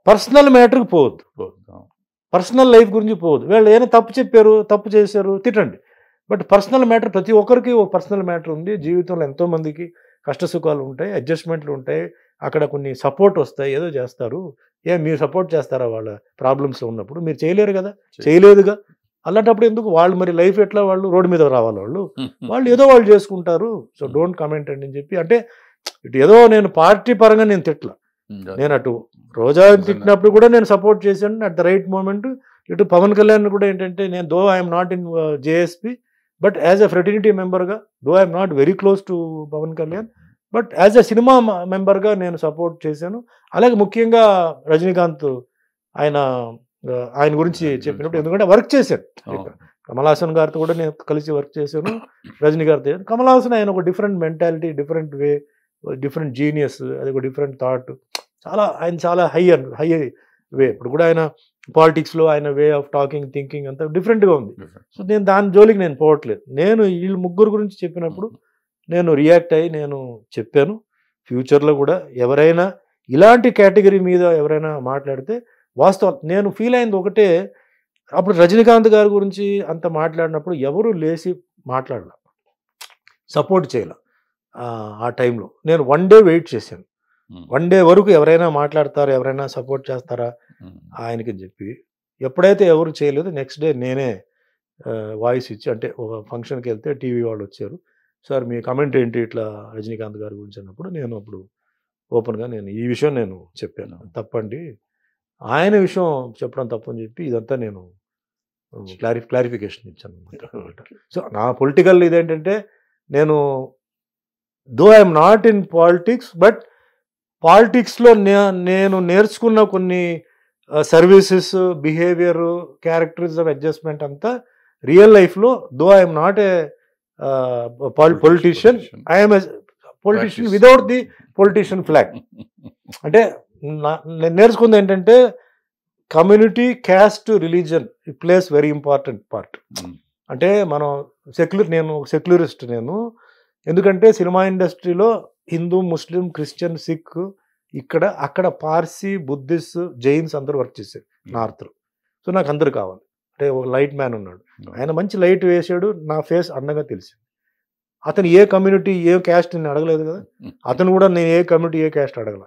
పర్సనల్ మ్యాటర్కి పోవద్దు, పర్సనల్ లైఫ్ గురించి పోవద్దు. వీళ్ళు ఏమైనా తప్పు చెప్పారు, తప్పు చేశారు, తిట్టండి. బట్ పర్సనల్ మ్యాటర్, ప్రతి ఒక్కరికి ఒక పర్సనల్ మ్యాటర్ ఉంది. జీవితంలో ఎంతోమందికి కష్ట సుఖాలు ఉంటాయి, అడ్జస్ట్మెంట్లు ఉంటాయి, అక్కడ కొన్ని సపోర్ట్ వస్తాయి, ఏదో చేస్తారు. మీరు సపోర్ట్ చేస్తారా వాళ్ళ ప్రాబ్లమ్స్లో ఉన్నప్పుడు? మీరు చేయలేరు కదా, చేయలేదుగా. అలాంటప్పుడు ఎందుకు వాళ్ళు మరి లైఫ్ ఎట్లా? వాళ్ళు రోడ్డు మీద రావాలి, వాళ్ళు ఏదో వాళ్ళు చేసుకుంటారు. సో డోంట్ కమెంట్ అని చెప్పి, అంటే ఇటు ఏదో నేను పార్టీ పరంగా నేను తిట్లా, నేను అటు రోజా తిట్టినప్పుడు కూడా నేను సపోర్ట్ చేశాను అట్ ద రైట్ మూమెంట్. ఇటు పవన్ కళ్యాణ్ కూడా ఏంటంటే, నేను though I'm not in JSP, but as a fraternity మెంబర్గా, though I'm not very close to Pawan Kalyan, but as a cinema మెంబర్గా నేను సపోర్ట్ చేశాను. అలాగే ముఖ్యంగా రజనీకాంత్ ఆయన గురించి చెప్పినప్పుడు, ఎందుకంటే వర్క్ చేశాను, కమల్ హాసన్ గారితో కూడా నేను కలిసి వర్క్ చేశాను, రజనీ గారితో. కమల్ హాసన్ ఆయన ఒక different mentality, different way, different genius, అది ఒక డిఫరెంట్ థాట్, ఆయన చాలా హై వే. ఇప్పుడు కూడా ఆయన పాలిటిక్స్లో ఆయన వే ఆఫ్ టాకింగ్, థింకింగ్ అంతా డిఫరెంట్గా ఉంది. సో నేను దాని జోలికి నేను పోవట్లేదు. నేను వీళ్ళు ముగ్గురు గురించి చెప్పినప్పుడు నేను రియాక్ట్ అయ్యి నేను చెప్పాను. ఫ్యూచర్లో కూడా ఎవరైనా ఇలాంటి కేటగిరీ మీద ఎవరైనా మాట్లాడితే వాస్తవం నేను ఫీల్ అయింది ఒకటే, అప్పుడు రజనీకాంత్ గారి గురించి అంత మాట్లాడినప్పుడు ఎవరు లేచి మాట్లాడాల, సపోర్ట్ చేయాల. ఆ టైంలో నేను 1 డే వెయిట్ చేశాను. 1 డే వరకు ఎవరైనా మాట్లాడతారా, ఎవరైనా సపోర్ట్ చేస్తారా ఆయనకి చెప్పి. ఎప్పుడైతే ఎవరు చేయలేదు, నెక్స్ట్ డే నేనే వాయిస్ ఇచ్చి, అంటే ఒక ఫంక్షన్కి వెళ్తే టీవీ వాళ్ళు వచ్చారు, సార్ మీ కమెంట్ ఏంటి ఇట్లా రజనీకాంత్ గారి గురించి అన్నప్పుడు నేను అప్పుడు ఓపెన్గా నేను ఈ విషయం నేను చెప్పాను, తప్పండి ఆయన విషయం చెప్పడం తప్పని చెప్పి ఇదంతా నేను క్లారిఫికేషన్ ఇచ్చాను అనమాట. సో నా పొలిటికల్ ఇదేంటంటే, నేను though I'm not in politics, but పాలిటిక్స్లో నేను నేర్చుకున్న కొన్ని సర్వీసెస్, బిహేవియర్, క్యారెక్టరిజం, అడ్జస్ట్మెంట్ అంతా రియల్ లైఫ్లో, దో I'm not a politician, I'm a politician without the politician flag. అంటే నేను నేర్చుకుంది ఏంటంటే, community, caste, religion it place very important part. అంటే మనం నేను సెక్యులరిస్ట్ నేను, ఎందుకంటే సినిమా ఇండస్ట్రీలో హిందూ, ముస్లిం, క్రిస్టియన్, సిక్, అక్కడ పార్సీ, బుద్ధిస్ట్, జైన్స్ అందరూ వర్క్ చేశారు నార్త్లో. సో నాకు అందరు కావాలి. అంటే ఒక లైట్ మ్యాన్ ఉన్నాడు, ఆయన మంచి లైట్ వేసాడు, నా ఫేస్ అందంగా తెలిసింది. అతను ఏ కమ్యూనిటీ, ఏ క్యాస్ట్ నేను అడగలేదు కదా, అతను కూడా నేను ఏ కమ్యూనిటీ, ఏ క్యాస్ట్ అడగల.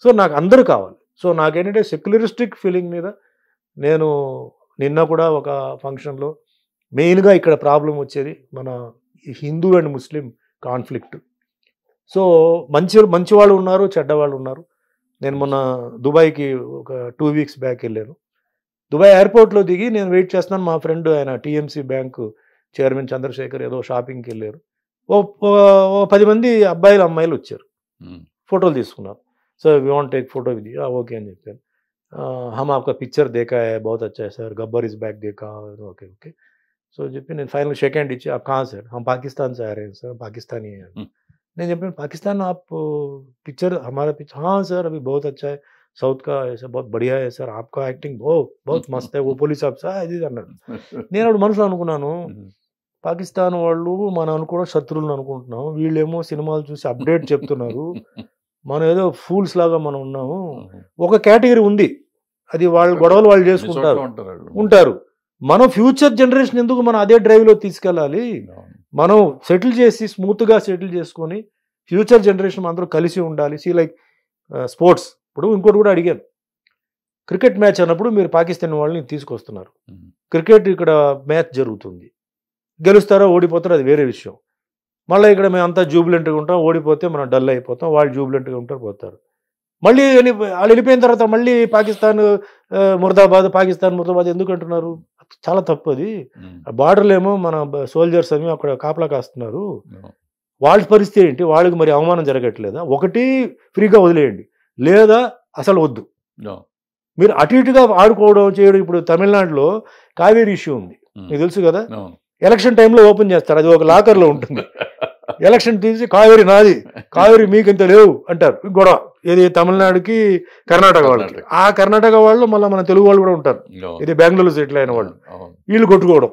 సో నాకు అందరూ కావాలి. సో నాకేంటంటే సెక్యులరిస్టిక్ ఫీలింగ్ మీద నేను నిన్న కూడా ఒక ఫంక్షన్లో మెయిన్గా ఇక్కడ ప్రాబ్లం వచ్చేది మన Hindu and Muslim conflict. So మంచి వాళ్ళు ఉన్నారు, చెడ్డవాళ్ళు ఉన్నారు. నేను మొన్న దుబాయ్కి ఒక 2 వీక్స్ బ్యాక్ వెళ్ళాను. దుబాయ్ ఎయిర్పోర్ట్లో దిగి నేను వెయిట్ చేస్తున్నాను, మా ఫ్రెండ్ ఆయన టీఎంసీ బ్యాంకు చైర్మన్ చంద్రశేఖర్ ఏదో షాపింగ్కి వెళ్ళారు. ఓ 10 మంది అబ్బాయిలు, అమ్మాయిలు వచ్చారు, ఫోటోలు తీసుకున్నారు. So we want take photo with you, okay అని చెప్పాను. హమ్ ఆప్కా పిక్చర్ దేఖా హై, బహుత్ అచ్చా హై సార్, గబ్బర్ ఇస్ బ్యాక్ దేఖా, ఓకే ఓకే. సో చెప్పి నేను ఫైనల్ షేక్ హ్యాండ్ ఇచ్చి, आप कहाँ सर, हम पाकिस्तान से आ रहे हैं सर, पाकिस्तानी हैं. నేను చెప్పాను, पाकिस्तान आप पिक्चर हमारा पिक्चर, हाँ सर अभी बहुत अच्छा है, साउथ का ऐसा बहुत बढ़िया है सर, आपका एक्टिंग बहुत मस्त है, वो పోలీస్ ఆఫీసర్ అది అన్నాడు. నేను అప్పుడు మనసులో అనుకున్నాను, పాకిస్తాన్ వాళ్ళు మనం అనుకోవడం శత్రువులను అనుకుంటున్నాం, వీళ్ళేమో సినిమాలు చూసి అప్డేట్ చెప్తున్నారు, మనం ఏదో ఫూల్స్ లాగా మనం ఉన్నాము. ఒక కేటగిరీ ఉంది, అది వాళ్ళ గొడవలు వాళ్ళు చేసుకుంటారు ఉంటారు. మనం ఫ్యూచర్ జనరేషన్ ఎందుకు మనం అదే డ్రైవ్లో తీసుకెళ్ళాలి, మనం సెటిల్ చేసి స్మూత్గా సెటిల్ చేసుకొని ఫ్యూచర్ జనరేషన్ అందరూ కలిసి ఉండాలి. లైక్ స్పోర్ట్స్, ఇప్పుడు ఇంకోటి కూడా అడిగాను, క్రికెట్ మ్యాచ్ అన్నప్పుడు మీరు పాకిస్తాన్ వాళ్ళని తీసుకొస్తున్నారు, క్రికెట్ ఇక్కడ మ్యాచ్ జరుగుతుంది, గెలుస్తారో ఓడిపోతారో అది వేరే విషయం. మళ్ళీ ఇక్కడ మేము అంతా జూబిలెంట్గా ఉంటాం, ఓడిపోతే మనం డల్ అయిపోతాం, వాళ్ళు జూబిలెంట్గా ఉంటారు, పోతారు. మళ్ళీ వాళ్ళు వెళ్ళిపోయిన తర్వాత మళ్ళీ పాకిస్తాన్ ముర్దాబాద్, పాకిస్తాన్ ముర్దాబాద్ ఎందుకు అంటున్నారు? చాలా తప్పు అది. బార్డర్లో ఏమో మన సోల్జర్స్ అని అక్కడ కాపలా కాస్తున్నారు, వాళ్ళ పరిస్థితి ఏంటి, వాళ్ళకి మరి అవమానం జరగట్లేదా? ఒకటి ఫ్రీగా వదిలేయండి, లేదా అసలు వద్దు. మీరు అటు ఇటుగా ఆడుకోవడం చేయడం. ఇప్పుడు తమిళనాడులో కావేరీ ఇష్యూ ఉంది, మీకు తెలుసు కదా, ఎలక్షన్ టైంలో ఓపెన్ చేస్తారు, అది ఒక లాకర్లో ఉంటుంది. ఎలక్షన్ తీసి కావేరీ నాది, కావేరీ మీకు ఇంత లేవు అంటారు, గొడవ. ఇది తమిళనాడుకి కర్ణాటక వాళ్ళకి, ఆ కర్ణాటక వాళ్ళు మళ్ళీ మన తెలుగు వాళ్ళు కూడా ఉంటారు, ఇది బెంగళూరు సెటిల్ అయిన వాళ్ళు, వీళ్ళు కొట్టుకోవడం.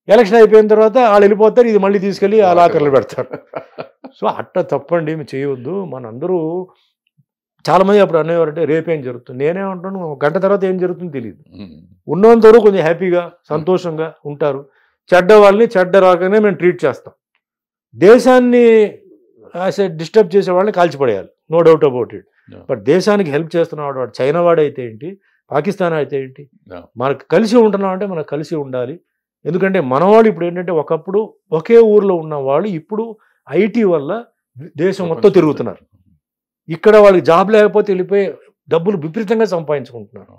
ఎలక్షన్ అయిపోయిన తర్వాత వాళ్ళు వెళ్ళిపోతారు, ఇది మళ్ళీ తీసుకెళ్ళి ఆ లాకర్లు పెడతారు. సో అట్లా తప్పండి, మేము చేయవద్దు. మనందరూ చాలామంది అప్పుడు అనేవారంటే రేపేం జరుగుతుంది, నేనేమంటాను, 1 గంట తర్వాత ఏం జరుగుతుందో తెలియదు. ఉన్నంత వరకు కొంచెం హ్యాపీగా సంతోషంగా ఉంటారు. చెడ్డ వాళ్ళని చెడ్డ రాగానే మేము ట్రీట్ చేస్తాం. దేశాన్ని డిస్టర్బ్ చేసే వాళ్ళని కాల్చిపడేయాలి, no doubt about it. But దేశానికి హెల్ప్ చేస్తున్నవాడు, వాడు చైనా వాడు అయితే ఏంటి, పాకిస్తాన్ అయితే ఏంటి, మనకు కలిసి ఉంటున్నాం అంటే మనకు కలిసి ఉండాలి. ఎందుకంటే మనవాళ్ళు ఇప్పుడు ఏంటంటే, ఒకప్పుడు ఒకే ఊర్లో ఉన్న వాళ్ళు ఇప్పుడు ఐటీ వల్ల దేశం మొత్తం తిరుగుతున్నారు. ఇక్కడ వాళ్ళకి జాబ్ లేకపోతే వెళ్ళిపోయి డబ్బులు విపరీతంగా సంపాదించుకుంటున్నారు,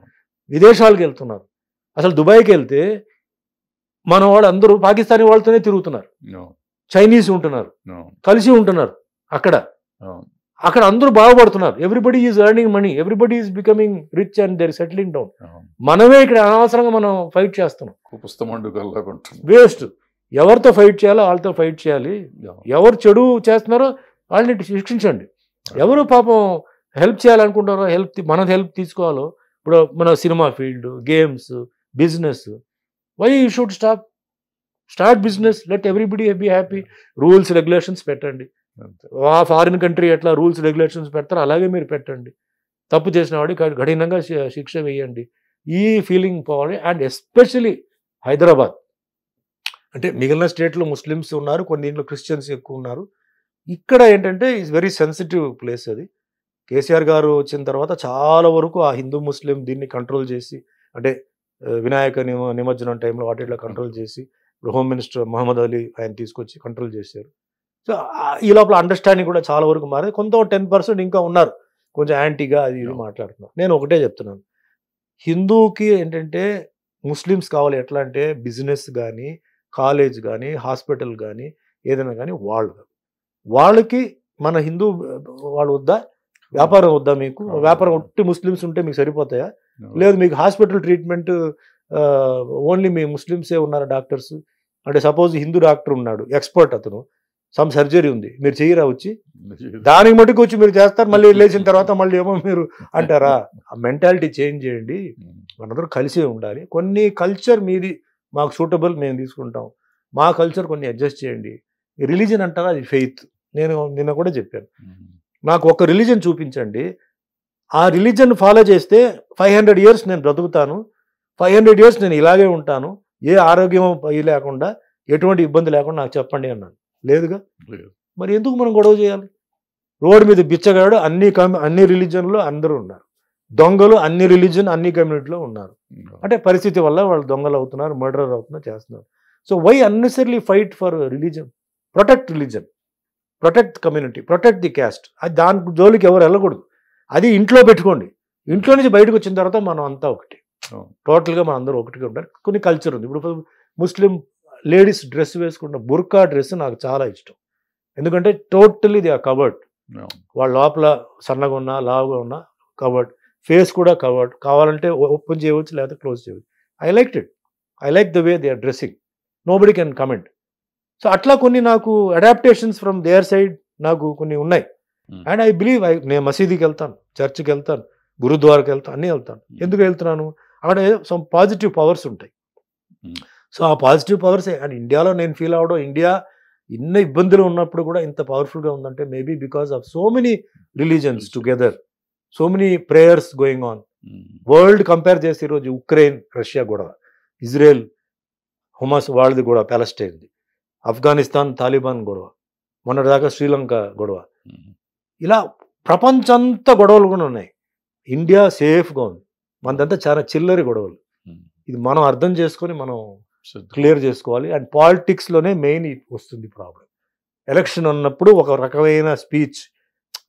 విదేశాలకు వెళ్తున్నారు. అసలు దుబాయ్కి వెళ్తే మన వాళ్ళు అందరూ పాకిస్తానీ వాళ్ళతోనే తిరుగుతున్నారు, చైనీస్ ఉంటున్నారు, కలిసి ఉంటున్నారు. అక్కడ అందరూ బాగుపడుతున్నారు. Everybody is earning money, everybody is becoming rich and there settling down. మనమే ఇక్కడ అనవసరంగా మనం ఫైట్ చేస్తున్నాం, వేస్ట్. ఎవరితో ఫైట్ చేయాలో వాళ్ళతో ఫైట్ చేయాలి. ఎవరు చెడు చేస్తున్నారో వాళ్ళని శిక్షించండి. ఎవరు పాపం హెల్ప్ చేయాలనుకుంటారో మన హెల్ప్ తీసుకోవాలో. ఇప్పుడు మన cinema field, games, business, why you should start business, let everybody be happy. Rules regulations పెట్టండి. ఫారిన్ కంట్రీ ఎట్లా రూల్స్ రెగ్యులేషన్స్ పెడతారో అలాగే మీరు పెట్టండి. తప్పు చేసిన వాడికి కఠినంగా శిక్ష వేయండి. ఈ ఫీలింగ్ పోవాలి. అండ్ ఎస్పెషలీ హైదరాబాద్ అంటే మిగిలిన స్టేట్లో ముస్లిమ్స్ ఉన్నారు, కొన్ని దీంట్లో క్రిస్టియన్స్ ఎక్కువ ఉన్నారు. ఇక్కడ ఏంటంటే ఈజ్ వెరీ సెన్సిటివ్ ప్లేస్ అది. కేసీఆర్ గారు వచ్చిన తర్వాత చాలా వరకు ఆ హిందూ ముస్లిం దీన్ని కంట్రోల్ చేసి, అంటే వినాయక నిమజ్జనం టైంలో వాటిలో కంట్రోల్ చేసి, ఇప్పుడు హోమ్ మినిస్టర్ మహమ్మద్ అలీ ఆయన తీసుకొచ్చి కంట్రోల్ చేశారు. సో ఈ లోపల అండర్స్టాండింగ్ కూడా చాలా వరకు మారేది. కొంత 10% ఇంకా ఉన్నారు కొంచెం యాంటీగా అది ఇది మాట్లాడుతున్నారు. నేను ఒకటే చెప్తున్నాను, హిందూకి ఏంటంటే ముస్లిమ్స్ కావాలి. ఎట్లా అంటే బిజినెస్ కానీ, కాలేజ్ కానీ, హాస్పిటల్ కానీ, ఏదైనా కానీ వాళ్ళకి మన హిందూ వాళ్ళు వద్దా? వ్యాపారం వద్దా? మీకు వ్యాపారం ఒట్టి ముస్లిమ్స్ ఉంటే మీకు సరిపోతాయా? లేదు మీకు హాస్పిటల్ ట్రీట్మెంట్ ఓన్లీ మీ ముస్లిమ్సే ఉన్నారు డాక్టర్స్ అంటే, సపోజ్ హిందూ డాక్టర్ ఉన్నాడు, ఎక్స్పర్ట్, అతను సమ్ సర్జరీ ఉంది, మీరు చేయరా వచ్చి? దానికి మటుకు వచ్చి మీరు చేస్తారు, మళ్ళీ లేచిన తర్వాత మళ్ళీ ఏమో మీరు అంటారా? ఆ మెంటాలిటీ చేంజ్ చేయండి. మనందరూ కలిసి ఉండాలి. కొన్ని కల్చర్ మీది మాకు సూటబుల్, మేము తీసుకుంటాం. మా కల్చర్ కొన్ని అడ్జస్ట్ చేయండి. రిలీజన్ అంటారా, అది ఫెయిత్. నేను నిన్న కూడా చెప్పాను, నాకు ఒక రిలీజన్ చూపించండి, ఆ రిలీజన్ ఫాలో చేస్తే 500 years నేను బ్రతుకుతాను, 500 years నేను ఇలాగే ఉంటాను, ఏ ఆరోగ్యం లేకుండా, ఎటువంటి ఇబ్బంది లేకుండా నాకు చెప్పండి అన్నాను. లేదుగా. మరి ఎందుకు మనం గొడవ చేయాలి? రోడ్డు మీద బిచ్చగాడు అన్ని రిలీజన్లో అందరూ ఉన్నారు, దొంగలు అన్ని రిలీజన్ అన్ని కమ్యూనిటీలో ఉన్నారు. అంటే పరిస్థితి వల్ల వాళ్ళు దొంగలు అవుతున్నారు, మర్డర్ అవుతున్నారు, చేస్తున్నారు. So why unnecessary fight for religion? Protect religion, protect community, protect the caste. అది దాని జోలికి ఎవరు వెళ్ళకూడదు. అది ఇంట్లో పెట్టుకోండి. ఇంట్లో నుంచి బయటకు వచ్చిన తర్వాత మనం అంతా ఒకటి, టోటల్గా మనం అందరూ ఒకటిగా ఉంటారు. కొన్ని కల్చర్ ఉంది. ఇప్పుడు ముస్లిం లేడీస్ డ్రెస్ వేసుకున్న బుర్కా డ్రెస్ నాకు చాలా ఇష్టం. ఎందుకంటే టోటల్లీ దే ఆర్ కవర్డ్. వాళ్ళ లోపల సన్నగా ఉన్నా లావుగా ఉన్నా కవర్డ్, ఫేస్ కూడా కవర్డ్. కావాలంటే ఓపెన్ చేయవచ్చు, లేకపోతే క్లోజ్ చేయవచ్చు. I like the way they are dressing. Nobody can comment. So అట్లా కొన్ని నాకు అడాప్టేషన్స్ ఫ్రమ్ దేర్ సైడ్ నాకు కొన్ని ఉన్నాయి. అండ్ ఐ బిలీవ్ నేను మసీదీకి వెళ్తాను, చర్చ్కి వెళ్తాను, గురుద్వారాకి వెళ్తాను, అన్నీ వెళ్తాను. ఎందుకు వెళ్తున్నాను? అక్కడ సమ్ పాజిటివ్ పవర్స్ ఉంటాయి. సో ఆ పాజిటివ్ పవర్స్ అండ్ ఇండియాలో నేను ఫీల్ అవడం, ఇండియా ఇన్ని ఇబ్బందులు ఉన్నప్పుడు కూడా ఇంత పవర్ఫుల్గా ఉందంటే maybe because of so many religions together, so many prayers going on. World compare చేసి ఈరోజు ఉక్రెయిన్ రష్యా గొడవ, ఇజ్రాయెల్ హమాస్ వాళ్ళది గొడవ, ప్యాలెస్టైన్ది, ఆఫ్ఘనిస్తాన్ తాలిబాన్ గొడవ, మొన్నటిదాకా శ్రీలంక గొడవ, ఇలా ప్రపంచంతా గొడవలు కూడా ఉన్నాయి. ఇండియా సేఫ్గా ఉంది. మనదంతా చాలా చిల్లరి గొడవలు. ఇది మనం అర్థం చేసుకొని మనం క్లియర్ చేసుకోవాలి. అండ్ పాలిటిక్స్లోనే మెయిన్ వస్తుంది ప్రాబ్లం. ఎలక్షన్ ఉన్నప్పుడు ఒక రకమైన స్పీచ్,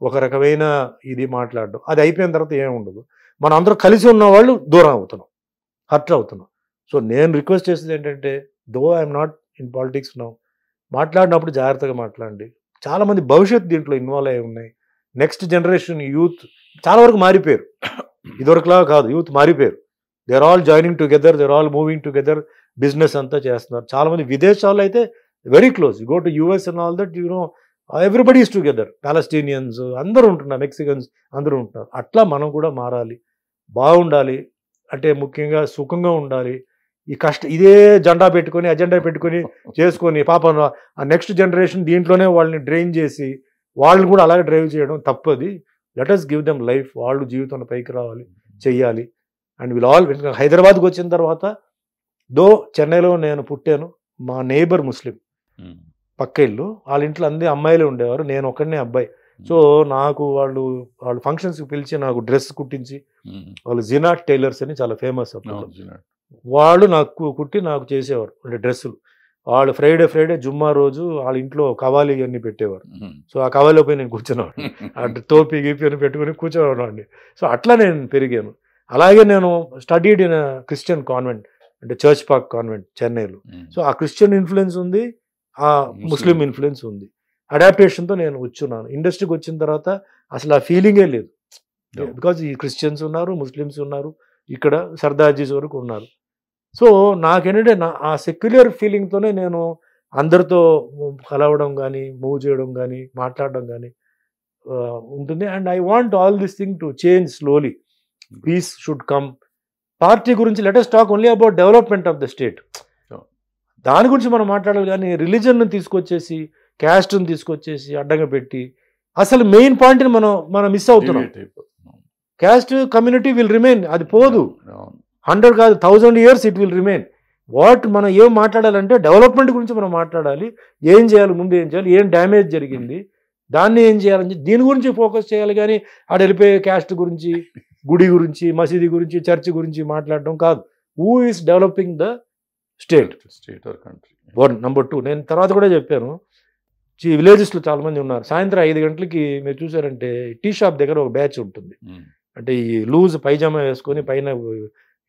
ఒక రకమైన ఇది మాట్లాడడం, అది అయిపోయిన తర్వాత ఏమి ఉండదు. మనం అందరూ కలిసి ఉన్న వాళ్ళు దూరం అవుతున్నాం, హర్ట్ అవుతున్నాం. సో నేను రిక్వెస్ట్ చేసేది ఏంటంటే, దో I'm not in politics now, మాట్లాడినప్పుడు జాగ్రత్తగా మాట్లాడండి. చాలామంది భవిష్యత్తు దీంట్లో ఇన్వాల్వ్ అయి ఉన్నాయి. నెక్స్ట్ జనరేషన్ యూత్ చాలా వరకు మారిపోయారు. ఇదివరకులా కాదు, యూత్ మారిపోయారు. They are all joining together, they are all moving together, business అంతా చేస్తున్నారు. చాలామంది విదేశాల్లో అయితే very close, go to US and all that, everybody is together. Palestinians అందరూ ఉంటున్నారు, మెక్సికన్స్ అందరూ ఉంటున్నారు. అట్లా మనం కూడా మారాలి, బాగుండాలి. అంటే ముఖ్యంగా సుఖంగా ఉండాలి. ఈ ఇదే జెండా పెట్టుకొని, అజెండా పెట్టుకొని చేసుకొని పాపం ఆ నెక్స్ట్ జనరేషన్ దీంట్లోనే వాళ్ళని డ్రైన్ చేసి వాళ్ళని కూడా అలాగే డ్రైవ్ చేయడం తప్పది. Let us give them life. వాళ్ళు జీవితంలో పైకి రావాలి, చెయ్యాలి. అండ్ వీళ్ళు ఆల్ హైదరాబాద్కి వచ్చిన తర్వాత, దో చెన్నైలో నేను పుట్టాను, మా నేబర్ ముస్లిం పక్క ఇల్లు, వాళ్ళ ఇంట్లో అన్ని అమ్మాయిలే ఉండేవారు, నేను ఒక్కడనే అబ్బాయి. సో నాకు వాళ్ళు ఫంక్షన్స్కి పిలిచి నాకు డ్రెస్ కుట్టించి, వాళ్ళు జినాట్ టైలర్స్ అని చాలా ఫేమస్ అప్పుడు, వాళ్ళు నాకు కుట్టి నాకు చేసేవారు అంటే డ్రెస్సులు. వాళ్ళు ఫ్రైడే జుమ్మా రోజు వాళ్ళ ఇంట్లో కవాలి అన్ని పెట్టేవారు. సో ఆ కవాలిలో పోయి నేను కూర్చున్నాను, అంటే టోపీ గీపీ అని పెట్టుకుని కూర్చోవాలండి. సో అట్లా నేను పెరిగాను. అలాగే నేను స్టడీడ్ ఇన్ క్రిస్టియన్ కాన్వెంట్, అంటే చర్చ్ పార్క్ కాన్వెంట్ చెన్నైలో. సో ఆ క్రిస్టియన్ ఇన్ఫ్లుయెన్స్ ఉంది, ఆ ముస్లిం ఇన్ఫ్లుయెన్స్ ఉంది. అడాప్టేషన్తో నేను వచ్చున్నాను. ఇండస్ట్రీకి వచ్చిన తర్వాత అసలు ఆ ఫీలింగే లేదు, బికాజ్ ఈ క్రిస్టియన్స్ ఉన్నారు, ముస్లిమ్స్ ఉన్నారు, ఇక్కడ సర్దార్జీస్ వరకు ఉన్నారు. సో నాకేంటంటే ఆ సెక్యులర్ ఫీలింగ్తోనే నేను అందరితో కలవడం కానీ, మూవ్ చేయడం కానీ, మాట్లాడడం కానీ ఉంటుంది. And I want all this thing to change slowly. Peace should come. Party గురించి let us talk only about development of the state. దాని గురించి మనం మాట్లాడాలి. కానీ రిలీజన్ని తీసుకొచ్చేసి, క్యాస్ట్ని తీసుకొచ్చేసి అడ్డంగా పెట్టి అసలు మెయిన్ పాయింట్ని మనం మిస్ అవుతున్నాం. క్యాస్ట్ కమ్యూనిటీ విల్ రిమైన్, అది పోదు. అవును. 100 కాదు 1000 years it will remain. What మనం ఏం మాట్లాడాలంటే డెవలప్మెంట్ గురించి మనం మాట్లాడాలి. ఏం చేయాలి, ముందు ఏం చేయాలి, ఏం డ్యామేజ్ జరిగింది, దాన్ని ఏం చేయాలని దీని గురించి ఫోకస్ చేయాలి. కానీ ఆడ వెళ్ళిపోయే క్యాస్ట్ గురించి, గుడి గురించి, మసీది గురించి, చర్చ్ గురించి మాట్లాడడం కాదు. Who is developing the state or country. 1. Number 2, నేను తర్వాత కూడా చెప్పాను, విలేజెస్లో చాలా మంది ఉన్నారు. సాయంత్రం 5 గంటలకి మీరు చూసారంటే టీ షాప్ దగ్గర ఒక బ్యాచ్ ఉంటుంది. అంటే ఈ లూజ్ పైజామా వేసుకొని పైన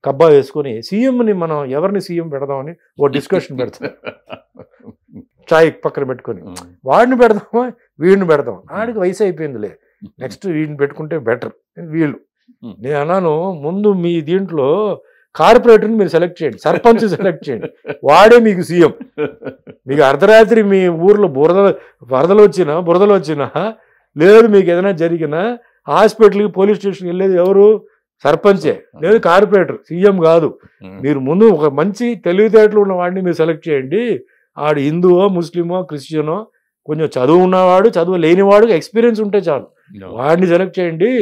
కబ్బా వేసుకొని సీఎంని మనం ఎవరిని సీఎం పెడదామని ఓ డిస్కషన్ పెడతాం. చాయ్ పక్కన పెట్టుకొని వాడిని పెడదామా వీడిని పెడదాం, ఆడికి వయసు అయిపోయిందిలే, నెక్స్ట్ వీడిని పెట్టుకుంటే బెటర్ వీళ్ళు. నేను అన్నాను, ముందు మీ దీంట్లో కార్పొరేటర్ని మీరు సెలెక్ట్ చేయండి, సర్పంచ్ సెలెక్ట్ చేయండి, వాడే మీకు సీఎం. మీకు అర్ధరాత్రి మీ ఊర్లో వరదలు వచ్చినా లేదు, మీకు ఏదైనా జరిగినా హాస్పిటల్కి పోలీస్ స్టేషన్కి వెళ్ళేది ఎవరు? సర్పంచే, లేదు కార్పొరేటర్, సీఎం కాదు. మీరు ముందు ఒక మంచి తెలివితేటలు ఉన్న వాడిని మీరు సెలెక్ట్ చేయండి. ఆడు హిందువో ముస్లిమో క్రిస్టియనో, కొంచెం చదువు ఉన్నవాడు చదువు లేనివాడు ఎక్స్పీరియన్స్ ఉంటే చాలు, వాడిని సెలెక్ట్ చేయండి.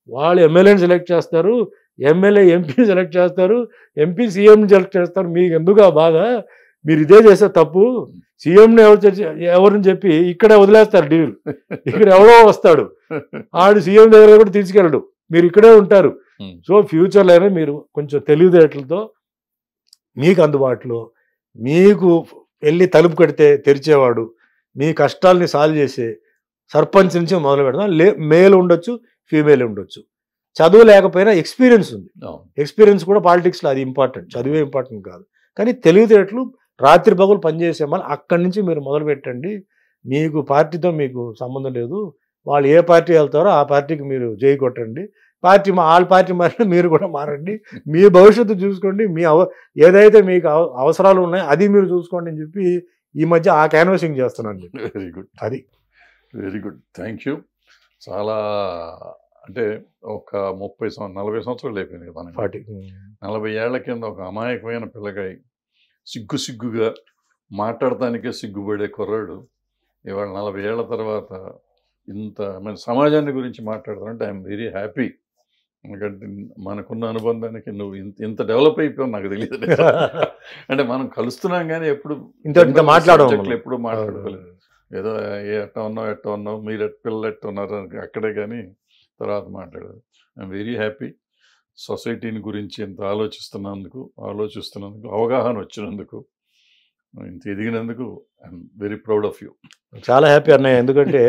వాళ్ళు ఎమ్మెల్యేని సెలెక్ట్ చేస్తారు, ఎమ్మెల్యే ఎంపీని సెలెక్ట్ చేస్తారు, ఎంపీ సీఎంని సెలెక్ట్ చేస్తారు. మీకు ఎందుకు ఆ బాధ? మీరు ఇదే చేస్తే తప్పు. సీఎంని ఎవరిని చెప్పి ఇక్కడే వదిలేస్తారు డీల్. ఇక్కడ ఎవడో వస్తాడు, ఆడు సీఎం దగ్గర కూడా తీసుకెళ్ళడు, మీరు ఇక్కడే ఉంటారు. సో ఫ్యూచర్లోనే మీరు కొంచెం తెలివితేటలతో మీకు అందుబాటులో, మీకు వెళ్ళి తలుపు కడితే తెరిచేవాడు, మీ కష్టాలని సాల్వ్ చేసే సర్పంచ్ నుంచి మొదలు పెడదాం. మేల్ ఉండొచ్చు, ఫీమేల్ ఉండొచ్చు. చదువు లేకపోయినా ఎక్స్పీరియన్స్ ఉంది. ఎక్స్పీరియన్స్ కూడా పాలిటిక్స్లో అది ఇంపార్టెంట్, చదువే ఇంపార్టెంట్ కాదు. కానీ తెలివితేటలు రాత్రి పగలు పనిచేసే మళ్ళీ అక్కడి నుంచి మీరు మొదలు పెట్టండి. మీకు పార్టీతో మీకు సంబంధం లేదు, వాళ్ళు ఏ పార్టీ వెళ్తారో ఆ పార్టీకి మీరు జై కొట్టండి. వాళ్ళ పార్టీ మారినా మీరు కూడా మారండి, మీ భవిష్యత్తు చూసుకోండి, మీ ఏదైతే మీకు అవసరాలు ఉన్నాయో అది మీరు చూసుకోండి అని చెప్పి ఈ మధ్య ఆ క్యాన్వాసింగ్ చేస్తున్నాను. వెరీ గుడ్, అది వెరీ గుడ్, థ్యాంక్ యూ. చాలా అంటే ఒక 40 సంవత్సరాలు అయిపోయింది కదా, 40 ఏళ్ల కింద ఒక అమాయకమైన పిల్లగాయి సిగ్గుగా మాట్లాడటానికే సిగ్గుపడే కుర్రాడు ఇవాళ 40 ఏళ్ల తర్వాత ఇంత మన సమాజాన్ని గురించి మాట్లాడతానంటే ఐఎమ్ వెరీ హ్యాపీ. ఎందుకంటే మనకున్న అనుబంధానికి నువ్వు ఇంత డెవలప్ అయిపోయావు నాకు తెలియదు. అంటే మనం కలుస్తున్నాం కానీ ఎప్పుడు ఇంత మాట్లాడడం ఎప్పుడు మాట్లాడుకోలేదు. ఏదో ఎట్ట ఉన్నావు మీరు పిల్లలు ఎట్ట ఉన్నారు అక్కడే, కానీ తర్వాత మాట్లాడదు. I'm very happy. సొసైటీని గురించి ఇంత ఆలోచిస్తున్నందుకు, అవగాహన వచ్చినందుకు, ఇంత ఎదిగినందుకు I'm very proud of you. చాలా హ్యాపీ అన్నయ్య. ఎందుకంటే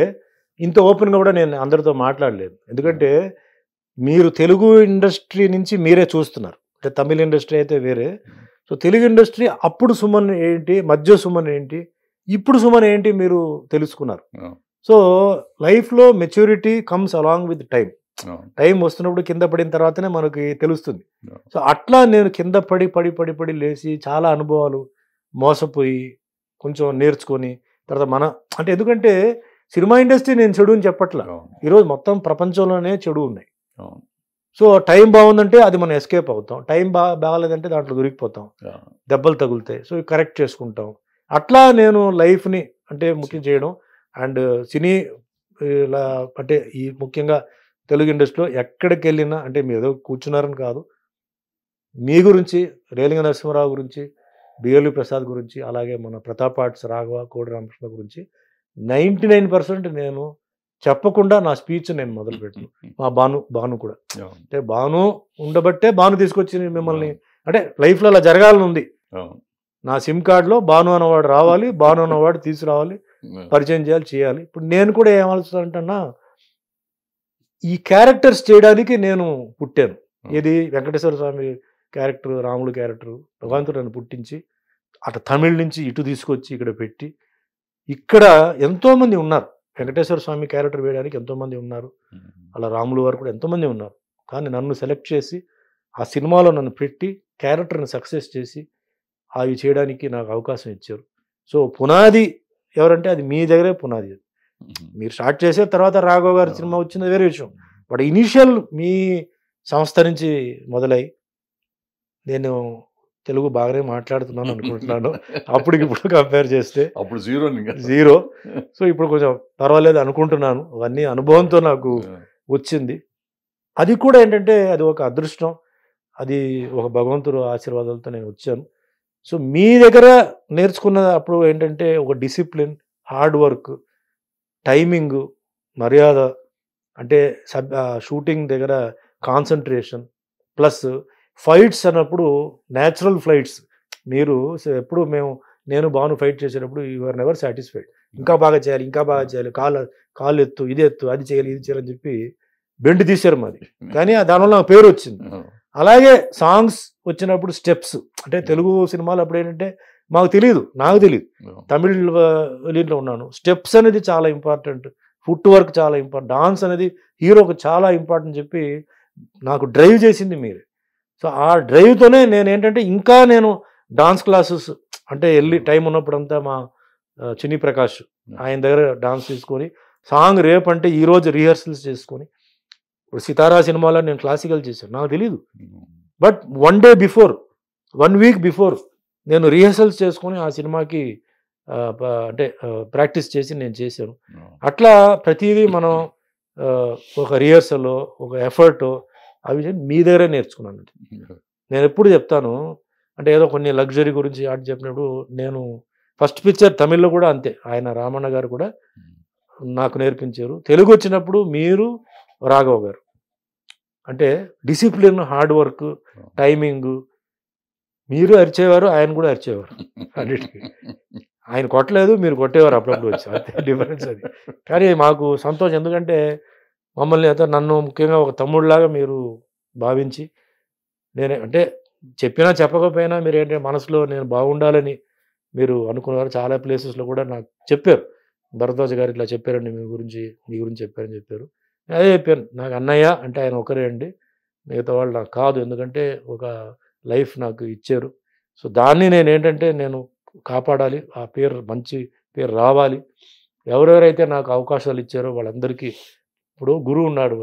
ఇంత ఓపెన్గా కూడా నేను అందరితో మాట్లాడలేదు. ఎందుకంటే మీరు తెలుగు ఇండస్ట్రీ నుంచి మీరే చూస్తున్నారు, అంటే తమిళ ఇండస్ట్రీ అయితే వేరే. సో తెలుగు ఇండస్ట్రీ అప్పుడు సుమన్ ఏంటి, మధ్య సుమన్ ఏంటి, ఇప్పుడు సుమన్ ఏంటి మీరు తెలుసుకున్నారు. సో లైఫ్లో maturity comes along with time వస్తున్నప్పుడు కింద పడిన తర్వాతనే మనకి తెలుస్తుంది. సో అట్లా నేను కింద పడి లేచి చాలా అనుభవాలు మోసపోయి కొంచెం నేర్చుకొని తర్వాత అంటే ఎందుకంటే సినిమా ఇండస్ట్రీ నేను చెడు అని చెప్పట్లా, ఈరోజు మొత్తం ప్రపంచంలోనే చెడు ఉన్నాయి. సో టైం బాగుందంటే అది మనం ఎస్కేప్ అవుతాం, టైం బాగాలేదంటే దాంట్లో దొరికిపోతాం, దెబ్బలు తగులుతాయి. సో కరెక్ట్ చేసుకుంటాం. అట్లా నేను లైఫ్ని అంటే ముఖ్యం చేయడం. అండ్ సినీ అంటే ఈ ముఖ్యంగా తెలుగు ఇండస్ట్రీలో ఎక్కడికి వెళ్ళినా, అంటే మీరు ఏదో కూర్చున్నారని కాదు, మీ గురించి, రేలింగ నరసింహారావు గురించి, బిఎల్వి ప్రసాద్ గురించి, అలాగే మన ప్రతాప్ ఆర్ట్స్ రాఘవ, కోడి రామకృష్ణ గురించి 99% నేను చెప్పకుండా నా స్పీచ్ నేను మొదలుపెట్టాను. మా భాను కూడా, అంటే భాను ఉండబట్టే భాను తీసుకొచ్చి మిమ్మల్ని, అంటే లైఫ్లో అలా జరగాలని ఉంది. నా సిమ్ కార్డులో భాను అన్నవాడు రావాలి, భాను అన్నవాడు తీసుకురావాలి, పరిచయం చేయాలి. ఇప్పుడు నేను కూడా ఏమలుస్తుంటన్నా, ఈ క్యారెక్టర్స్ చేయడానికి నేను పుట్టాను. ఇది వెంకటేశ్వర స్వామి క్యారెక్టర్, రాముడు క్యారెక్టర్, భగవంతుడు నన్ను పుట్టించి అటు తమిళ నుంచి ఇటు తీసుకొచ్చి ఇక్కడ పెట్టి, ఇక్కడ ఎంతోమంది ఉన్నారు వెంకటేశ్వర స్వామి క్యారెక్టర్ వేయడానికి, ఎంతోమంది ఉన్నారు, అలా రాములు వారు కూడా ఎంతోమంది ఉన్నారు. కానీ నన్ను సెలెక్ట్ చేసి ఆ సినిమాలో నన్ను పెట్టి క్యారెక్టర్ని సక్సెస్ చేసి అవి చేయడానికి నాకు అవకాశం ఇచ్చారు. సో పునాది ఎవరంటే అది మీ దగ్గరే పునాది. మీరు స్టార్ట్ చేసే తర్వాత రాఘవ గారి సినిమా వచ్చింది వేరే విషయం, బట్ ఇనీషియల్ మీ సంస్థ నుంచి మొదలై నేను తెలుగు బాగానే మాట్లాడుతున్నాను అనుకుంటున్నాను. అప్పటికిప్పుడు కంపేర్ చేస్తే అప్పుడు జీరో. సో ఇప్పుడు కొంచెం పర్వాలేదు అనుకుంటున్నాను. అవన్నీ అనుభవంతో నాకు వచ్చింది. అది కూడా ఏంటంటే అది ఒక అదృష్టం, అది ఒక భగవంతుడు ఆశీర్వాదాలతో నేను వచ్చాను. సో మీ దగ్గర నేర్చుకున్న అప్పుడు ఏంటంటే ఒక డిసిప్లిన్, హార్డ్ వర్క్, టైమింగ్, మర్యాద, అంటే షూటింగ్ దగ్గర కాన్సన్ట్రేషన్, ప్లస్ ఫైట్స్ అన్నప్పుడు న్యాచురల్ ఫ్లైట్స్. మీరు ఎప్పుడు నేను బాను ఫైట్ చేసేటప్పుడు యూఆర్ నెవర్ సాటిస్ఫైడ్. ఇంకా బాగా చేయాలి, ఇంకా బాగా చేయాలి, కాళ్ళు ఎత్తు, ఇది ఎత్తు, అది చేయాలి, ఇది చేయాలని చెప్పి బెండ్ తీశారు మాది. కానీ దానివల్ల నాకు పేరు వచ్చింది. అలాగే సాంగ్స్ వచ్చినప్పుడు స్టెప్స్, అంటే తెలుగు సినిమాలు అప్పుడు ఏంటంటే నాకు తెలియదు, తమిళలో ఉన్నాను. స్టెప్స్ అనేది చాలా ఇంపార్టెంట్, ఫుట్ వర్క్ చాలా ఇంపార్టెంట్, డాన్స్ అనేది హీరోకి చాలా ఇంపార్టెంట్ చెప్పి నాకు డ్రైవ్ చేసింది మీరే. సో ఆ డ్రైవ్తోనే నేను ఏంటంటే ఇంకా నేను డాన్స్ క్లాసెస్ అంటే వెళ్ళి టైం ఉన్నప్పుడంతా మా చిన్ని ప్రకాష్ ఆయన దగ్గర డాన్స్ తీసుకొని సాంగ్ రేపు అంటే ఈరోజు రిహర్సల్స్ చేసుకొని, ఇప్పుడు సితారా సినిమాలో నేను క్లాసికల్ చేశాను, నాకు తెలీదు. బట్ 1 వీక్ బిఫోర్ నేను రిహర్సల్స్ చేసుకొని ఆ సినిమాకి అంటే ప్రాక్టీస్ చేసి నేను చేశాను. అట్లా ప్రతిదీ మనం ఒక రిహర్సల్, ఒక ఎఫర్ట్, అవి మీ దగ్గరే నేర్చుకున్నాను. నేను ఎప్పుడు చెప్తాను అంటే ఏదో కొన్ని లగ్జరీ గురించి ఆట చెప్పినప్పుడు, నేను ఫస్ట్ పిక్చర్ తమిళ్లో కూడా అంతే, ఆయన రామన్న గారు కూడా నాకు నేర్పించారు. తెలుగు వచ్చినప్పుడు మీరు రాఘవ్ గారు అంటే డిసిప్లిన్, హార్డ్ వర్క్, టైమింగ్, మీరు అరిచేవారు, ఆయన కూడా అరిచేవారు అన్నిటికీ. ఆయన కొట్టలేదు, మీరు కొట్టేవారు అప్పుడప్పుడు వచ్చి, అంతే డిఫరెన్స్ అది. కానీ మాకు సంతోషం, ఎందుకంటే మమ్మల్ని నన్ను ముఖ్యంగా ఒక తమ్ముడిలాగా మీరు భావించి, నేనే అంటే చెప్పినా చెప్పకపోయినా మీరు ఏంటంటే మనసులో నేను బాగుండాలని మీరు అనుకున్నారు. చాలా ప్లేసెస్లో కూడా నాకు చెప్పారు, భరద్వాజ్ గారు ఇట్లా చెప్పారండి మీ గురించి చెప్పారని చెప్పారు. అదే చెప్పాను, నాకు అన్నయ్య అంటే ఆయన ఒకరే అండి, మిగతా వాళ్ళు నాకు కాదు, ఎందుకంటే ఒక లైఫ్ నాకు ఇచ్చారు. సో దాన్ని నేను ఏంటంటే నేను కాపాడాలి, ఆ పేరు మంచి పేరు రావాలి. ఎవరెవరైతే నాకు అవకాశాలు ఇచ్చారో వాళ్ళందరికీ, ఇప్పుడు గురువు ఉన్నాడు,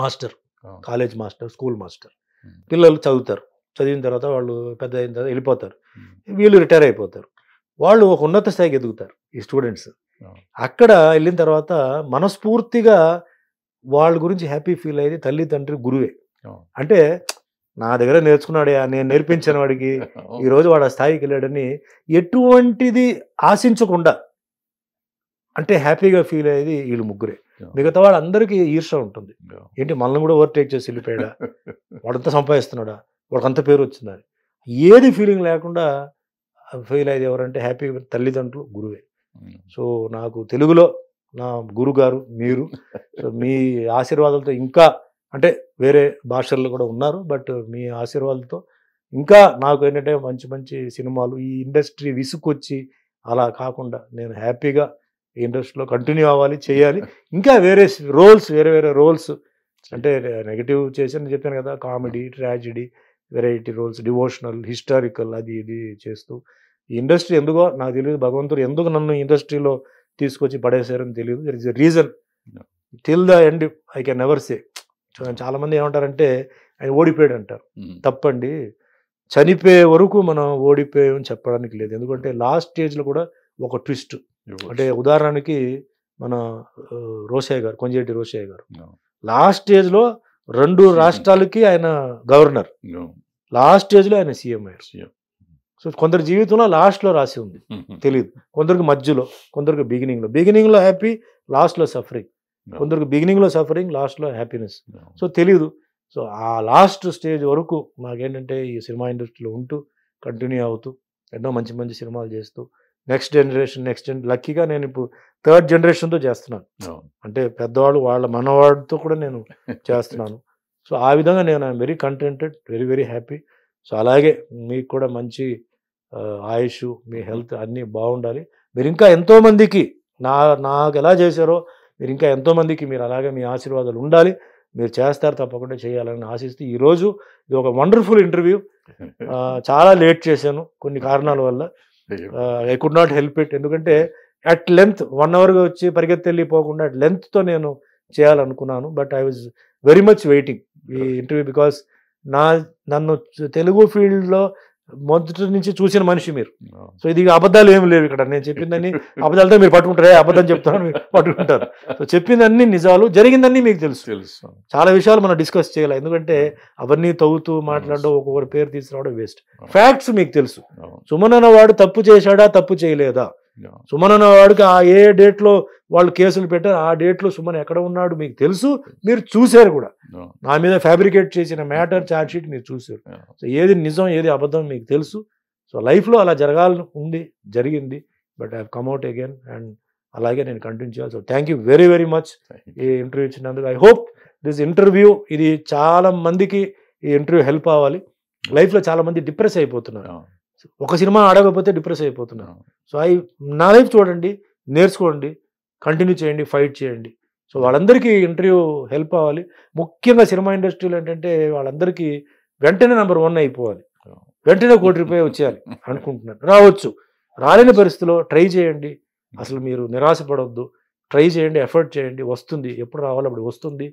master, college master, school master, పిల్లలు చదువుతారు, చదివిన తర్వాత వాళ్ళు పెద్ద అయిన తర్వాత వెళ్ళిపోతారు, వీళ్ళు రిటైర్ అయిపోతారు, వాళ్ళు ఒక ఉన్నత స్థాయికి ఎదుగుతారు ఈ స్టూడెంట్స్. అక్కడ వెళ్ళిన తర్వాత మనస్ఫూర్తిగా వాళ్ళ గురించి హ్యాపీ ఫీల్ అయ్యేది తల్లి తండ్రి గురువే. అంటే నా దగ్గర నేర్చుకున్నాడే, నేను నేర్పించిన వాడికి ఈరోజు వాడు ఆ స్థాయికి వెళ్ళాడని ఎటువంటిది ఆశించకుండా అంటే హ్యాపీగా ఫీల్ అయ్యేది వీళ్ళు ముగ్గురే. మిగతా వాళ్ళందరికీ ఈర్ష ఉంటుంది, ఏంటి మనల్ని కూడా ఓవర్టేక్ చేసి వెళ్ళిపోయాడా, వాడంతా సంపాదిస్తున్నాడా, వాడికి అంత పేరు వచ్చిందా, ఏది ఫీలింగ్ లేకుండా ఫీల్ అయ్యేది ఎవరంటే హ్యాపీగా తల్లిదండ్రులు, గురువే. సో నాకు తెలుగులో నా గురుగారు మీరు. సో మీ ఆశీర్వాదాలతో ఇంకా అంటే వేరే భాషల్లో కూడా ఉన్నారు, బట్ మీ ఆశీర్వాదాలతో ఇంకా నాకు ఏంటంటే మంచి మంచి సినిమాలు, ఈ ఇండస్ట్రీ విసుకొచ్చి అలా కాకుండా నేను హ్యాపీగా ఈ ఇండస్ట్రీలో కంటిన్యూ అవ్వాలి, చేయాలి. ఇంకా వేరే రోల్స్ అంటే నెగిటివ్ చేశాను చెప్పాను కదా, comedy, tragedy, variety roles, devotional, historical, అది ఇది చేస్తూ ఈ ఇండస్ట్రీ ఎందుకో నాకు తెలియదు, భగవంతుడు ఎందుకు నన్ను ఇండస్ట్రీలో తీసుకొచ్చి పడేశారని తెలియదు. There is a reason, till the end I can never say. చాలామంది ఏమంటారంటే ఆయన ఓడిపోయాడు అంటారు, తప్పండి. చనిపోయే వరకు మనం ఓడిపోయామని చెప్పడానికి లేదు, ఎందుకంటే లాస్ట్ స్టేజ్లో కూడా ఒక ట్విస్ట్. అంటే ఉదాహరణకి మన రోషయ్య గారు, కొంజేటి రోషయ్య గారు లాస్ట్ స్టేజ్లో 2 రాష్ట్రాలకి ఆయన గవర్నర్, లాస్ట్ స్టేజ్లో ఆయన సీఎం అయ్యారు. సో కొందరి జీవితంలో లాస్ట్లో రాసి ఉంది, తెలియదు. కొందరికి మధ్యలో, కొందరికి బిగినింగ్లో హ్యాపీ, లాస్ట్లో సఫరింగ్. కొందరికి బిగినింగ్లో సఫరింగ్, లాస్ట్లో హ్యాపీనెస్. సో తెలియదు. సో ఆ లాస్ట్ స్టేజ్ వరకు మాకేంటంటే ఈ సినిమా ఇండస్ట్రీలో ఉంటూ కంటిన్యూ అవుతూ ఎన్నో మంచి మంచి సినిమాలు చేస్తూ నెక్స్ట్ జనరేషన్ లక్కీగా నేను ఇప్పుడు 3rd జనరేషన్తో చేస్తున్నాను. అంటే పెద్దవాళ్ళు వాళ్ళ మనవాడితో కూడా నేను చేస్తున్నాను. సో ఆ విధంగా నేను I'm very కంటెంటెడ్, very very happy. So అలాగే మీకు కూడా మంచి ఆయుష్, మీ హెల్త్ అన్నీ బాగుండాలి. మీరు ఇంకా ఎంతోమందికి నాకు ఎలా చేశారో మీరు ఇంకా ఎంతోమందికి మీరు అలాగే మీ ఆశీర్వాదాలు ఉండాలి. మీరు చేస్తారు, తప్పకుండా చేయాలని ఆశిస్తూ ఈరోజు ఇది ఒక వండర్ఫుల్ ఇంటర్వ్యూ. చాలా లేట్ చేశాను కొన్ని కారణాల వల్ల, I could not help it. ఎందుకంటే అట్ లెంత్ 1 అవర్గా వచ్చి పరిగెత్తి వెళ్ళిపోకుండా అట్ లెంత్తో నేను చేయాలనుకున్నాను. But I was very much waiting ఈ ఇంటర్వ్యూ, బికాస్ నన్ను తెలుగు ఫీల్డ్లో మొదటి నుంచి చూసిన మనిషి మీరు. సో ఇది అబద్ధాలు ఏమి లేవు ఇక్కడ. నేను చెప్పిందని అబద్ధాలతో మీరు పట్టుకుంటారే, అబద్ధం చెప్తాను మీరు పట్టుకుంటారు. సో చెప్పిందన్నీ నిజాలు, జరిగిందన్నీ మీకు తెలుసు. చాలా విషయాలు మనం డిస్కస్ చేయాలి, ఎందుకంటే అవన్నీ తవ్వుతూ మాట్లాడడం, ఒక్కొక్కరి పేరు తీసుకురావడం వేస్ట్. ఫ్యాక్ట్స్ మీకు తెలుసు. సుమన్ అన్నవాడు తప్పు చేశాడా, తప్పు చేయలేదా, సుమన్ అన్నవాడికి ఆ ఏ డేట్లో వాళ్ళు కేసులు పెట్టారు, ఆ డేట్లో సుమన్ ఎక్కడ ఉన్నాడు మీకు తెలుసు, మీరు చూశారు కూడా. నా మీద ఫ్యాబ్రికేట్ చేసిన మ్యాటర్ ఛార్జ్ షీట్ మీరు చూశారు. సో ఏది నిజం ఏది అబద్ధం మీకు తెలుసు. సో లైఫ్లో అలా జరగాలని ఉంది, జరిగింది. But I have come out again and అలాగే నేను కంటిన్యూ చేయాలి. So thank you very very much ఈ ఇంటర్వ్యూ ఇచ్చినందుకు. ఐ హోప్ దిస్ ఇంటర్వ్యూ ఇది చాలా మందికి ఈ ఇంటర్వ్యూ హెల్ప్ అవ్వాలి. లైఫ్లో చాలా మంది డిప్రెస్ అయిపోతున్నారు, ఒక సినిమా ఆడకపోతే డిప్రెస్ అయిపోతున్నారు. సో నా లైఫ్ చూడండి, నేర్చుకోండి, కంటిన్యూ చేయండి, ఫైట్ చేయండి. సో వాళ్ళందరికీ ఇంటర్వ్యూ హెల్ప్ అవ్వాలి. ముఖ్యంగా సినిమా ఇండస్ట్రీలో ఏంటంటే వాళ్ళందరికీ వెంటనే నెంబర్ 1 అయిపోవాలి, వెంటనే ₹1 కోటి వచ్చేయాలి అనుకుంటున్నారు. రావచ్చు, రాలేని పరిస్థితిలో ట్రై చేయండి. అసలు మీరు నిరాశపడవద్దు, ట్రై చేయండి, ఎఫర్ట్ చేయండి, వస్తుంది. ఎప్పుడు రావాలో అప్పుడు వస్తుంది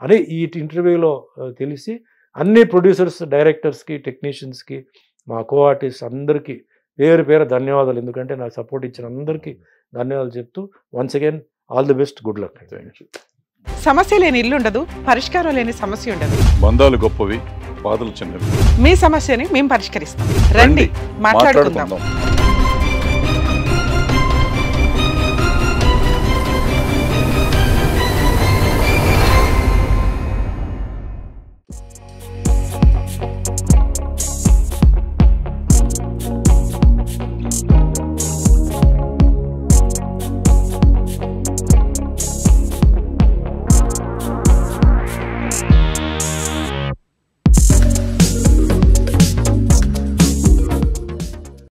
అని ఈ ఇంటర్వ్యూలో తెలిసి అన్ని ప్రొడ్యూసర్స్, డైరెక్టర్స్కి, టెక్నీషియన్స్కి, మా కో ఆర్టిస్ట్ అందరికీ పేరు పేరు ధన్యవాదాలు. ఎందుకంటే నాకు సపోర్ట్ ఇచ్చిన అందరికీ ధన్యవాదాలు చెప్తూ once again all the best, good luck. Thank you. సమస్య లేని ఇల్లు ఉండదు, పరిష్కారం లేని సమస్య ఉండదు. బంధాలు గొప్పవి, బాధలు చిన్నవి. మీ సమస్యని మేము పరిష్కరిస్తాం. రండి, మాట్లాడుకుందాం.